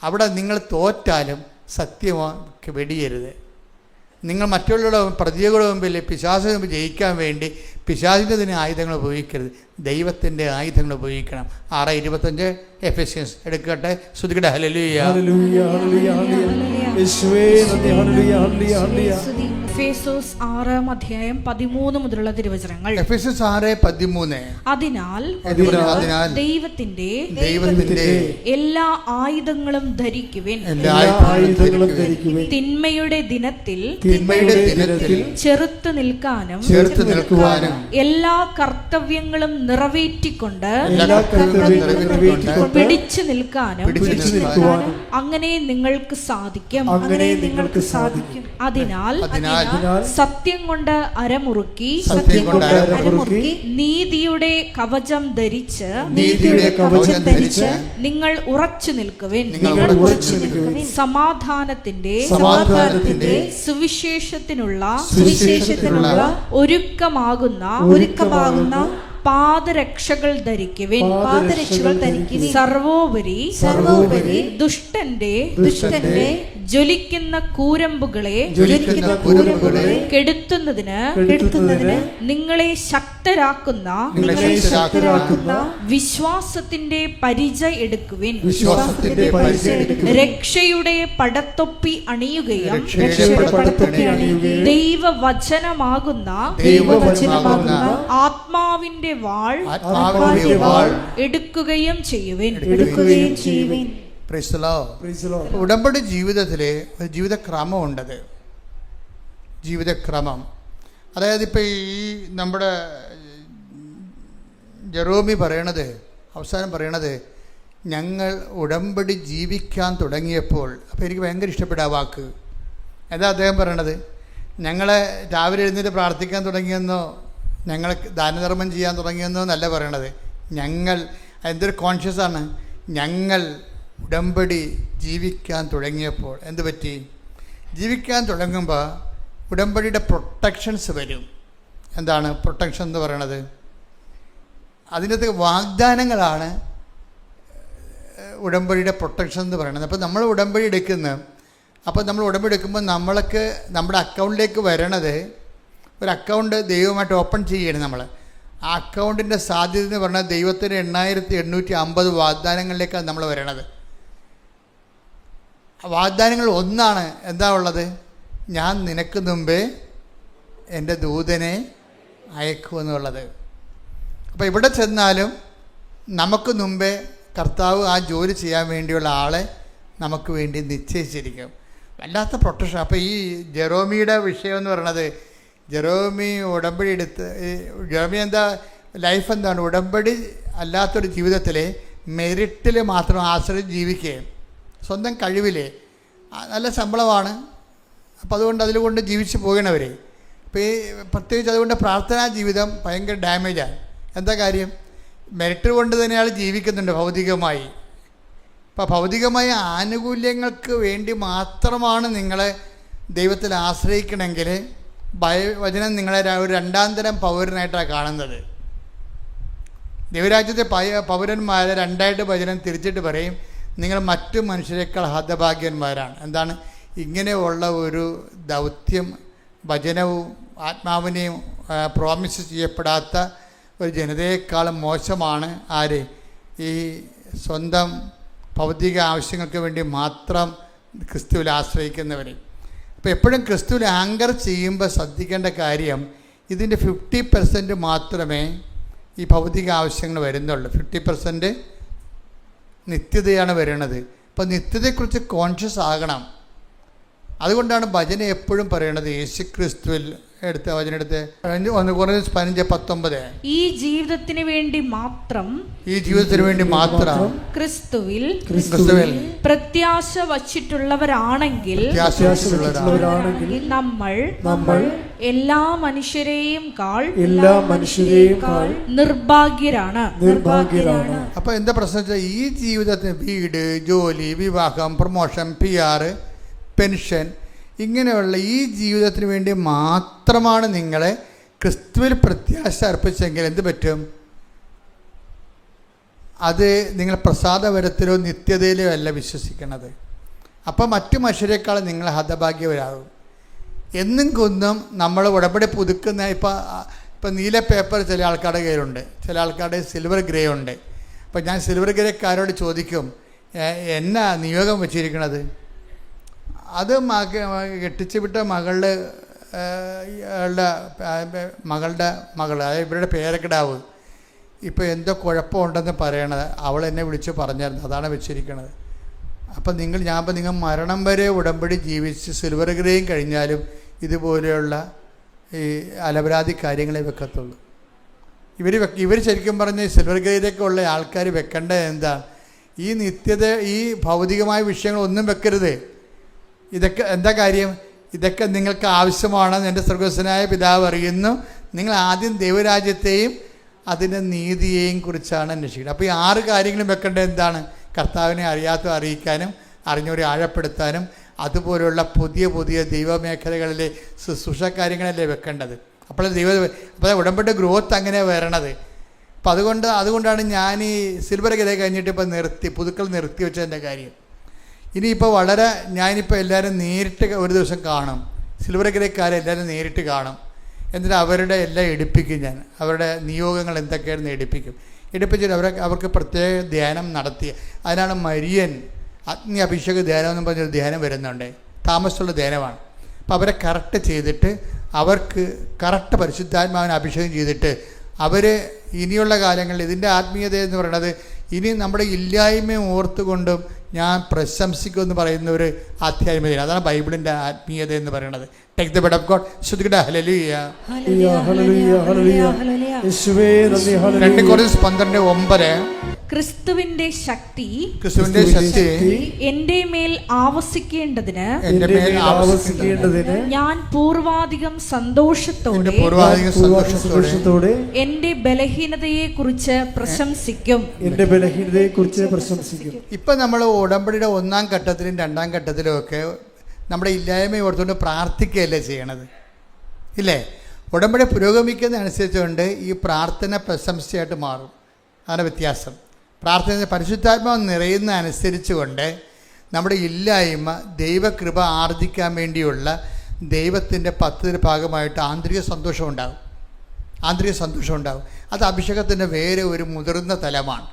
അവിടെ നിങ്ങൾ തോറ്റാലും സത്യമോ വെടിയരുത്. നിങ്ങൾ മറ്റുള്ള പ്രതികളുടെ മുമ്പിൽ, പിശാചിന് മുമ്പിൽ ജയിക്കാൻ വേണ്ടി പിശാചിൻ്റെ തന്നെ ആയുധങ്ങൾ ഉപയോഗിക്കരുത്, ദൈവത്തിൻ്റെ ആയുധങ്ങൾ ഉപയോഗിക്കണം. 6:25 എഫെസ്യൻസ് എടുക്കട്ടെ. ശ്രുതികട ഹല്ലേലൂയ. എഫേസോസ് 6:13 മുതലുള്ള തിരുവചനങ്ങൾ. എഫേസോസ് 6:13. അതിനാൽ ദൈവത്തിന്റെ എല്ലാ ആയുധങ്ങളും ധരിക്കുവിൻ. തിന്മയുടെ ദിനത്തിൽ ചെറുത്തു നിൽക്കാനും എല്ലാ കർത്തവ്യങ്ങളും നിറവേറ്റിക്കൊണ്ട് പിടിച്ചു നിൽക്കാനും അങ്ങനെ നിങ്ങൾക്ക് സാധിക്കും. അതിനാൽ സത്യം കൊണ്ട് അരമുറുക്കി നീതിയുടെ കവചം ധരിച്ച് നിങ്ങൾ ഉറച്ചു നിൽക്കുവിൻ. സമാധാനത്തിന്റെ സുവിശേഷത്തിനുള്ള ഒരുക്കമാകുന്ന പാദരക്ഷകൾ ധരിക്കുവിൻ. സർവോപരി ദുഷ്ടന്റെ ജ്വലിക്കുന്ന കൂരമ്പുകളെ കെടുത്തുന്നതിന് നിങ്ങളെ ശക്തരാക്കുന്ന വിശ്വാസത്തിന്റെ പരിച എടുക്കുവിൻ. രക്ഷയുടെ പടത്തൊപ്പി അണിയുകയും ദൈവവചനമാകുന്ന ആത്മാവിന്റെ വാൾ എടുക്കുകയും ചെയ്യുവിൻ. ഉടമ്പടി ജീവിതത്തിലെ ഒരു ജീവിതക്രമമുണ്ടത്. ജീവിതക്രമം, അതായത് ഇപ്പം ഈ നമ്മുടെ ജെറോമി പറയണത്, അവസാനം പറയണത്, ഞങ്ങൾ ഉടമ്പടി ജീവിക്കാൻ തുടങ്ങിയപ്പോൾ, അപ്പോൾ എനിക്ക് ഭയങ്കര ഇഷ്ടപ്പെട്ട ആ വാക്ക്. എന്താ അദ്ദേഹം പറയണത്? ഞങ്ങൾ രാവിലെ എഴുന്നേറ്റ് പ്രാർത്ഥിക്കാൻ തുടങ്ങിയെന്നോ ഞങ്ങൾ ദാനധർമ്മം ചെയ്യാൻ തുടങ്ങിയെന്നോ എന്നല്ല പറയണത്. ഞങ്ങൾ എന്തൊരു കോൺഷ്യസാണ്. ഞങ്ങൾ ഉടമ്പടി ജീവിക്കാൻ തുടങ്ങിയപ്പോൾ എന്ത് പറ്റി? ജീവിക്കാൻ തുടങ്ങുമ്പോൾ ഉടമ്പടിയുടെ പ്രൊട്ടക്ഷൻസ് വരും. എന്താണ് പ്രൊട്ടക്ഷൻ എന്ന് പറയണത്? അതിനകത്ത് വാഗ്ദാനങ്ങളാണ് ഉടമ്പടിയുടെ പ്രൊട്ടക്ഷൻ എന്ന് പറയുന്നത്. അപ്പോൾ നമ്മൾ ഉടമ്പടി എടുക്കുമ്പോൾ നമ്മൾക്ക് നമ്മുടെ അക്കൗണ്ടിലേക്ക് വരണത് ഒരു അക്കൗണ്ട് ദൈവമായിട്ട് ഓപ്പൺ ചെയ്യണം. നമ്മൾ ആ അക്കൗണ്ടിൻ്റെ സാധ്യത എന്ന് പറഞ്ഞാൽ ദൈവത്തിന് 8850 വാഗ്ദാനങ്ങളിലേക്കാണ് നമ്മൾ വരണത്. വാഗ്ദാനങ്ങൾ ഒന്നാണ്. എന്താ ഉള്ളത്? ഞാൻ നിനക്ക് മുമ്പേ എൻ്റെ ദൂതനെ അയക്കുമെന്നുള്ളത്. അപ്പോൾ ഇവിടെ ചെന്നാലും നമുക്ക് മുമ്പേ കർത്താവ് ആ ജോലി ചെയ്യാൻ വേണ്ടിയുള്ള ആളെ നമുക്ക് വേണ്ടി നിശ്ചയിച്ചിരിക്കും. വല്ലാത്ത പ്രൊട്ടക്ഷൻ. അപ്പോൾ ഈ ജെറോമിയുടെ വിഷയം എന്ന് പറയുന്നത്, ജെറോമി ഉടമ്പടി എടുത്ത്, ജെറോമി എന്താ ലൈഫ് എന്താണ്? ഉടമ്പടി അല്ലാത്തൊരു ജീവിതത്തിൽ മെറിറ്റിൽ മാത്രം ആശ്രയിച്ച് ജീവിക്കുകയും സ്വന്തം കഴിവിൽ നല്ല ശമ്പളമാണ്. അപ്പോൾ അതുകൊണ്ട് അതിലുകൊണ്ട് ജീവിച്ച് പോകണവർ. അപ്പോൾ ഈ പ്രത്യേകിച്ച് അതുകൊണ്ട് പ്രാർത്ഥനാ ജീവിതം ഭയങ്കര ഡാമേജാണ്. എന്താ കാര്യം? മെറിറ്റ് കൊണ്ട് തന്നെ അയാൾ ജീവിക്കുന്നുണ്ട് ഭൗതികമായി. അപ്പോൾ ഭൗതികമായ ആനുകൂല്യങ്ങൾക്ക് വേണ്ടി മാത്രമാണ് നിങ്ങളെ ദൈവത്തിൽ ആശ്രയിക്കണമെങ്കിൽ വചനം നിങ്ങളെ ഒരു രണ്ടാം തരം പൗരനായിട്ടാണ് കാണുന്നത്. ദൈവരാജ്യത്തെ പൗരന്മാരെ രണ്ടായിട്ട് വചനം തിരിച്ചിട്ട് പറയും, നിങ്ങൾ മറ്റു മനുഷ്യരെക്കാൾ ഹതഭാഗ്യന്മാരാണ്. എന്താണ്? ഇങ്ങനെയുള്ള ഒരു ദൗത്യം വചനവും ആത്മാവിനെയും പ്രോമിസ് ചെയ്യപ്പെടാത്ത ഒരു ജനതയെക്കാളും മോശമാണ് ആര്? ഈ സ്വന്തം ഭൗതിക ആവശ്യങ്ങൾക്ക് വേണ്ടി മാത്രം ക്രിസ്തുവിൽ ആശ്രയിക്കുന്നവർ. അപ്പോൾ എപ്പോഴും ക്രിസ്തുവിൽ ആങ്കർ ചെയ്യുമ്പോൾ ശ്രദ്ധിക്കേണ്ട കാര്യം, ഇതിൻ്റെ 50% മാത്രമേ ഈ ഭൗതിക ആവശ്യങ്ങൾ വരുന്നുള്ളൂ. 50% നിത്യതയാണ് വരുന്നത്. അപ്പോൾ നിത്യതയെക്കുറിച്ച് കോൺഷ്യസ് ആകണം. അതുകൊണ്ടാണ് ഭജന എപ്പോഴും പറയണത് യേശു ക്രിസ്തുവിൽ എടുത്ത വചനെടുത്ത് 1:15-19 ഈ ജീവിതത്തിന് വേണ്ടി മാത്രം ക്രിസ്തുവിൽ പ്രത്യാശ വച്ചിട്ടുള്ളവരാണെങ്കിൽ നമ്മൾ എല്ലാ മനുഷ്യരെയും കാൾ നിർഭാഗ്യരാണ്. അപ്പൊ എന്താ പ്രശ്നം? ഈ ജീവിതത്തിന് വീട്, ജോലി, വിവാഹം, പ്രൊമോഷൻ, PR, പെൻഷൻ, ഇങ്ങനെയുള്ള ഈ ജീവിതത്തിന് വേണ്ടി മാത്രമാണ് നിങ്ങളെ ക്രിസ്തുവിൽ പ്രത്യാശ അർപ്പിച്ചെങ്കിൽ എന്ത് പറ്റും? അത് നിങ്ങൾ പ്രസാദപരത്തിലോ നിത്യതയിലോ അല്ല വിശ്വസിക്കുന്നത്. അപ്പോൾ മറ്റു മനുഷ്യരെക്കാളും നിങ്ങൾ ഹതഭാഗ്യവരാകും. എന്നും കൊന്നും നമ്മൾ ഉടമ്പടി പുതുക്കുന്ന ഇപ്പം നീല പേപ്പർ ചില ആൾക്കാരുടെ കയ്യിലുണ്ട്, ചില ആൾക്കാരുടെ സിൽവർ ഗ്രേ ഉണ്ട്. അപ്പം ഞാൻ സിൽവർ ഗ്രേക്കാരോട് ചോദിക്കും, എന്നാ നിയോഗം വെച്ചിരിക്കണത്? അത് കെട്ടിച്ചു വിട്ട മകളുടെ മകൾ, അതായത് ഇവരുടെ പേരക്കിടാവ് ഇപ്പോൾ എന്തോ കുഴപ്പമുണ്ടെന്ന് പറയണത് അവൾ എന്നെ വിളിച്ച് പറഞ്ഞായിരുന്നു, അതാണ് വെച്ചിരിക്കണത്. അപ്പം നിങ്ങൾ മരണം വരെ ഉടമ്പടി ജീവിച്ച് സിൽവർ ഗ്രേയും കഴിഞ്ഞാലും ഇതുപോലെയുള്ള ഈ അലപരാധി കാര്യങ്ങളെ വെക്കത്തുള്ളൂ. ഇവർ ശരിക്കും പറഞ്ഞ് സിൽവർ ഗ്രേയിലൊക്കെ ഉള്ള ആൾക്കാർ വെക്കേണ്ടത് എന്താണ്? ഈ നിത്യത, ഈ ഭൗതികമായ വിഷയങ്ങളൊന്നും വെക്കരുത്. ഇതൊക്കെ എന്താ കാര്യം? ഇതൊക്കെ നിങ്ങൾക്ക് ആവശ്യമാണെന്ന് എൻ്റെ സ്വർഗ്ഗസ്ഥനായ പിതാവ് അറിയുന്നു. നിങ്ങൾ ആദ്യം ദൈവരാജ്യത്തെയും അതിൻ്റെ നീതിയെയും കുറിച്ചാണ് അന്വേഷിക്കുന്നത്. അപ്പോൾ ഈ 6 കാര്യങ്ങളും വെക്കേണ്ടത് എന്താണ്? കർത്താവിനെ അറിയിക്കാനും അറിഞ്ഞവരെ ആഴപ്പെടുത്താനും അതുപോലുള്ള പുതിയ പുതിയ ദൈവമേഖലകളിലെ ശുശ്രൂഷ കാര്യങ്ങളല്ലേ വെക്കേണ്ടത്. അപ്പോൾ ഉടമ്പടി ഗ്രോത്ത് അങ്ങനെ വരണത്. അപ്പം അതുകൊണ്ടാണ് ഞാൻ ഈ സിൽവർ ഗ്രേ കഴിഞ്ഞിട്ട് ഇപ്പോൾ പുതുക്കൾ നിർത്തി വെച്ചതിൻ്റെ കാര്യം. ഇനിയിപ്പോൾ ഞാനിപ്പോൾ എല്ലാവരും നേരിട്ട് ഒരു ദിവസം കാണും, സിൽവർ ഗ്രേക്കാരെ എല്ലാവരും നേരിട്ട് കാണും. എന്നിട്ട് അവരുടെ എല്ലാം എടുപ്പിക്കും. ഞാൻ അവരുടെ നിയോഗങ്ങൾ എന്തൊക്കെയാണെന്ന് എടുപ്പിച്ചിട്ട് അവർക്ക് പ്രത്യേക ധ്യാനം നടത്തി. അതിനാണ് മരിയൻ അഗ്നി അഭിഷേക ധ്യാനം എന്ന് പറഞ്ഞൊരു ധ്യാനം വരുന്നുണ്ട്. താമസമുള്ള ധ്യാനമാണ്. അപ്പോൾ അവരെ കറക്റ്റ് ചെയ്തിട്ട് അവർക്ക് കറക്റ്റ് പരിശുദ്ധാത്മാവിനെ അഭിഷേകം ചെയ്തിട്ട് അവർ ഇനിയുള്ള കാലങ്ങളിൽ ഇതിൻ്റെ ആത്മീയത എന്ന് പറയുന്നത് ഇനി നമ്മുടെ ഇല്ലായ്മയും ഓർത്തുകൊണ്ടും ഞാൻ പ്രശംസിക്കുമെന്ന് പറയുന്ന ഒരു ആധ്യാത്മികത. അതാണ് ബൈബിളിൻ്റെ ആത്മീയത എന്ന് പറയുന്നത്. Take the word of God. ശ്രുതികട ഹല്ലേലൂയ. Hallelujah hallelujah hallelujah. യേശുവേ നന്ദി. 2 ഹല്ലേലൂയ. കൊരിന്ത്യർ 12:9 ക്രിസ്തുവിന്റെ ശക്തി എന്റെ മേൽ ആവസിക്കേണ്ടതിന് എന്റെ മേൽ ആവസിക്കേണ്ടതിന് ഞാൻ പൂർവാധികം സന്തോഷത്തോടെ എന്റെ ബലഹീനതയെ കുറിച്ച് പ്രശംസിക്കും. ഇപ്പൊ നമ്മൾ ഉടമ്പടിയുടെ 1-ാം ഘട്ടത്തിലും 2-ാം ഘട്ടത്തിലും ഒക്കെ നമ്മുടെ ഇല്ലായ്മ ഓർത്തുകൊണ്ട് പ്രാർത്ഥിക്കുകയല്ലേ ചെയ്യണത്, ഇല്ലേ? ഉടമ്പടി പുരോഗമിക്കുന്ന അനുസരിച്ചുകൊണ്ട് ഈ പ്രാർത്ഥന പ്രശംസയായിട്ട് മാറും. അതാണ് വ്യത്യാസം. പ്രാർത്ഥന പരിശുദ്ധാത്മാവ് നിറയുന്ന അനുസരിച്ച് കൊണ്ട് നമ്മുടെ ഇല്ലായ്മ ദൈവകൃപ ആർജിക്കാൻ വേണ്ടിയുള്ള ദൈവത്തിൻ്റെ പദ്ധതിയുടെ ഭാഗമായിട്ട് ആന്തരിക സന്തോഷം ഉണ്ടാകും. അത് അഭിഷേകത്തിൻ്റെ വേറെ ഒരു മുതിർന്ന തലമാണ്.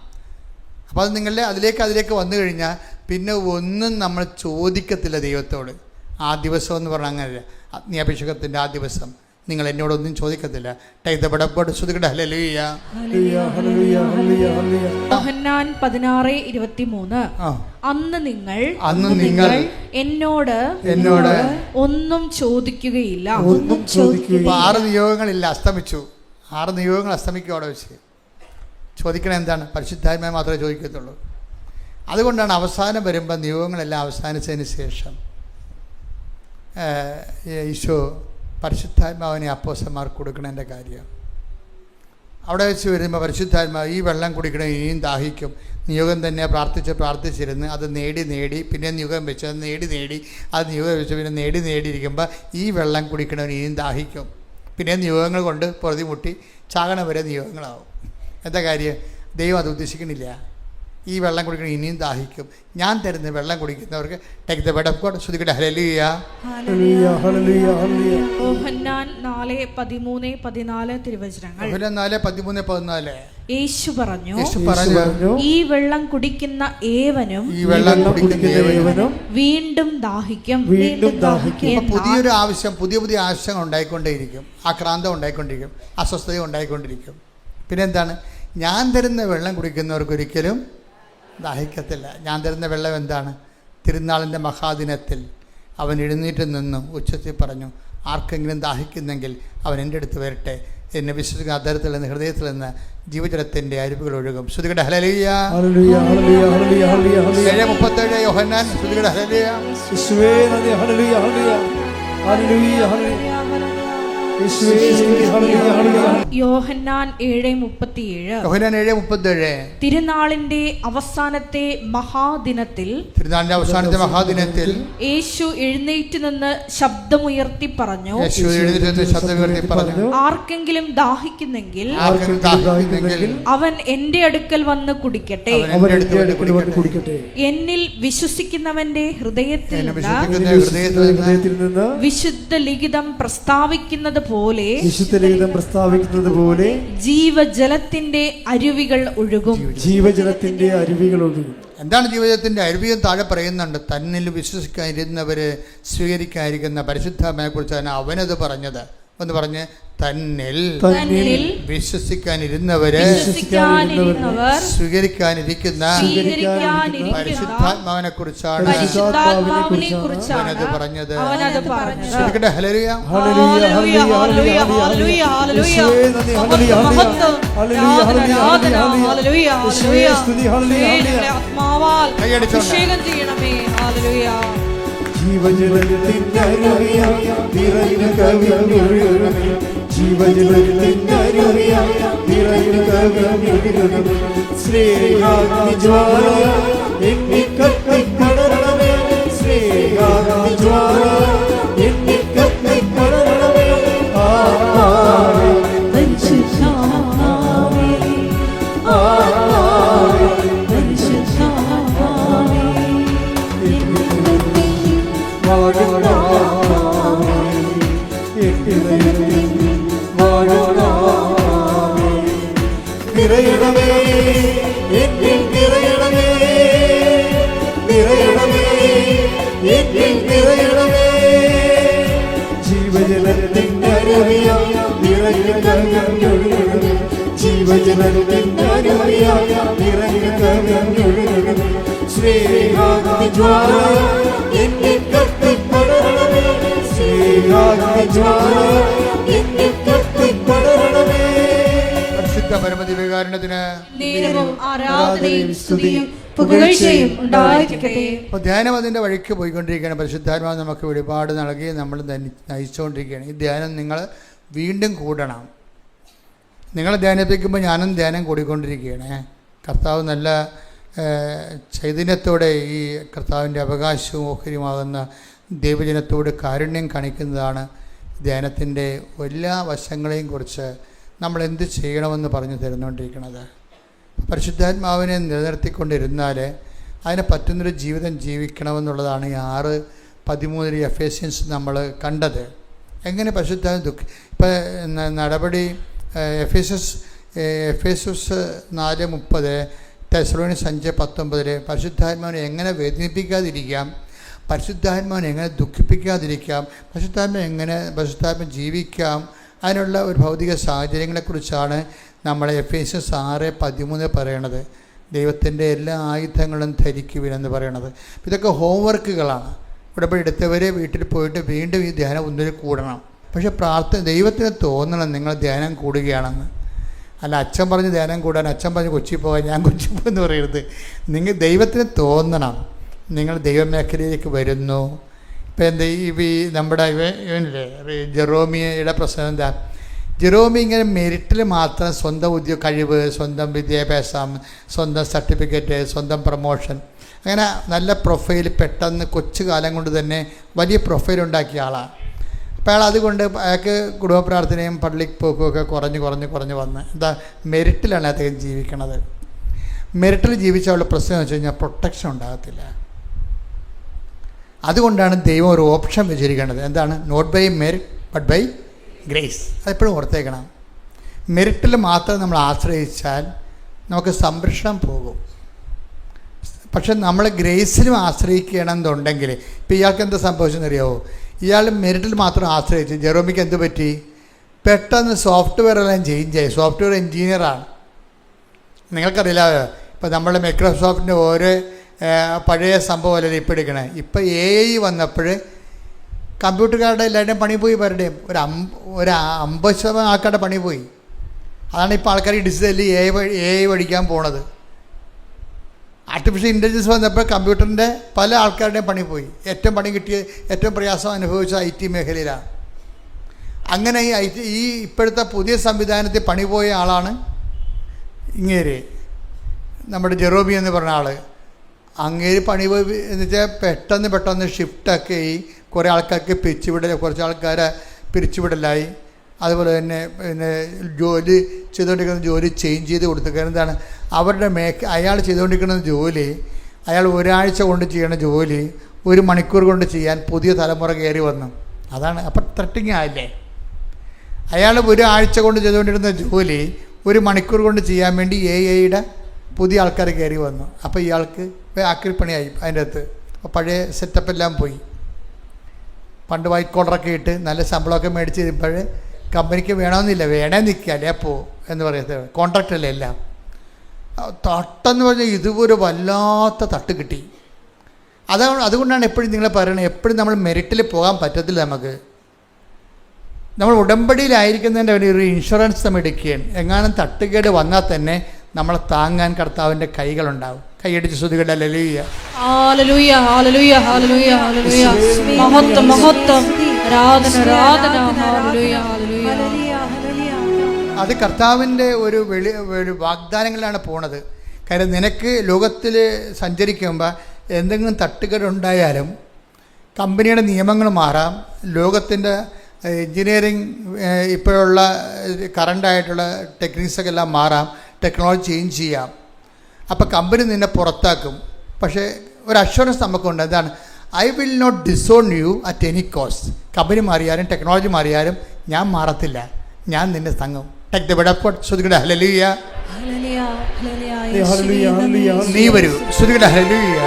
അപ്പോൾ അത് നിങ്ങളുടെ അതിലേക്ക് വന്നു കഴിഞ്ഞാൽ പിന്നെ ഒന്നും നമ്മൾ ചോദിക്കത്തില്ല ദൈവത്തോട്. ആ ദിവസം എന്ന് പറഞ്ഞാൽ അങ്ങനെയല്ല. അഗ്നിയഭിഷേകത്തിൻ്റെ ആ ദിവസം നിങ്ങൾ എന്നോടൊന്നും ചോദിക്കത്തില്ല. Take the word of God. ശ്രുതികട ഹല്ലേലൂയ. യോഹന്നാൻ 16:23 അന്ന് നിങ്ങൾ എന്നോട് ഒന്നും ചോദിക്കുകയില്ല. 6 നിയോഗങ്ങളില്ല, അസ്തമിച്ചു. 6 നിയോഗങ്ങൾ അസ്തമിക്കും. അവിടെ വെച്ച് ചോദിക്കണത് എന്താണ്? പരിശുദ്ധാത്മാവ് മാത്രമേ ചോദിക്കത്തുള്ളൂ. അതുകൊണ്ടാണ് അവസാനം വരുമ്പോൾ നിയോഗങ്ങളെല്ലാം അവസാനിച്ചതിന് ശേഷം ഈശോ പരിശുദ്ധാത്മാവിനെ അപ്പോസ്തലന്മാർക്ക് കൊടുക്കണതിൻ്റെ കാര്യം അവിടെ വെച്ച് വരുമ്പോൾ പരിശുദ്ധാത്മാവ് ഈ വെള്ളം കുടിക്കണം, ഇനിയും ദാഹിക്കും. നിയോഗം തന്നെ പ്രാർത്ഥിച്ചിരുന്ന് അത് നേടി പിന്നെ നിയോഗം വെച്ച് അത് നേടി അത് നിയോഗം വെച്ച് പിന്നെ നേടിയിരിക്കുമ്പോൾ ഈ വെള്ളം കുടിക്കണവന് ഇനിയും ദാഹിക്കും. പിന്നെ നിയോഗങ്ങൾ കൊണ്ട് പൊറുതിമുട്ടി ചാകണം വരെ നിയോഗങ്ങളാവും. എന്താ കാര്യം? ദൈവം അത് ഉദ്ദേശിക്കണില്ല. ഈ വെള്ളം കുടിക്കണം ഇനിയും ദാഹിക്കും. ഞാൻ തരുന്ന വെള്ളം കുടിക്കുന്നവർക്ക് take the word of God. ശ്രുതികട ഹല്ലേലൂയ. യോഹന്നാൻ 4:13-14 തിരുവചനങ്ങൾ. 4:13-14 യേശു പറഞ്ഞു, ഈ വെള്ളം കുടിക്കുന്ന ഏവനും വീണ്ടും ദാഹിക്കും. പുതിയൊരു ആവശ്യം, പുതിയ ആവശ്യങ്ങൾ ഉണ്ടായിക്കൊണ്ടേയിരിക്കും. ആക്രാന്തം ഉണ്ടായിക്കൊണ്ടിരിക്കും, അസ്വസ്ഥത ഉണ്ടായിക്കൊണ്ടിരിക്കും. പിന്നെന്താണ്? ഞാൻ തരുന്ന വെള്ളം കുടിക്കുന്നവർക്ക് ഒരിക്കലും ദാഹിക്കത്തില്ല. ഞാൻ തരുന്ന വെള്ളം എന്താണ്? തിരുനാളിൻ്റെ മഹാദിനത്തിൽ അവൻ എഴുന്നേറ്റ് നിന്നും ഉച്ചത്തിൽ പറഞ്ഞു, ആർക്കെങ്കിലും ദാഹിക്കുന്നെങ്കിൽ അവൻ എൻ്റെ അടുത്ത് വരട്ടെ. എന്നെ വിശ്വസിക്കുന്ന അധരത്തിൽ നിന്ന് ഹൃദയത്തിൽ നിന്ന് ജീവജലത്തിൻ്റെ അരുവികൾ ഒഴുകും. ശ്രുതികട ഹല്ലേലൂയ. 7:37 യോഹന്നാൻ. ശ്രുതികട ഹല്ലേലൂയ. യോഹന്നാൻ 7:37 തിരുനാളിന്റെ അവസാനത്തെ മഹാദിനത്തിൽ യേശു എഴുന്നേറ്റ് നിന്ന് ശബ്ദമുയർത്തി പറഞ്ഞു, ആർക്കെങ്കിലും ദാഹിക്കുന്നെങ്കിൽ അവൻ എന്റെ അടുക്കൽ വന്ന് കുടിക്കട്ടെ. എന്നിൽ വിശ്വസിക്കുന്നവന്റെ ഹൃദയത്തിൽ നിന്ന് വിശുദ്ധ ലിഖിതം പ്രസ്താവിക്കുന്നത് പോലെ ജീവജലത്തിന്റെ അരുവികൾ ഒഴുകും. എന്താണ് ജീവജലത്തിന്റെ അരുവിയും? താഴെ പറയുന്നുണ്ട്, തന്നിൽ വിശ്വസിക്കാനിരുന്നവര് സ്വീകരിക്കാനിരിക്കുന്ന പരിശുദ്ധാത്മാവിനെ കുറിച്ചാണ് അവനത് പറഞ്ഞത്. ഒന്ന് പറഞ്ഞ്, തന്നിൽ വിശ്വസിക്കാനിരുന്നവര് സ്വീകരിക്കാനിരിക്കുന്ന പരിശുദ്ധാത്മാവിനെ കുറിച്ചാണ് അവനത് പറഞ്ഞത്. ഹല്ലേലൂയ. ശ്രീ പരിശുദ്ധ പരമദിവ്യകാരുണ്യത്തിന് നേരവും ആരാധനയും സ്തുതിയും പുകഴ്ചയും ഉണ്ടായിരിക്കട്ടെ. അപ്പോൾ ധ്യാനം അതിൻ്റെ വഴിക്ക് പോയിക്കൊണ്ടിരിക്കുകയാണ്. പരിശുദ്ധാത്മാവ് നമുക്ക് വെളിപാട് നൽകി നമ്മൾ നയിച്ചുകൊണ്ടിരിക്കുകയാണ്. ഈ ധ്യാനം നിങ്ങൾ വീണ്ടും കൂടണം. നിങ്ങൾ ധ്യാനിപ്പിക്കുമ്പോൾ ഞാനും ധ്യാനം കൂടിക്കൊണ്ടിരിക്കുകയാണ്. കർത്താവ് നല്ല ചൈതന്യത്തോടെ ഈ കർത്താവിൻ്റെ അവകാശവും ഓഹരിയുമാകുന്ന ദൈവജനത്തോട് കാരുണ്യം കാണിക്കുന്നതാണ് ധ്യാനത്തിൻ്റെ എല്ലാ വശങ്ങളെയും കുറിച്ച് നമ്മൾ എന്ത് ചെയ്യണമെന്ന് പറഞ്ഞു തരുന്നുകൊണ്ടിരിക്കുന്നത്. പരിശുദ്ധാത്മാവിനെ നിലനിർത്തിക്കൊണ്ടിരുന്നാൽ അതിന് പറ്റുന്നൊരു ജീവിതം ജീവിക്കണമെന്നുള്ളതാണ് ഈ 6:13 എഫേസ്യൻസ് നമ്മൾ കണ്ടത്. എങ്ങനെ പരിശുദ്ധാത്മ ഇപ്പം നടപടി എഫേസസ് 4:30, തെസ്സലോനിക്കർ 5:19 പരിശുദ്ധാത്മാവിനെ എങ്ങനെ വേദനിപ്പിക്കാതിരിക്കാം, പരിശുദ്ധാത്മാവിനെ എങ്ങനെ ദുഃഖിപ്പിക്കാതിരിക്കാം, പരിശുദ്ധാത്മ ജീവിക്കാം, അതിനുള്ള ഒരു ഭൗതിക സാഹചര്യങ്ങളെക്കുറിച്ചാണ് നമ്മൾ എഫേസ്യസ് 6:13 പറയണത്. ദൈവത്തിൻ്റെ എല്ലാ ആയുധങ്ങളും ധരിക്കുവിനെന്ന് പറയണത്. ഇതൊക്കെ ഹോംവർക്കുകളാണ്. ഉടമ്പടി എടുത്തവരെ വീട്ടിൽ പോയിട്ട് വീണ്ടും ഈ ധ്യാനം ഒന്നിൽ കൂടണം. പക്ഷേ ദൈവത്തിന് തോന്നണം നിങ്ങൾ ധ്യാനം കൂടുകയാണെന്ന്. അല്ല അച്ഛൻ പറഞ്ഞ് ധ്യാനം കൂടാൻ, അച്ഛൻ പറഞ്ഞ് കൊച്ചി പോകാൻ, ഞാൻ കൊച്ചി പോകുമെന്ന് പറയരുത്. നിങ്ങൾ ദൈവത്തിന് തോന്നണം നിങ്ങൾ ദൈവമേഖലയിലേക്ക് വരുന്നു. ഇപ്പം എന്താ ഈ നമ്മുടെ ഇവനില്ലേ ജെറോമിയുടെ പ്രശ്നം എന്താ? ജെറോമി ഇങ്ങനെ മെറിറ്റിൽ മാത്രം സ്വന്തം കഴിവ്, സ്വന്തം വിദ്യാഭ്യാസം, സ്വന്തം സർട്ടിഫിക്കറ്റ്, സ്വന്തം പ്രൊമോഷൻ, അങ്ങനെ നല്ല പ്രൊഫൈൽ പെട്ടെന്ന് കൊച്ചു കാലം കൊണ്ട് തന്നെ വലിയ പ്രൊഫൈൽ ഉണ്ടാക്കിയ ആളാണ്. അപ്പോൾ അയാൾ അതുകൊണ്ട് അയാൾക്ക് കുടുംബ പ്രാർത്ഥനയും പള്ളിക്ക് പോക്കും ഒക്കെ കുറഞ്ഞ് വന്ന് എന്താ മെറിറ്റിലാണ് അദ്ദേഹം ജീവിക്കണത്. മെറിറ്റിൽ ജീവിച്ചാലുള്ള പ്രശ്നം എന്ന് വെച്ച് കഴിഞ്ഞാൽ പ്രൊട്ടക്ഷൻ ഉണ്ടാകത്തില്ല. അതുകൊണ്ടാണ് ദൈവം ഒരു ഓപ്ഷൻ വെച്ചിരിക്കുന്നത്. എന്താണ്? Not by merit but by grace. അതെപ്പോഴും ഓർത്തേക്കണം. മെറിറ്റിൽ മാത്രം നമ്മൾ ആശ്രയിച്ചാൽ നമുക്ക് സംരക്ഷണം പോകും. പക്ഷെ നമ്മൾ ഗ്രേസിലും ആശ്രയിക്കണമെന്നുണ്ടെങ്കിൽ ഇപ്പോൾ ഇയാൾക്ക് എന്താ സംഭവിച്ചെന്നറിയാമോ? ഇയാൾ മെറിറ്റിൽ മാത്രം ആശ്രയിച്ചു. ജെറോമിക്ക് എന്ത് പറ്റി? പെട്ടെന്ന് സോഫ്റ്റ്വെയർ എല്ലാം ചേഞ്ച് ആയി. സോഫ്റ്റ്വെയർ എൻജിനീയറാണ്. നിങ്ങൾക്കറിയില്ല, ഇപ്പോൾ നമ്മൾ മൈക്രോസോഫ്റ്റിൻ്റെ ഓരോ പഴയ സംഭവമല്ല ഇപ്പോൾ എടുക്കണേ. ഇപ്പോൾ AI വന്നപ്പോൾ കമ്പ്യൂട്ടർകാരുടെ എല്ലാവരുടെയും പണി പോയി. പലരുടെയും ഒരു 50% ആൾക്കാരുടെ പണി പോയി. അതാണ് ഇപ്പോൾ ആൾക്കാർ ഈ ഡിജിറ്റലി AI പഠിക്കാൻ പോണത്. ആർട്ടിഫിഷ്യൽ ഇൻ്റലിജൻസ് വന്നപ്പോൾ കമ്പ്യൂട്ടറിൻ്റെ പല ആൾക്കാരുടെയും പണി പോയി. ഏറ്റവും പണി കിട്ടിയ, ഏറ്റവും പ്രയാസം അനുഭവിച്ച IT മേഖലയിലാണ്. അങ്ങനെ ഈ ഇപ്പോഴത്തെ പുതിയ സംവിധാനത്തിൽ പണി പോയ ആളാണ് ഇങ്ങേര്, നമ്മുടെ ജെറോമി എന്ന് പറഞ്ഞ ആൾ. അങ്ങേര് പണി പോയി എന്ന് വെച്ചാൽ പെട്ടെന്ന് ഷിഫ്റ്റൊക്കെ ഈ കുറേ ആൾക്കാർക്ക് പിരിച്ചുവിടൽ, കുറച്ച് ആൾക്കാരെ പിരിച്ചുവിടലായി. അതുപോലെ തന്നെ ജോലി ചെയ്തുകൊണ്ടിരിക്കുന്ന ജോലി ചേഞ്ച് ചെയ്ത് കൊടുത്തു. കാരണം എന്താണ്? അവരുടെ അയാൾ ചെയ്തുകൊണ്ടിരിക്കുന്ന ജോലി, അയാൾ ഒരാഴ്ച കൊണ്ട് ചെയ്യണ ജോലി 1 മണിക്കൂർ കൊണ്ട് ചെയ്യാൻ പുതിയ തലമുറ കയറി വന്നു. അതാണ്. അപ്പം ത്രട്ടിങ് ആയില്ലേ? അയാൾ ഒരാഴ്ച കൊണ്ട് ചെയ്തുകൊണ്ടിരുന്ന ജോലി 1 മണിക്കൂർ കൊണ്ട് ചെയ്യാൻ വേണ്ടി AIയുടെ പുതിയ ആൾക്കാർ കയറി വന്നു. അപ്പോൾ ഇയാൾക്ക് ആക്രിപ്പണിയായി അതിൻ്റെ അകത്ത്. അപ്പോൾ പഴയ സെറ്റപ്പെല്ലാം പോയി. പണ്ട് വൈറ്റ് കോളറൊക്കെ ഇട്ട് നല്ല ശമ്പളമൊക്കെ മേടിച്ച് തരുമ്പോൾ കമ്പനിക്ക് വേണമെന്നില്ല, വേണേ നിൽക്കുക അപ്പോ എന്ന് പറയുന്നത് കോൺട്രാക്റ്റല്ലേ എല്ലാം. തട്ടെന്ന് പറഞ്ഞാൽ ഇതുപോലെ വല്ലാത്ത തട്ട് കിട്ടി. അതുകൊണ്ടാണ് എപ്പോഴും നിങ്ങൾ പറയണത്, എപ്പോഴും നമ്മൾ മെറിറ്റിൽ പോകാൻ പറ്റത്തില്ല. നമ്മൾ ഉടമ്പടിയിലായിരിക്കുന്നതിൻ്റെ ഒരു ഇൻഷുറൻസ് നമ്മൾ എടുക്കുകയാണ്. എങ്ങാനും തട്ടുകേട് വന്നാൽ തന്നെ നമ്മളെ താങ്ങാൻ കർത്താവിൻ്റെ കൈകളുണ്ടാവും. കൈയടിച്ച് സ്തുതിക്കട്ടെ. Hallelujah, hallelujah, hallelujah, hallelujah, hallelujah. മഹത്വം, മഹത്വം, ആരാധന, ആരാധന. Hallelujah, hallelujah. അത് കർത്താവിൻ്റെ ഒരു വാഗ്ദാനങ്ങളിലാണ് പോണത്. കാര്യം നിനക്ക് ലോകത്തിൽ സഞ്ചരിക്കുമ്പോൾ എന്തെങ്കിലും തട്ടുകേടുണ്ടായാലും കമ്പനിയുടെ നിയമങ്ങൾ മാറാം, ലോകത്തിൻ്റെ എൻജിനീയറിങ് ഇപ്പോഴുള്ള കറണ്ടായിട്ടുള്ള ടെക്നിക്സൊക്കെ എല്ലാം മാറാം, ടെക്നോളജി ചേഞ്ച് ചെയ്യാം. അപ്പോൾ കമ്പനി നിന്നെ പുറത്താക്കും. പക്ഷേ ഒരു അഷ്വറൻസ് നമുക്കുണ്ട്. എന്താണ്? I will not disown you at any cost. Company മാറിയാലും ടെക്നോളജി മാറിയാലും ഞാൻ മാറത്തില്ല, ഞാൻ നിന്നെ തങ്ങും. Take the word of God. ശ്രുതികട ഹല്ലേലൂയ, നീ വരൂ. ശ്രുതികട ഹല്ലേലൂയ.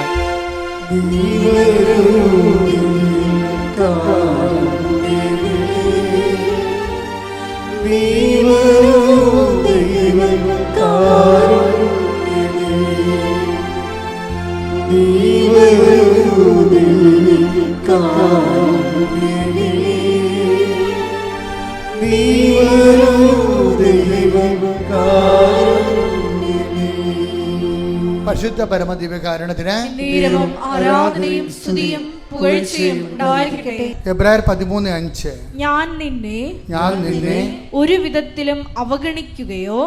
പരിശുദ്ധ പരമദിവ്യകാരുണ്യത്തിന് ആരാധനയും സ്തുതിയും പുകഴ്ചയും ഉണ്ടായിരിക്കട്ടെ. എബ്രായർ 13:5 ഞാൻ നിന്നെ ഒരു വിധത്തിലും അവഗണിക്കുകയോ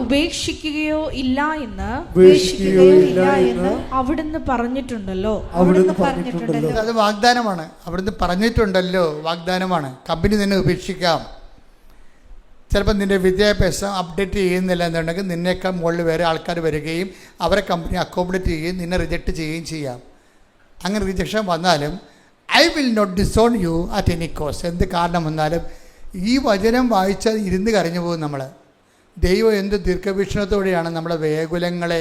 ഉപേക്ഷിക്കുകയോ ഇല്ല എന്ന് അവിടുന്ന് പറഞ്ഞിട്ടുണ്ടല്ലോ. അത് വാഗ്ദാനമാണ്. അവിടുന്ന് പറഞ്ഞിട്ടുണ്ടല്ലോ, വാഗ്ദാനമാണ്. കമ്പനി നിന്നെ ഉപേക്ഷിക്കാം. ചിലപ്പോൾ നിൻ്റെ വിദ്യാഭ്യാസം അപ്ഡേറ്റ് ചെയ്യുന്നില്ല എന്നുണ്ടെങ്കിൽ നിന്നേക്കാൾ മുകളിൽ വേറെ ആൾക്കാർ വരികയും അവരെ കമ്പനി അക്കോമഡേറ്റ് ചെയ്യുകയും നിന്നെ റിജക്റ്റ് ചെയ്യുകയും ചെയ്യാം. അങ്ങനെ റിജക്ഷൻ വന്നാലും I will not disown you at any cost. എന്ത് കാരണം വന്നാലും ഈ വചനം വായിച്ചാൽ ഇരുന്ന് കരഞ്ഞു പോകും നമ്മൾ. ദൈവം എന്ത് ദീർഘവീക്ഷണത്തോടെയാണ് നമ്മളെ വേകുലങ്ങളെ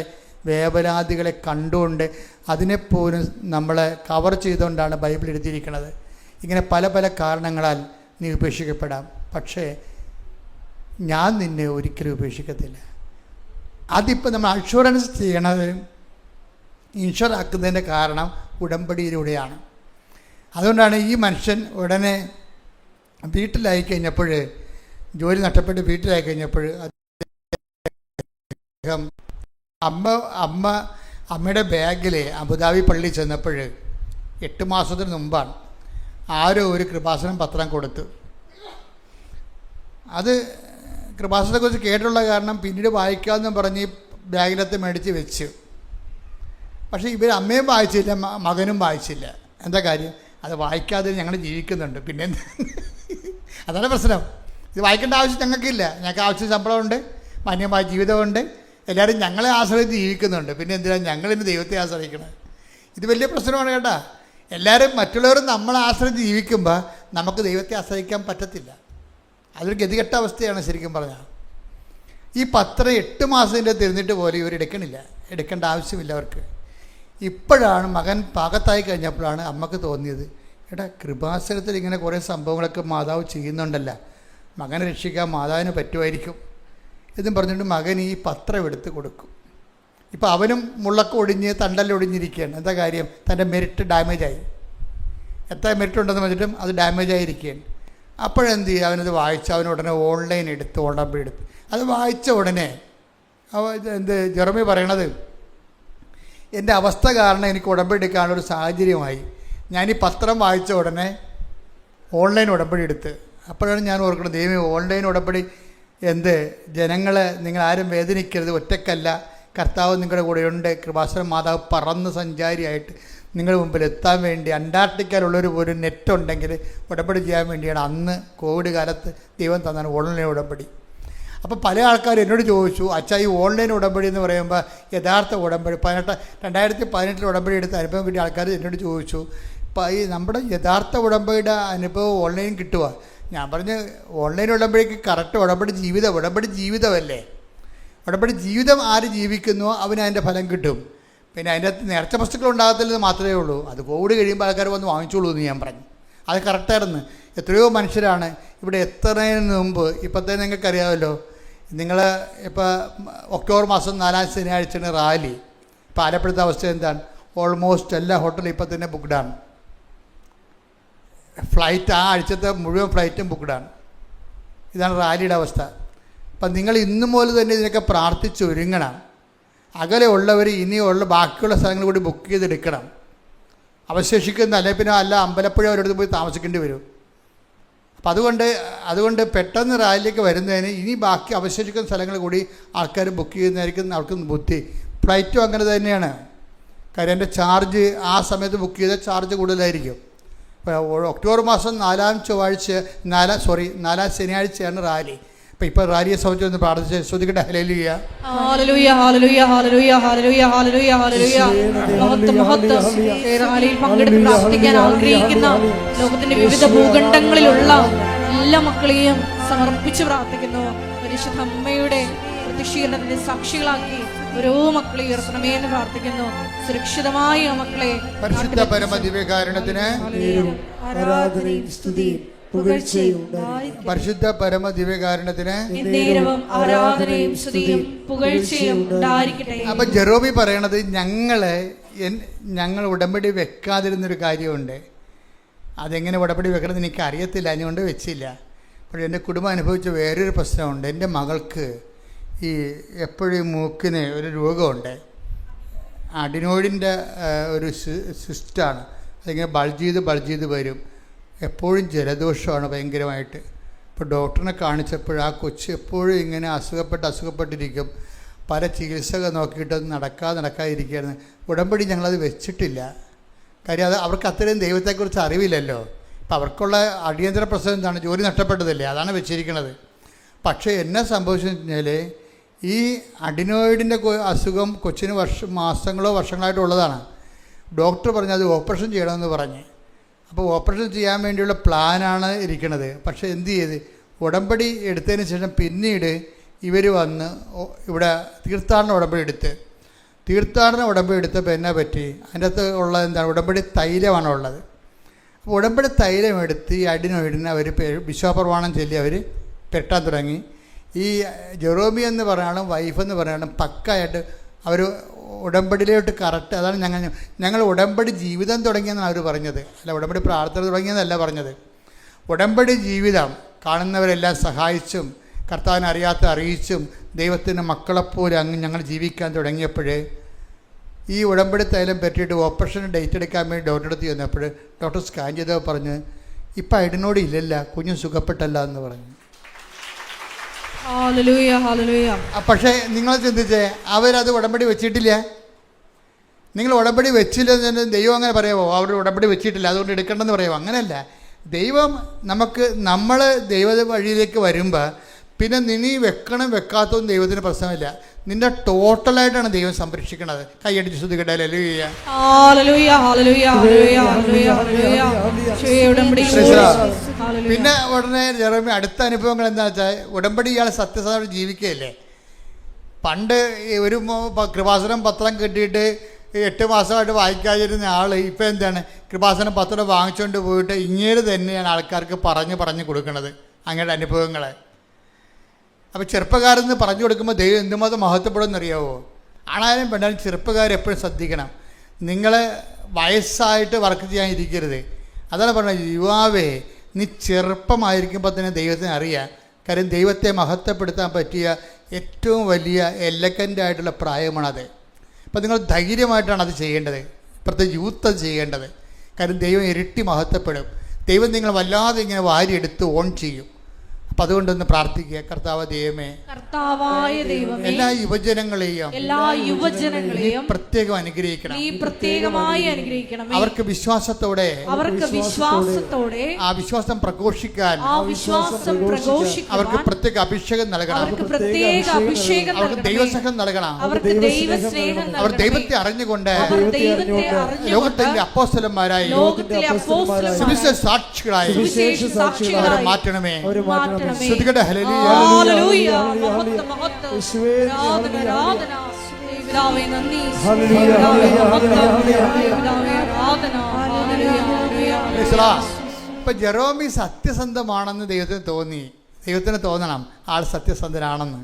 വേവലാദികളെ കണ്ടുകൊണ്ട് അതിനെപ്പോലും നമ്മളെ കവർ ചെയ്തുകൊണ്ടാണ് ബൈബിൾ എഴുതിയിരിക്കുന്നത്. ഇങ്ങനെ പല പല കാരണങ്ങളാൽ നീ ഉപേക്ഷിക്കപ്പെടാം, പക്ഷേ ഞാൻ നിന്നെ ഒരിക്കലും ഉപേക്ഷിക്കത്തില്ല. അതിപ്പോൾ നമ്മൾ അഷുറൻസ് ചെയ്യണത്, ഇൻഷുർ ആക്കുന്നതിൻ്റെ കാരണം ഉടമ്പടിയിലൂടെയാണ്. അതുകൊണ്ടാണ് ഈ മനുഷ്യൻ ഉടനെ വീട്ടിലായി കഴിഞ്ഞപ്പോൾ, ജോലി നഷ്ടപ്പെട്ട് വീട്ടിലായി കഴിഞ്ഞപ്പോൾ അദ്ദേഹം അമ്മയുടെ ബാഗിൽ അബുദാബി പള്ളി ചെന്നപ്പോൾ 8 മാസത്തിന് മുമ്പാണ് ആരോ ഒരു കൃപാസനം പത്രം കൊടുത്തു. അത് കൃപാസനത്തെക്കുറിച്ച് കേട്ടുള്ള കാരണം പിന്നീട് വായിക്കാമെന്ന് പറഞ്ഞ് ബാഗിനകത്ത് മേടിച്ച് വെച്ചു. പക്ഷേ ഇവർ അമ്മയും വായിച്ചില്ല, മകനും വായിച്ചില്ല. എന്താ കാര്യം? അത് വായിക്കാതെ ഞങ്ങൾ ജീവിക്കുന്നുണ്ട്. പിന്നെ അതാണ് പ്രശ്നം. ഇത് വായിക്കേണ്ട ആവശ്യം ഞങ്ങൾക്കില്ല. ഞങ്ങൾക്ക് ആവശ്യം ശമ്പളമുണ്ട്, മാന്യമായ ജീവിതമുണ്ട്, എല്ലാവരും ഞങ്ങളെ ആശ്രയിച്ച് ജീവിക്കുന്നുണ്ട്. പിന്നെ എന്തിനാണ് ഞങ്ങളിന്ന് ദൈവത്തെ ആശ്രയിക്കുന്നത്? ഇത് വലിയ പ്രശ്നമാണ് കേട്ടോ. എല്ലാവരും മറ്റുള്ളവരും നമ്മളെ ആശ്രയിച്ച് ജീവിക്കുമ്പോൾ നമുക്ക് ദൈവത്തെ ആശ്രയിക്കാൻ പറ്റത്തില്ല. അതൊരു ഗതികെട്ട അവസ്ഥയാണ് ശരിക്കും പറഞ്ഞാൽ. ഈ പത്രം 8 മാസത്തിൻ്റെ തിരിഞ്ഞിട്ട് പോലും ഇവർ എടുക്കേണ്ട ആവശ്യമില്ല അവർക്ക്. ഇപ്പോഴാണ് മകൻ പാകത്തായി കഴിഞ്ഞപ്പോഴാണ് അമ്മക്ക് തോന്നിയത്, എടാ കൃപാസനത്തിൽ ഇങ്ങനെ കുറേ സംഭവങ്ങളൊക്കെ മാതാവ് ചെയ്യുന്നുണ്ടല്ല, മകനെ രക്ഷിക്കാൻ മാതാവിന് പറ്റുമായിരിക്കും എന്നും പറഞ്ഞിട്ട് മകൻ ഈ പത്രം എടുത്ത് കൊടുക്കും. ഇപ്പോൾ അവനും മുള്ളൊക്കെ ഒടിഞ്ഞ് തണ്ടല്ലൊടിഞ്ഞിരിക്കുകയാണ്. എന്താ കാര്യം? തൻ്റെ മെറിറ്റ് ഡാമേജായി. എത്ര മെറിറ്റ് ഉണ്ടെന്ന് വെച്ചിട്ടും അത് ഡാമേജായിരിക്കുകയാണ്. അപ്പോഴെന്ത് ചെയ്യുക? അവനത് വായിച്ച് അവനുടനെ ഓൺലൈൻ എടുത്ത് ഉടമ്പടി എടുത്ത് അത് വായിച്ച ഉടനെ ജെറമി പറയണത്, എൻ്റെ അവസ്ഥ കാരണം എനിക്ക് ഉടമ്പടി എടുക്കാനുള്ളൊരു സാഹചര്യമായി. ഞാനീ പത്രം വായിച്ച ഉടനെ ഓൺലൈൻ ഉടമ്പടി എടുത്ത്. അപ്പോഴാണ് ഞാൻ ഓർക്കുന്നത്, ദൈവമേ ഓൺലൈൻ ഉടമ്പടി ജനങ്ങളെ നിങ്ങൾ ആരും വേദനിക്കരുത്, ഒറ്റക്കല്ല, കർത്താവ് നിങ്ങളുടെ കൂടെയുണ്ട്. കൃപാസനം മാതാവ് പറന്ന് സഞ്ചാരിയായിട്ട് നിങ്ങളുടെ മുമ്പിൽ എത്താൻ വേണ്ടി അന്റാർട്ടിക്കയിലുള്ളൊരു ഒരു നെറ്റുണ്ടെങ്കിൽ ഉടമ്പടി ചെയ്യാൻ വേണ്ടിയാണ് അന്ന് കോവിഡ് കാലത്ത് ദൈവം തന്നാണ് ഓൺലൈൻ ഉടമ്പടി. അപ്പോൾ പല ആൾക്കാരും എന്നോട് ചോദിച്ചു, അച്ഛാ ഈ ഓൺലൈൻ ഉടമ്പടി എന്ന് പറയുമ്പോൾ യഥാർത്ഥ ഉടമ്പടി 2018 ഉടമ്പടി എടുത്ത അനുഭവം കിട്ടിയ ആൾക്കാർ എന്നോട് ചോദിച്ചു, ഈ നമ്മുടെ യഥാർത്ഥ ഉടമ്പടിയുടെ അനുഭവം ഓൺലൈൻ കിട്ടുക? ഞാൻ പറഞ്ഞ് ഓൺലൈൻ ഉടമ്പടിക്ക് കറക്റ്റ് ഉടമ്പടി ജീവിതമല്ലേ. ഉടമ്പടി ജീവിതം ആര് ജീവിക്കുന്നുവോ അവന് അതിൻ്റെ ഫലം കിട്ടും. പിന്നെ അതിൻ്റെ അകത്ത് നേർച്ച വസ്തുക്കൾ ഉണ്ടാകത്തില്ലെന്ന് മാത്രമേ ഉള്ളൂ. അത് കോവിഡ് കഴിയുമ്പോൾ ആൾക്കാർ വന്ന് വാങ്ങിച്ചോളൂ എന്ന് ഞാൻ പറഞ്ഞു. അത് കറക്റ്റായിരുന്നു. എത്രയോ മനുഷ്യരാണ് ഇവിടെ എത്തുന്നതിന് മുമ്പ്, ഇപ്പോഴത്തെ നിങ്ങൾക്കറിയാമല്ലോ, നിങ്ങൾ ഇപ്പോൾ ഒക്ടോബർ മാസം 4-ാം ശനിയാഴ്ചയാണ് റാലി. ഇപ്പോൾ ആലപ്പുഴത്തെ അവസ്ഥ എന്താണ്? ഓൾമോസ്റ്റ് എല്ലാ ഹോട്ടലും ഇപ്പം തന്നെ ബുക്ക്ഡാണ്. ഫ്ലൈറ്റ് ആ ആഴ്ചത്തെ മുഴുവൻ ഫ്ലൈറ്റും ബുക്ക്ഡാണ്. ഇതാണ് റാലിയുടെ അവസ്ഥ. അപ്പം നിങ്ങൾ ഇന്നു മുതൽ തന്നെ ഇതിനൊക്കെ പ്രാർത്ഥിച്ചൊരുങ്ങണം. അകലെ ഉള്ളവർ ഇനിയുള്ള ബാക്കിയുള്ള സ്ഥലങ്ങൾ കൂടി ബുക്ക് ചെയ്തെടുക്കണം. അവശേഷിക്കുന്ന അല്ലെങ്കിൽ പിന്നെ അമ്പലപ്പുഴ അവരടുത്ത് പോയി താമസിക്കേണ്ടി വരും. അപ്പം അതുകൊണ്ട് പെട്ടെന്ന് റാലിയിലേക്ക് വരുന്നതിന് ഇനി ബാക്കി അവശേഷിക്കുന്ന സ്ഥലങ്ങൾ കൂടി ആൾക്കാർ ബുക്ക് ചെയ്യുന്നതായിരിക്കും അവർക്ക് ബുദ്ധി. ഫ്ലൈറ്റും അങ്ങനെ തന്നെയാണ്. കാര്യം എൻ്റെ ചാർജ് ആ സമയത്ത് ബുക്ക് ചെയ്ത ചാർജ് കൂടുതലായിരിക്കും. ഇപ്പോൾ ഒക്ടോബർ മാസം 4-ാം ശനിയാഴ്ചയാണ് റാലി. അപ്പം ഇപ്പോൾ റാലിയെ സംബന്ധിച്ച് ഒന്ന് പ്രാർത്ഥിച്ച് ശ്രദ്ധിക്കട്ടെ. Hallelujah hallelujah hallelujah hallelujah hallelujah hallelujah hallelujah. മഹത്വം റാലിയിൽ പങ്കെടുത്ത് പ്രാർത്ഥിക്കാൻ ആഗ്രഹിക്കുന്ന ലോകത്തിന്റെ വിവിധ ഭൂഖണ്ഡങ്ങളിലുള്ള എല്ലാ മക്കളെയും സമർപ്പിച്ച് പ്രാർത്ഥിക്കുന്നു. പരിശുദ്ധ അമ്മയുടെ പ്രത്യക്ഷീകരണത്തിന്റെ സാക്ഷികളാക്കി ഓരോ മക്കളെ ഉയർത്തണമേ എന്ന് പ്രാർത്ഥിക്കുന്നു. സുരക്ഷിതമായി ആ മക്കളെ പരിശുദ്ധ പരമദിവ്യകാരുണ്യത്തിന് ആരാധനയും സ്തുതിയും പുകഴ്ചയും പരിശുദ്ധ പരമദിവ്യകാരുണ്യത്തിന് ആരാധനയും സ്തുതിയും പുകഴ്ചയും ഉണ്ടായിരിക്കട്ടെ. അപ്പം ജെറോമി പറയണത് ഞങ്ങൾ ഉടമ്പടി വെക്കാതിരുന്നൊരു കാര്യമുണ്ട്. അതെങ്ങനെ ഉടമ്പടി വെക്കണമെന്ന് എനിക്ക് അറിയത്തില്ല, അതുകൊണ്ട് വെച്ചില്ല. പക്ഷേ എൻ്റെ കുടുംബം അനുഭവിച്ച വേറൊരു പ്രശ്നമുണ്ട്. എൻ്റെ മകൾക്ക് ഈ എപ്പോഴും മൂക്കിന് ഒരു രോഗമുണ്ട്, അഡിനോയിഡിൻ്റെ ഒരു സിസ്റ്റാണ്. അതിങ്ങനെ ബൾജ് ചെയ്ത് വരും. എപ്പോഴും ജലദോഷമാണ് ഭയങ്കരമായിട്ട്. ഇപ്പോൾ ഡോക്ടറിനെ കാണിച്ചപ്പോൾ ആ കൊച്ച് എപ്പോഴും ഇങ്ങനെ അസുഖപ്പെട്ടിരിക്കും. പല ചികിത്സകൾ നോക്കിയിട്ട് നടക്കാതിരിക്കുകയായിരുന്നു. ഉടമ്പടി ഞങ്ങളത് വെച്ചിട്ടില്ല. കാര്യം അത് അവർക്ക് അത്രയും ദൈവത്തെക്കുറിച്ച് അറിവില്ലല്ലോ. അപ്പോൾ അവർക്കുള്ള അടിയന്തര പ്രശ്നം എന്താണ്? ജോലി നഷ്ടപ്പെട്ടതല്ലേ, അതാണ് വെച്ചിരിക്കുന്നത്. പക്ഷേ എന്നെ സംഭവിച്ചെന്ന് കഴിഞ്ഞാൽ ഈ അഡിനോയിഡിൻ്റെ അസുഖം കൊച്ചിന് മാസങ്ങളോ വർഷങ്ങളായിട്ടുള്ളതാണ്. ഡോക്ടർ പറഞ്ഞു അത് ഓപ്പറേഷൻ ചെയ്യണമെന്ന് പറഞ്ഞ്. അപ്പോൾ ഓപ്പറേഷൻ ചെയ്യാൻ വേണ്ടിയുള്ള പ്ലാനാണ് ഇരിക്കുന്നത്. പക്ഷേ എന്ത് ചെയ്ത് ഉടമ്പടി എടുത്തതിന് ശേഷം പിന്നീട് ഇവർ വന്ന് ഇവിടെ തീർത്ഥാടന ഉടമ്പടി എടുത്തപ്പോൾ എന്നാ പറ്റി, അതിൻ്റെ അകത്ത് ഉള്ളത് എന്താണ്? ഉടമ്പടി തൈലമാണ് ഉള്ളത്. അപ്പോൾ ഉടമ്പടി തൈലം എടുത്ത് ഈ അഡിനോയിഡിന് അവർ വിശ്വാസപ്രമാണം ചൊല്ലി അവർ പെട്ടാൻ തുടങ്ങി. ഈ ജെറോമി എന്ന് പറഞ്ഞാലും വൈഫെന്ന് പറഞ്ഞാലും പക്കായിട്ട് അവർ ഉടമ്പടിയിലോട്ട് കറക്റ്റ്. അതാണ് ഞങ്ങൾ ഉടമ്പടി ജീവിതം തുടങ്ങിയെന്നാണ് അവർ പറഞ്ഞത്, അല്ല ഉടമ്പടി പ്രാർത്ഥന തുടങ്ങിയെന്നല്ല പറഞ്ഞത്. ഉടമ്പടി ജീവിതം കാണുന്നവരെല്ലാം സഹായിച്ചും കർത്താവിനെ അറിയിച്ചും ദൈവത്തിൻ്റെ മക്കളെപ്പോലെ അങ്ങ് ഞങ്ങൾ ജീവിക്കാൻ തുടങ്ങിയപ്പോൾ ഈ ഉടമ്പടി തൈലം പറ്റിയിട്ട് ഓപ്പറേഷൻ ഡേറ്റ് എടുക്കാൻ വേണ്ടി ഡോക്ടറെ അടുത്ത് ചെന്നപ്പോൾ ഡോക്ടർ സ്കാൻ ചെയ്തപ്പോൾ പറഞ്ഞ് ഇപ്പം അഡിനോയിഡ് ഇല്ലല്ല, കുഞ്ഞ് സുഖപ്പെട്ടല്ല എന്ന് പറഞ്ഞു. പക്ഷേ നിങ്ങൾ ചിന്തിച്ചേ, അവരത് ഉടമ്പടി വെച്ചിട്ടില്ല. നിങ്ങൾ ഉടമ്പടി വെച്ചില്ലെന്ന് ദൈവം അങ്ങനെ പറയാമോ? അവർ ഉടമ്പടി വെച്ചിട്ടില്ല അതുകൊണ്ട് എടുക്കണ്ടെന്ന് പറയാമോ? അങ്ങനെയല്ല. ദൈവം നമ്മൾ ദൈവ വഴിയിലേക്ക് വരുമ്പോൾ പിന്നെ നീ വെക്കണം വെക്കാത്തതും ദൈവത്തിന് പ്രശ്നമില്ല. നിന്റെ ടോട്ടലായിട്ടാണ് ദൈവം സംരക്ഷിക്കുന്നത്. കൈയടിച്ച് ശ്രുതികട്ടെ. പിന്നെ ഉടനെ ജെറോമി അടുത്ത അനുഭവങ്ങൾ എന്താ വെച്ചാൽ, ഉടമ്പടി ഇയാൾ സത്യസന്ധമായിട്ട് ജീവിക്കുകയല്ലേ. പണ്ട് ഒരു കൃപാസനം പത്രം കിട്ടിയിട്ട് 8 മാസമായിട്ട് വായിക്കാതിരുന്ന ആൾ ഇപ്പം എന്താണ്, കൃപാസനം പത്രം വാങ്ങിച്ചുകൊണ്ട് പോയിട്ട് ഇങ്ങേര് തന്നെയാണ് ആൾക്കാർക്ക് പറഞ്ഞു കൊടുക്കുന്നത് അങ്ങയുടെ അനുഭവങ്ങളെ. അപ്പോൾ ചെറുപ്പക്കാരെന്ന് പറഞ്ഞു കൊടുക്കുമ്പോൾ ദൈവം എന്തുമാത്രം മഹത്വപ്പെടുമെന്നറിയാവോ? ആണായാലും പെണ്ണാലും ചെറുപ്പക്കാരെപ്പോഴും ശ്രദ്ധിക്കണം. നിങ്ങൾ വയസ്സായിട്ട് വർക്ക് ചെയ്യാൻ ഇരിക്കരുത്. അതാണ് പറഞ്ഞത്, യുവാവേ നീ ചെറുപ്പമായിരിക്കുമ്പോൾ തന്നെ ദൈവത്തിന് അറിയാം. കാര്യം ദൈവത്തെ മഹത്വപ്പെടുത്താൻ പറ്റിയ ഏറ്റവും വലിയ എലഗൻ്റായിട്ടുള്ള പ്രായമാണത്. അപ്പോൾ നിങ്ങൾ ധൈര്യമായിട്ടാണ് അത് ചെയ്യേണ്ടത്. പ്രത്യേകിച്ച് യൂത്ത് അത് ചെയ്യേണ്ടത്. കാര്യം ദൈവം ഇരട്ടി മഹത്വപ്പെടും. ദൈവം നിങ്ങൾ വല്ലാതെ ഇങ്ങനെ വാരിയെടുത്ത് ഓൺ ചെയ്യും. അപ്പം അതുകൊണ്ടൊന്ന് പ്രാർത്ഥിക്കുക. കർത്താവായ ദൈവമേ എല്ലാ യുവജനങ്ങളെയും പ്രത്യേകം അനുഗ്രഹിക്കണം. അവർക്ക് വിശ്വാസത്തോടെ ആ വിശ്വാസം പ്രഘോഷിക്കാൻ അവർക്ക് പ്രത്യേക അഭിഷേകം നൽകണം. അവർക്ക് ദൈവസ്നേഹം നൽകണം. അവർ ദൈവത്തെ അറിഞ്ഞുകൊണ്ട് ലോകത്തിന്റെ അപ്പോസ്തലന്മാരായി സുവിശേഷ സാക്ഷികളായി അവരെ മാറ്റണമേ. ശ്രുതികട്ടെ. ഹല്ലേലൂയ. ഇപ്പൊ ജെറോമി സത്യസന്ധമാണെന്ന് ദൈവത്തിന് തോന്നണം ആൾ സത്യസന്ധനാണെന്ന്.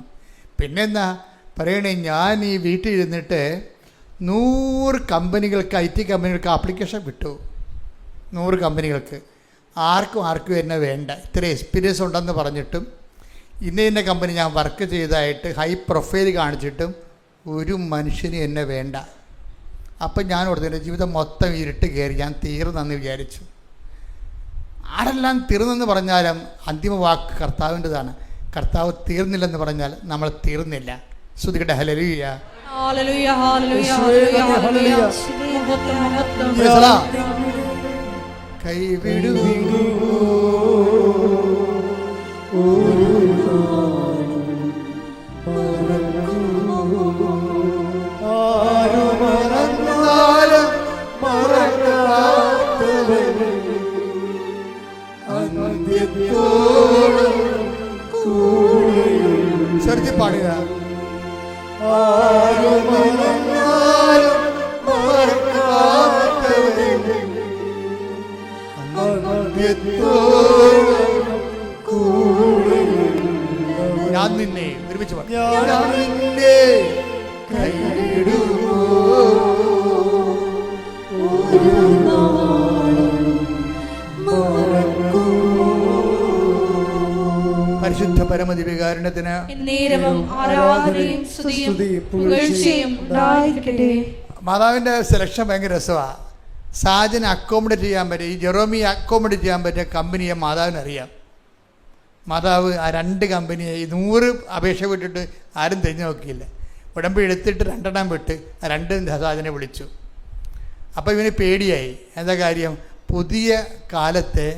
പിന്നെന്താ പറയണേ, ഞാൻ ഈ വീട്ടിൽ ഇരുന്നിട്ട് 100 കമ്പനികൾക്ക് IT കമ്പനികൾക്ക് ആപ്ലിക്കേഷൻ വിട്ടു. 100 കമ്പനികൾക്ക്. ആർക്കും എന്നെ വേണ്ട. ഇത്ര എക്സ്പീരിയൻസ് ഉണ്ടെന്ന് പറഞ്ഞിട്ടും ഇന്ന കമ്പനി ഞാൻ വർക്ക് ചെയ്തതായിട്ട് ഹൈ പ്രൊഫൈൽ കാണിച്ചിട്ടും ഒരു മനുഷ്യന് എന്നെ വേണ്ട. അപ്പം ഞാൻ ഓർത്തിൻ്റെ ജീവിതം മൊത്തം ഇരുട്ട് കയറി, ഞാൻ തീർന്നെന്ന് വിചാരിച്ചു. ആരെല്ലാം തീർന്നെന്ന് പറഞ്ഞാലും അന്തിമ വാക്ക് കർത്താവിൻ്റെതാണ്. കർത്താവ് തീർന്നില്ലെന്ന് പറഞ്ഞാൽ നമ്മൾ തീർന്നില്ല. ശ്രുതികട്ടെ. ഹല്ലേലൂയ. കൈവിടൂ ചെറുതി പാടുക. ഞാൻ നിന്നെ ഒരുമിച്ച് പരിശുദ്ധ പരമദിവ്യകാരുണ്യത്തിന് എന്നേരവും ആരാധനയും സ്തുതിയും പുകഴ്ചയും ഉണ്ടായിരിക്കട്ടെ. മാതാവിൻ്റെ സെലക്ഷൻ ഭയങ്കര രസമാണ്. സാജന് അക്കോമഡേറ്റ് ചെയ്യാൻ പറ്റിയ, ഈ ജെറോമിയെ അക്കോമഡേറ്റ് ചെയ്യാൻ പറ്റിയ കമ്പനിയെ മാതാവിനറിയാം. മാതാവ് ആ 2 കമ്പനിയെ 100 അപേക്ഷ വിട്ടിട്ട് ആരും തിരിഞ്ഞു നോക്കിയില്ല. ഉടമ്പടി എടുത്തിട്ട് 2 എണ്ണം വിട്ട് ആ 2 സാജനെ വിളിച്ചു. അപ്പോൾ ഇവന് പേടിയായി. എന്താ കാര്യം? പുതിയ കാലത്തെ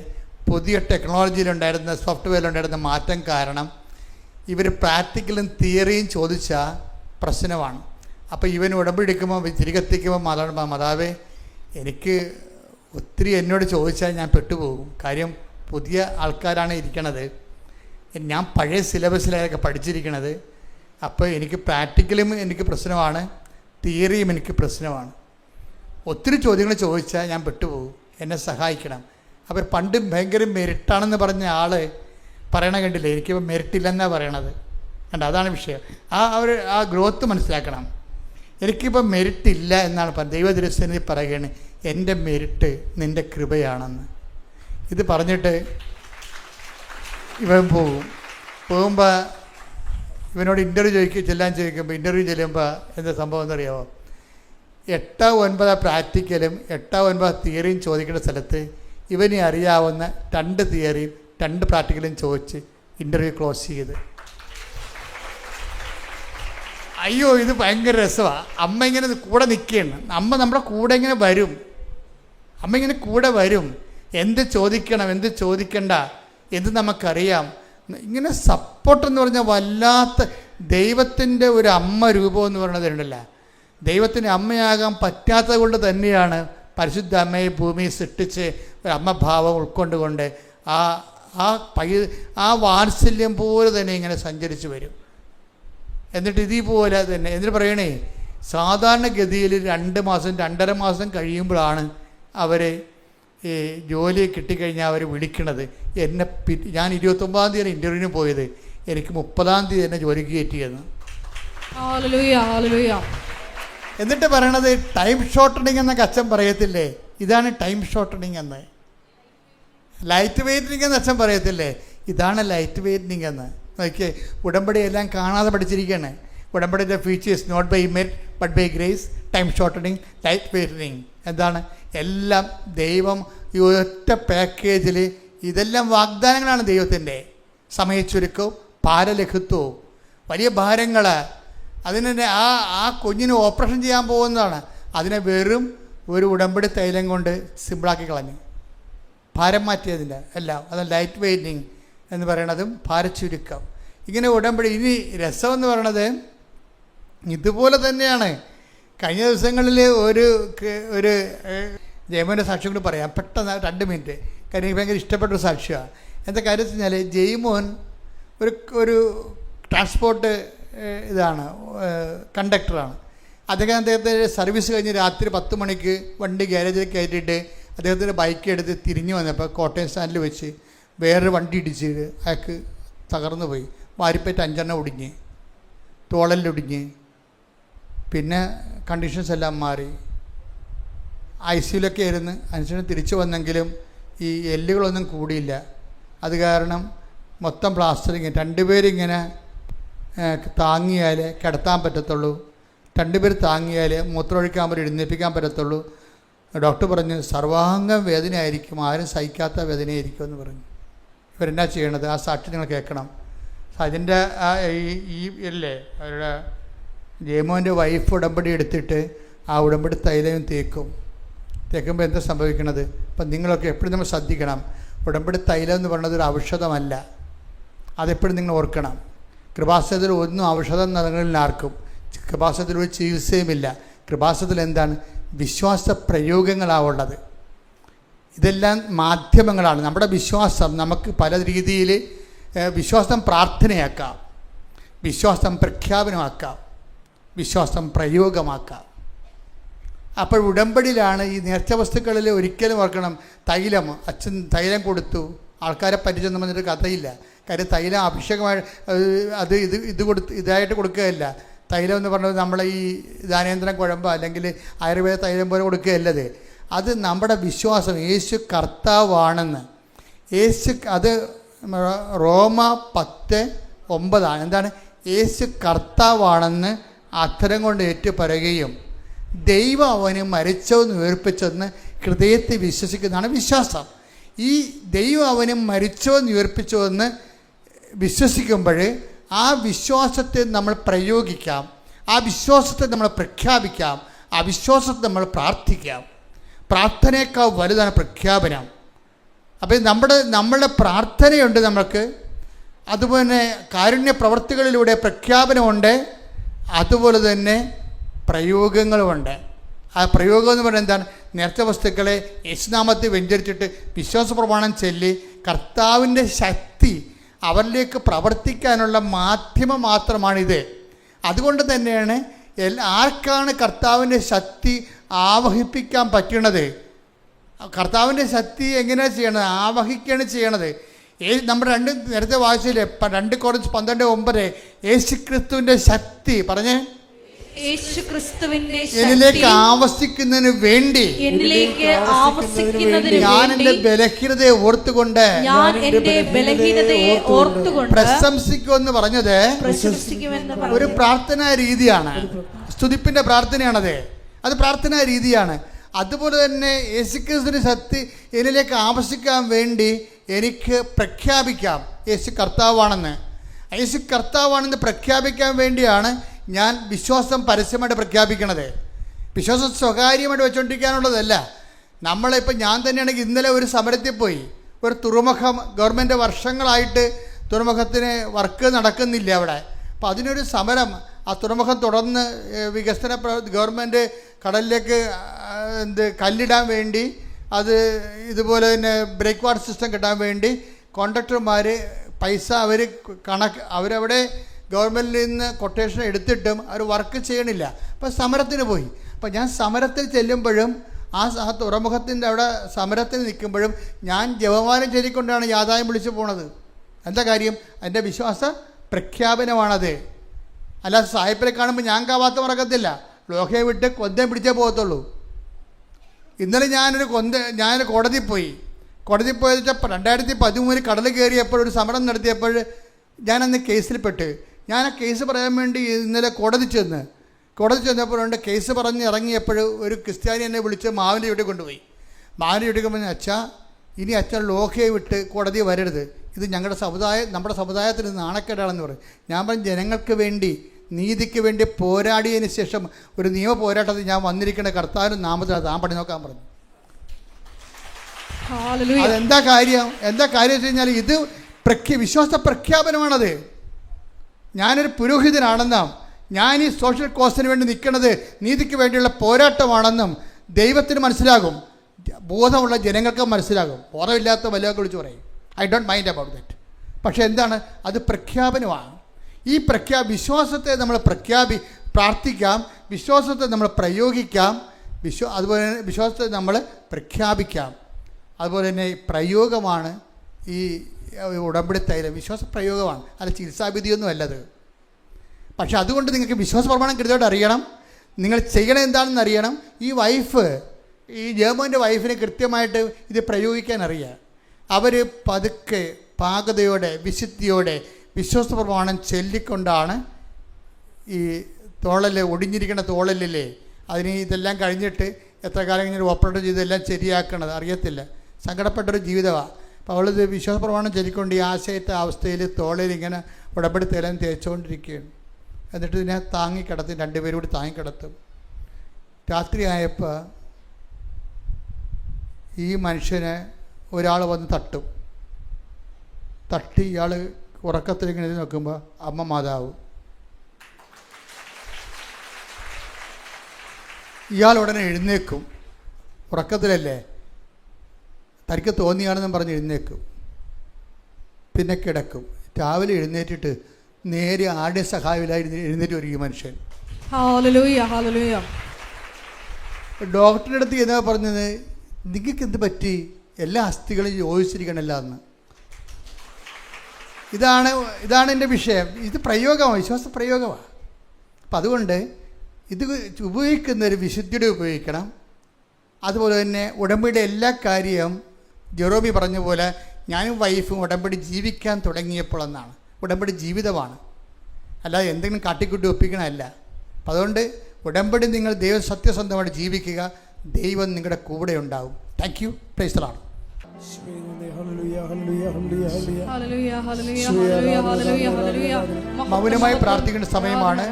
പുതിയ ടെക്നോളജിയിലുണ്ടായിരുന്ന സോഫ്റ്റ്വെയറിലുണ്ടായിരുന്ന മാറ്റം കാരണം ഇവർ പ്രാക്ടിക്കലും തിയറിയും ചോദിച്ചാൽ പ്രശ്നമാണ്. അപ്പോൾ ഇവൻ ഉടമ്പടി എടുക്കുമ്പോൾ തിരികെത്തിക്കുമ്പോൾ മാതാവേ എനിക്ക് ഒത്തിരി എന്നോട് ചോദിച്ചാൽ ഞാൻ പെട്ടുപോകും. കാര്യം പുതിയ ആൾക്കാരാണ് ഇരിക്കണത്, ഞാൻ പഴയ സിലബസിലൊക്കെ പഠിച്ചിരിക്കണത്. അപ്പോൾ എനിക്ക് പ്രാക്ടിക്കലും എനിക്ക് പ്രശ്നമാണ്, തിയറിയും എനിക്ക് പ്രശ്നമാണ്. ഒത്തിരി ചോദ്യങ്ങൾ ചോദിച്ചാൽ ഞാൻ പെട്ടുപോകും, എന്നെ സഹായിക്കണം. അപ്പോൾ പണ്ട് ഭയങ്കര മെരിട്ടാണെന്ന് പറഞ്ഞ ആൾ പറയണ കണ്ടില്ലേ, എനിക്കിപ്പോൾ മെരിട്ടില്ലെന്നാണ് പറയണത്. കണ്ട, അതാണ് വിഷയം. ആ ഗ്രോത്ത് മനസ്സിലാക്കണം. എനിക്കിപ്പോൾ മെരിട്ടില്ല എന്നാണ് ദൈവദൃശ്യത്തിൽ പറയുകയാണ്, എൻ്റെ മെരിട്ട് നിൻ്റെ കൃപയാണെന്ന്. ഇത് പറഞ്ഞിട്ട് ഇവൻ പോകുമ്പോൾ ഇവനോട് ഇൻ്റർവ്യൂ ചെല്ലുമ്പോൾ ഇൻ്റർവ്യൂ ചെല്ലുമ്പോൾ എന്താ സംഭവം എന്നറിയാമോ? 8-9 പ്രാക്ടിക്കലും 8-9 തിയറിയും ചോദിക്കേണ്ട സ്ഥലത്ത് ഇവനെ അറിയാവുന്ന 2 തിയറിയും 2 പ്രാക്ടിക്കലും ചോദിച്ച് ഇൻ്റർവ്യൂ ക്ലോസ് ചെയ്ത്. അയ്യോ, ഇത് ഭയങ്കര രസമാണ്. അമ്മ ഇങ്ങനെ കൂടെ നിൽക്കുകയാണ്. അമ്മ നമ്മുടെ കൂടെ ഇങ്ങനെ വരും. അമ്മ ഇങ്ങനെ കൂടെ വരും. എന്ത് ചോദിക്കണം, എന്ത് ചോദിക്കണ്ട, എന്ത് നമുക്കറിയാം. ഇങ്ങനെ സപ്പോർട്ടെന്ന് പറഞ്ഞാൽ വല്ലാത്ത ദൈവത്തിൻ്റെ ഒരു അമ്മ രൂപം എന്ന് പറയുന്നത് ഉണ്ടല്ല. ദൈവത്തിന് അമ്മയാകാൻ പറ്റാത്തത് കൊണ്ട് തന്നെയാണ് പരിശുദ്ധ അമ്മയെ ഭൂമിയിൽ സൃഷ്ടിച്ച് ഒരു അമ്മഭാവം ഉൾക്കൊണ്ടുകൊണ്ട് ആ വാത്സല്യം പോലെ തന്നെ ഇങ്ങനെ സഞ്ചരിച്ച് വരും. എന്നിട്ട് ഇതേപോലെ തന്നെ എന്നിട്ട് പറയണേ, സാധാരണഗതിയിൽ 2 മാസം 2.5 മാസം കഴിയുമ്പോഴാണ് അവർ ഈ ജോലി കിട്ടിക്കഴിഞ്ഞാൽ അവർ വിളിക്കണത്. ഞാൻ 29-ാം തീയതി ഇൻ്റർവ്യൂവിന് പോയത്, എനിക്ക് 30-ാം തീയതി തന്നെ ജോലിക്ക് കയറ്റിയെന്ന്. എന്നിട്ട് പറയണത് ടൈം ഷോർട്ടണിങ് എന്നൊക്കെ അച്ഛൻ പറയത്തില്ലേ, ഇതാണ് ടൈം ഷോർട്ടണിങ് എന്ന്. ലൈറ്റ് വെയ്റ്റനിങ് എന്ന് അച്ഛൻ പറയത്തില്ലേ, ഇതാണ് ലൈറ്റ് വെയ്റ്റനിങ് എന്ന്. നോക്കിയേ, ഉടമ്പടി എല്ലാം കാണാതെ പഠിച്ചിരിക്കുകയാണ്. ഉടമ്പടിയുടെ features not by merit but by grace, time shortening, light weightening. എന്താണ്? എല്ലാം ദൈവം ഈ ഒറ്റ പാക്കേജിൽ ഇതെല്ലാം വാഗ്ദാനങ്ങളാണ് ദൈവത്തിൻ്റെ. സമയച്ചുരുക്കവും ഭാരലഘുത്വവും വലിയ ഭാരങ്ങൾ. അതിനെ ആ കുഞ്ഞിന് ഓപ്പറേഷൻ ചെയ്യാൻ പോകുന്നതാണ്. അതിനെ വെറും ഒരു ഉടമ്പടി തൈലം കൊണ്ട് സിമ്പിളാക്കി കളഞ്ഞു, ഭാരം മാറ്റിയതിൻ്റെ എല്ലാം. അത് ലൈറ്റ് വെയ്റ്റിങ് എന്ന് പറയണതും ഭാരച്ചുരുക്കം. ഇങ്ങനെ ഉടമ്പടി. ഇനി രസമെന്ന് പറയണത് ഇതുപോലെ തന്നെയാണ്. കഴിഞ്ഞ ദിവസങ്ങളിൽ ഒരു ജയമോൻ്റെ സാക്ഷ്യം കൂടി പറയാം പെട്ടെന്ന്, 2 മിനിറ്റ്. കാര്യം എനിക്ക് ഭയങ്കര ഇഷ്ടപ്പെട്ടൊരു സാക്ഷ്യമാണ്. എന്താ കാര്യം വെച്ച് കഴിഞ്ഞാൽ, ജയമോൻ ഒരു ട്രാൻസ്പോർട്ട് ഇതാണ്, കണ്ടക്ടറാണ്. അദ്ദേഹത്തെ സർവീസ് കഴിഞ്ഞ് രാത്രി 10 മണിക്ക് വണ്ടി ഗ്യാരേജിൽ കയറ്റിയിട്ട് അദ്ദേഹത്തിൻ്റെ ബൈക്ക് എടുത്ത് തിരിഞ്ഞു വന്നപ്പോൾ കോട്ടയം സ്റ്റാൻഡിൽ വെച്ച് വേറൊരു വണ്ടി ഇടിച്ചിട്ട് അയാൾക്ക് തകർന്നു പോയി. വാരിപ്പേറ്റ് 5 എണ്ണം ഒടിഞ്ഞ്, തോളലിലൊടിഞ്ഞ്. പിന്നെ കണ്ടീഷൻസ് എല്ലാം മാറി, ICUലൊക്കെ ആയിരുന്നു. അതിനുശേഷം തിരിച്ചു വന്നെങ്കിലും ഈ എല്ലുകളൊന്നും കൂടിയില്ല. അത് കാരണം മൊത്തം പ്ലാസ്റ്ററിങ്. 2 പേരിങ്ങനെ താങ്ങിയാൽ കിടത്താൻ പറ്റത്തുള്ളൂ, 2 പേർ താങ്ങിയാൽ മൂത്രമൊഴിക്കാൻ പറ്റും, എഴുന്നേൽപ്പിക്കാൻ പറ്റത്തുള്ളൂ. ഡോക്ടർ പറഞ്ഞു സർവാംഗം വേദനയായിരിക്കും, ആരും സഹിക്കാത്ത വേദനയായിരിക്കും എന്ന് പറഞ്ഞു. ഇവരെന്നാ ചെയ്യണത്? ആ സാക്ഷി നിങ്ങൾ കേൾക്കണം. അതിൻ്റെ ഈ അല്ലേ അവരുടെ ജയമോൻ്റെ വൈഫ് ഉടമ്പടി എടുത്തിട്ട് ആ ഉടമ്പടി തൈലം തേക്കുമ്പോൾ എന്താ സംഭവിക്കണത്? അപ്പം നിങ്ങളൊക്കെ എപ്പോഴും നമ്മൾ ശ്രദ്ധിക്കണം. ഉടമ്പടി തൈലം എന്ന് പറയുന്നത് ഒരു ഔഷധമല്ല, അതെപ്പോഴും നിങ്ങൾ ഓർക്കണം. കൃപാസനത്തിൽ ഒന്നും ഔഷധം നൽകുന്നില്ല ആർക്കും. കൃപാസനത്തിൽ ഒരു ചികിത്സയുമില്ല. കൃപാസനത്തിൽ എന്താണ്? വിശ്വാസ പ്രയോഗങ്ങളാണ് ഉള്ളത്. ഇതെല്ലാം മാധ്യമങ്ങളാണ്. നമ്മുടെ വിശ്വാസം നമുക്ക് പല രീതിയിൽ വിശ്വാസം പ്രാർത്ഥനയാക്കാം, വിശ്വാസം പ്രഖ്യാപനമാക്കാം, വിശ്വാസം പ്രയോഗമാക്കാം. അപ്പോൾ ഉടമ്പടിയിലാണ് ഈ നേർച്ച വസ്തുക്കളിൽ ഒരിക്കലും ഓർക്കണം. തൈലം, അച്ഛൻ തൈലം കൊടുത്തു, ആൾക്കാരെ പരിചയം വന്നിട്ട് കഥയില്ല. കാര്യം തൈലം അഭിഷേകമായി ഇതായിട്ട് കൊടുക്കുകയല്ല. തൈലം എന്ന് പറഞ്ഞത് നമ്മളെ ഈ ധാനേന്ദ്രം കുഴമ്പ് അല്ലെങ്കിൽ ആയുർവേദ തൈലം പോലെ കൊടുക്കുകയല്ലത്. അത് നമ്മുടെ വിശ്വാസം, യേശു കർത്താവാണെന്ന്. യേശു അത് റോമ 10:9 എന്താണ്? യേശു കർത്താവാണെന്ന് അധരം കൊണ്ട് ഏറ്റുപറയുകയും ദൈവം അവന് മരിച്ചവെന്ന് ഉയർപ്പിച്ചെന്ന് ഹൃദയത്തിൽ വിശ്വസിക്കുന്നതാണ് വിശ്വാസം. ഈ ദൈവം അവന് മരിച്ചവെന്ന് ഉയർപ്പിച്ചുവെന്ന് വിശ്വസിക്കുമ്പോൾ ആ വിശ്വാസത്തെ നമ്മൾ പ്രയോഗിക്കാം, ആ വിശ്വാസത്തെ നമ്മൾ പ്രഖ്യാപിക്കാം, ആ വിശ്വാസത്തെ നമ്മൾ പ്രാർത്ഥിക്കാം. പ്രാർത്ഥനയേക്കാൾ വലുതാണ് പ്രഖ്യാപനം. അപ്പോൾ നമ്മളുടെ പ്രാർത്ഥനയുണ്ട് നമ്മൾക്ക്, അതുപോലെ കാരുണ്യ പ്രവർത്തികളിലൂടെ പ്രഖ്യാപനമുണ്ട്, അതുപോലെ തന്നെ പ്രയോഗങ്ങളുമുണ്ട്. ആ പ്രയോഗം എന്ന് പറയുന്നത് എന്താണ്? നേർച്ച വസ്തുക്കളെ യേശുനാമത്തിൽ വെഞ്ചരിച്ചിട്ട് വിശ്വാസ പ്രമാണം ചൊല്ലി കർത്താവിൻ്റെ ശക്തി അവരിലേക്ക് പ്രവർത്തിക്കാനുള്ള മാധ്യമം മാത്രമാണിത്. അതുകൊണ്ട് തന്നെയാണ് ആർക്കാണ് കർത്താവിൻ്റെ ശക്തി ആവഹിപ്പിക്കാൻ പറ്റണത്? കർത്താവിൻ്റെ ശക്തി എങ്ങനെയാണ് ചെയ്യണത്? ആവഹിക്കുകയാണ് ചെയ്യണത്. നമ്മൾ നേരത്തെ വായിച്ചില്ലേ 2 Corinthians 12:9 യേശുക്രിസ്തുവിൻ്റെ ശക്തി പറഞ്ഞേ, എന്നിലേക്ക് ആവസിക്കുന്നതിന് വേണ്ടി ഞാൻ എൻ്റെ ബലഹീനതയെ ഓർത്തുകൊണ്ട് പ്രശംസിക്കുമെന്ന് പറഞ്ഞത് ഒരു പ്രാർത്ഥനാ രീതിയാണ്, സ്തുതിപ്പിന്റെ പ്രാർത്ഥനയാണത്. അത് പ്രാർത്ഥനാ രീതിയാണ്. അതുപോലെ തന്നെ യേശുക്രിസ്തുവിന്റെ ശക്തി എന്നിലേക്ക് ആവസിക്കാൻ വേണ്ടി എനിക്ക് പ്രഖ്യാപിക്കാം യേശു കർത്താവാണെന്ന്. യേശു കർത്താവാണെന്ന് പ്രഖ്യാപിക്കാൻ വേണ്ടിയാണ് ഞാൻ വിശ്വാസം പരസ്യമായിട്ട് പ്രഖ്യാപിക്കണത്. വിശ്വാസം സ്വകാര്യമായിട്ട് വെച്ചുകൊണ്ടിരിക്കാനുള്ളതല്ല. നമ്മളിപ്പോൾ ഞാൻ തന്നെയാണെങ്കിൽ ഇന്നലെ ഒരു സമരത്തിൽ പോയി. ഒരു തുറമുഖം ഗവൺമെൻറ് വർഷങ്ങളായിട്ട് തുറമുഖത്തിന് വർക്ക് നടക്കുന്നില്ല അവിടെ. അപ്പോൾ അതിനൊരു സമരം, ആ തുറമുഖം തുടർന്ന് വികസന ഗവൺമെൻറ് കടലിലേക്ക് കല്ലിടാൻ വേണ്ടി, അത് ഇതുപോലെ തന്നെ ബ്രേക്ക് വാട്ടർ സിസ്റ്റം കിട്ടാൻ വേണ്ടി കോൺട്രാക്ടർമാർ പൈസ അവരവിടെ ഗവൺമെൻറ്റിൽ നിന്ന് കൊട്ടേഷൻ എടുത്തിട്ടും അവർ വർക്ക് ചെയ്യണില്ല. അപ്പോൾ സമരത്തിന് പോയി. അപ്പോൾ ഞാൻ സമരത്തിൽ ചെല്ലുമ്പോഴും ആ തുറമുഖത്തിൻ്റെ അവിടെ സമരത്തിന് നിൽക്കുമ്പോഴും ഞാൻ ജപമാല ചൊല്ലിക്കൊണ്ടാണ് യാഥായം വിളിച്ചു പോണത്. എന്താ കാര്യം? എൻ്റെ വിശ്വാസ പ്രഖ്യാപനമാണത്. അല്ലാതെ സായിപ്പിനെ കാണുമ്പോൾ ഞാൻ കാവാത്ത മറക്കത്തില്ല, ലോഹയെ വിട്ട് കൊന്തം പിടിച്ചേ പോകത്തുള്ളൂ. ഇന്നലെ ഞാനൊരു കോടതിയിൽ പോയി. കോടതിയിൽ പോയത് വെച്ചാൽ 2013 കടൽ കയറിയപ്പോൾ ഒരു സമരം നടത്തിയപ്പോൾ ഞാനന്ന് കേസിൽപ്പെട്ട്. ഞാൻ ആ കേസ് പറയാൻ വേണ്ടി ഇന്നലെ കോടതി ചെന്നപ്പോഴുണ്ട് കേസ് പറഞ്ഞ് ഇറങ്ങിയപ്പോൾ ഒരു ക്രിസ്ത്യാനി എന്നെ വിളിച്ച് മാവിൻ്റെ വീട്ടിൽ കൊണ്ടുപോയി. മാവിൻ്റെ വീട്ടിൽ പറഞ്ഞ അച്ഛാ, ഇനി അച്ഛൻ ലോഹയെ വിട്ട് കോടതി വരരുത്, ഇത് നമ്മുടെ സമുദായത്തിന് നാണക്കേടാണെന്ന് പറയും. ഞാൻ പറഞ്ഞു, ജനങ്ങൾക്ക് വേണ്ടി നീതിക്ക് വേണ്ടി പോരാടിയതിന് ശേഷം ഒരു നിയമ പോരാട്ടത്തിൽ ഞാൻ വന്നിരിക്കുന്ന കർത്താവിന് നാമത്തിൽ താൻ പണി നോക്കാൻ പറഞ്ഞു. അതെന്താ കാര്യം വെച്ച് കഴിഞ്ഞാൽ ഇത് വിശ്വാസ പ്രഖ്യാപനമാണത്. ഞാനൊരു പുരോഹിതനാണെന്നും ഞാൻ ഈ സോഷ്യൽ കോസിന് വേണ്ടി നിൽക്കുന്നത് നീതിക്ക് വേണ്ടിയുള്ള പോരാട്ടമാണെന്നും ദൈവത്തിന് മനസ്സിലാകും, ബോധമുള്ള ജനങ്ങൾക്ക് മനസ്സിലാകും. ബോധമില്ലാത്ത വല്ലതൊക്കെ വിളിച്ച് പറയും, I don't mind about that. പക്ഷെ എന്താണ്? അത് പ്രഖ്യാപനമാണ്. ഈ വിശ്വാസത്തെ നമ്മൾ പ്രാർത്ഥിക്കാം, വിശ്വാസത്തെ നമ്മൾ പ്രയോഗിക്കാം, അതുപോലെ തന്നെ വിശ്വാസത്തെ നമ്മൾ പ്രഖ്യാപിക്കാം. അതുപോലെ തന്നെ പ്രയോഗമാണ് ഈ ഉടമ്പടി തൈലം. വിശ്വാസ പ്രയോഗമാണ്, അല്ല ചികിത്സാവിധിയൊന്നും അല്ലത്. പക്ഷെ അതുകൊണ്ട് നിങ്ങൾക്ക് വിശ്വാസ പ്രമാണം കൃത്യമായിട്ട് അറിയണം, നിങ്ങൾ ചെയ്യണം എന്താണെന്ന് അറിയണം. ഈ ജർമ്മൻ്റെ വൈഫിനെ കൃത്യമായിട്ട് ഇത് പ്രയോഗിക്കാൻ അറിയാം. അവർ പതുക്കെ പാകതയോടെ വിശുദ്ധിയോടെ വിശ്വാസ പ്രമാണം ചൊല്ലിക്കൊണ്ടാണ് ഈ ഒടിഞ്ഞിരിക്കുന്ന തോളലില്ലേ അതിന് ഇതെല്ലാം കഴിഞ്ഞിട്ട് എത്ര കാലം ഇങ്ങനെ ഓപ്പറേറ്റ് ചെയ്തെല്ലാം ശരിയാക്കണത് അറിയത്തില്ല. സങ്കടപ്പെട്ടൊരു ജീവിതമാണ്. അപ്പോൾ അവളിത് വിശ്വാസ പ്രമാണം ചൊല്ലിക്കൊണ്ട് ഈ ആശയത്തെ അവസ്ഥയിൽ തോളിൽ ഇങ്ങനെ ഉടമ്പടി തേലം തേച്ചുകൊണ്ടിരിക്കുകയാണ്. എന്നിട്ട് ഇതിനെ താങ്ങിക്കിടത്തും, രണ്ടുപേരും കൂടി താങ്ങിക്കിടത്തും. രാത്രിയായപ്പോൾ ഈ മനുഷ്യനെ ഒരാൾ വന്ന് തട്ടി ഇയാൾ ഉറക്കത്തിലിങ്ങനെ നോക്കുമ്പോൾ അമ്മ മാതാവ്. ഇയാൾ ഉടനെ എഴുന്നേക്കും, ഉറക്കത്തിലല്ലേ, തനിക്ക് തോന്നിയാണെന്നും പറഞ്ഞ് എഴുന്നേക്കും, പിന്നെ കിടക്കും. രാവിലെ എഴുന്നേറ്റിട്ട് നേരെ ആരുടെ സഹായമില്ലായി എഴുന്നേറ്റ് വരും ഈ മനുഷ്യൻ. ഡോക്ടറുടെ അടുത്ത് എന്നാ പറഞ്ഞത്, നിങ്ങൾക്ക് എന്ത് പറ്റി? എല്ലാ അസ്ഥികളും യോജിച്ചിരിക്കണമല്ല എന്ന്. ഇതാണ് എൻ്റെ വിഷയം. ഇത് പ്രയോഗമാണ്, വിശ്വാസ പ്രയോഗമാണ്. അപ്പം അതുകൊണ്ട് ഇത് ഉപയോഗിക്കുന്നൊരു വിശുദ്ധിയുടെ ഉപയോഗിക്കണം. അതുപോലെ തന്നെ ഉടമ്പടിയുടെ എല്ലാ കാര്യവും ജെറോമി പറഞ്ഞ പോലെ ഞാനും വൈഫും ഉടമ്പടി ജീവിക്കാൻ തുടങ്ങിയപ്പോൾ എന്നാണ്. ഉടമ്പടി ജീവിതമാണ്, അല്ലാതെ എന്തെങ്കിലും കാട്ടിക്കൂട്ടി ഒപ്പിക്കണമല്ല. അപ്പം അതുകൊണ്ട് ഉടമ്പടി നിങ്ങൾ ദൈവം സത്യസന്ധമായിട്ട് ജീവിക്കുക, ദൈവം നിങ്ങളുടെ കൂടെ ഉണ്ടാവും. Thank you. Praise the Lord. മൗനമായി പ്രാർത്ഥിക്കേണ്ട സമയമാണ്.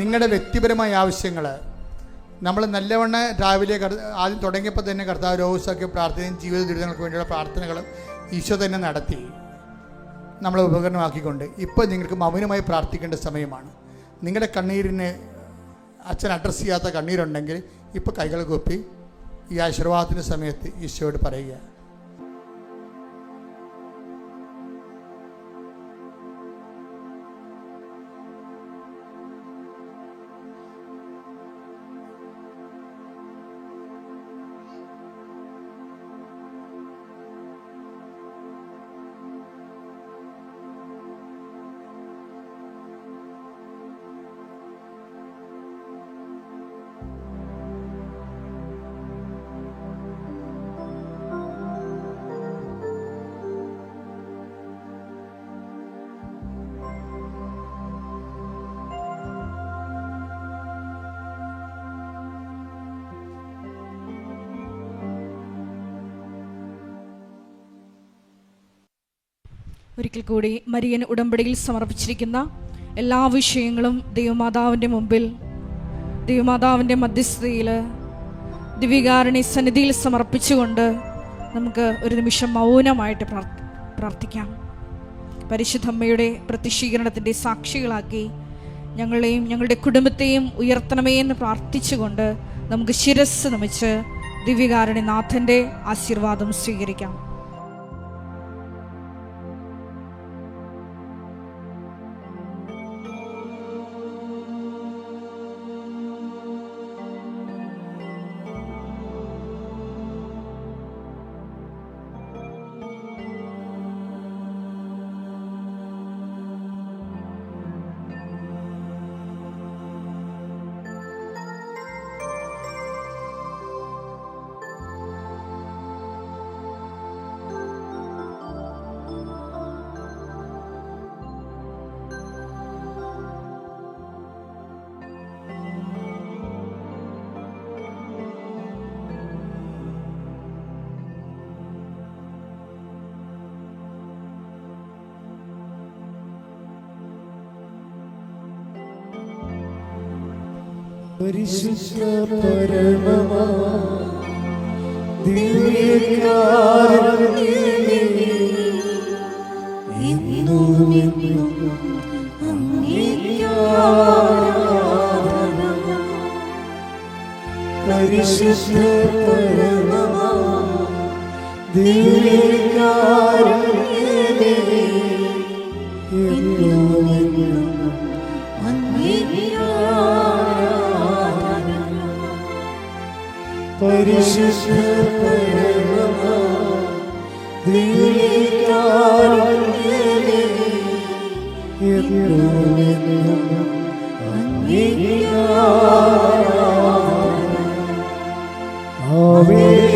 നിങ്ങളുടെ വ്യക്തിപരമായ ആവശ്യങ്ങൾ നമ്മൾ നല്ലവണ്ണം രാവിലെ ആദ്യം തുടങ്ങിയപ്പോൾ തന്നെ കർത്താവ് രോഗസൗഖ്യ പ്രാർത്ഥനയും ജീവിത ദുരിതങ്ങൾക്ക് വേണ്ടിയുള്ള പ്രാർത്ഥനകളും ഈശോ തന്നെ നടത്തി നമ്മളെ ഉപകരണമാക്കിക്കൊണ്ട്. ഇപ്പോൾ നിങ്ങൾക്ക് മൗനമായി പ്രാർത്ഥിക്കേണ്ട സമയമാണ്. നിങ്ങളുടെ കണ്ണീരിന് അച്ഛൻ അഡ്രസ്സ് ചെയ്യാത്ത കണ്ണീരുണ്ടെങ്കിൽ ഇപ്പോൾ കൈകൾ കൂപ്പി ഈ ആശീർവാദത്തിൻ്റെ സമയത്ത് ഈശോയോട് പറയുക. ഒരിക്കൽ കൂടി മരിയൻ ഉടമ്പടിയിൽ സമർപ്പിച്ചിരിക്കുന്ന എല്ലാ വിഷയങ്ങളും ദൈവമാതാവിൻ്റെ മുമ്പിൽ, ദൈവമാതാവിൻ്റെ മധ്യസ്ഥതയിൽ, ദിവ്യകാരുണ്യ സന്നിധിയിൽ സമർപ്പിച്ചുകൊണ്ട് നമുക്ക് ഒരു നിമിഷം മൗനമായിട്ട് പ്രാർത്ഥിക്കാം. പരിശുദ്ധ അമ്മയുടെ പ്രത്യക്ഷീകരണത്തിൻ്റെ സാക്ഷികളാക്കി ഞങ്ങളെയും ഞങ്ങളുടെ കുടുംബത്തെയും ഉയർത്തണമേ എന്ന് പ്രാർത്ഥിച്ചുകൊണ്ട് നമുക്ക് ശിരസ് നമിച്ച് ദിവ്യകാരുണ്യനാഥൻ്റെ ആശീർവാദം സ്വീകരിക്കാം. പരിശുദ്ധ പരമമാ ദിവ്യകാരുണ്യമേ, എന്നും എന്നും അങ്ങേക്ക് ആരാധന. പരിശുദ്ധ പരമമാ ദിവ്യകാരുണ്യമേ, എന്നും എന്നും അങ്ങേക്ക് പരിശുദ്ധ പരമമാ ദിവ്യകാരുണ്യമേ, എന്നും എന്നും അങ്ങേക്ക് ആരാധന. ആമേൻ.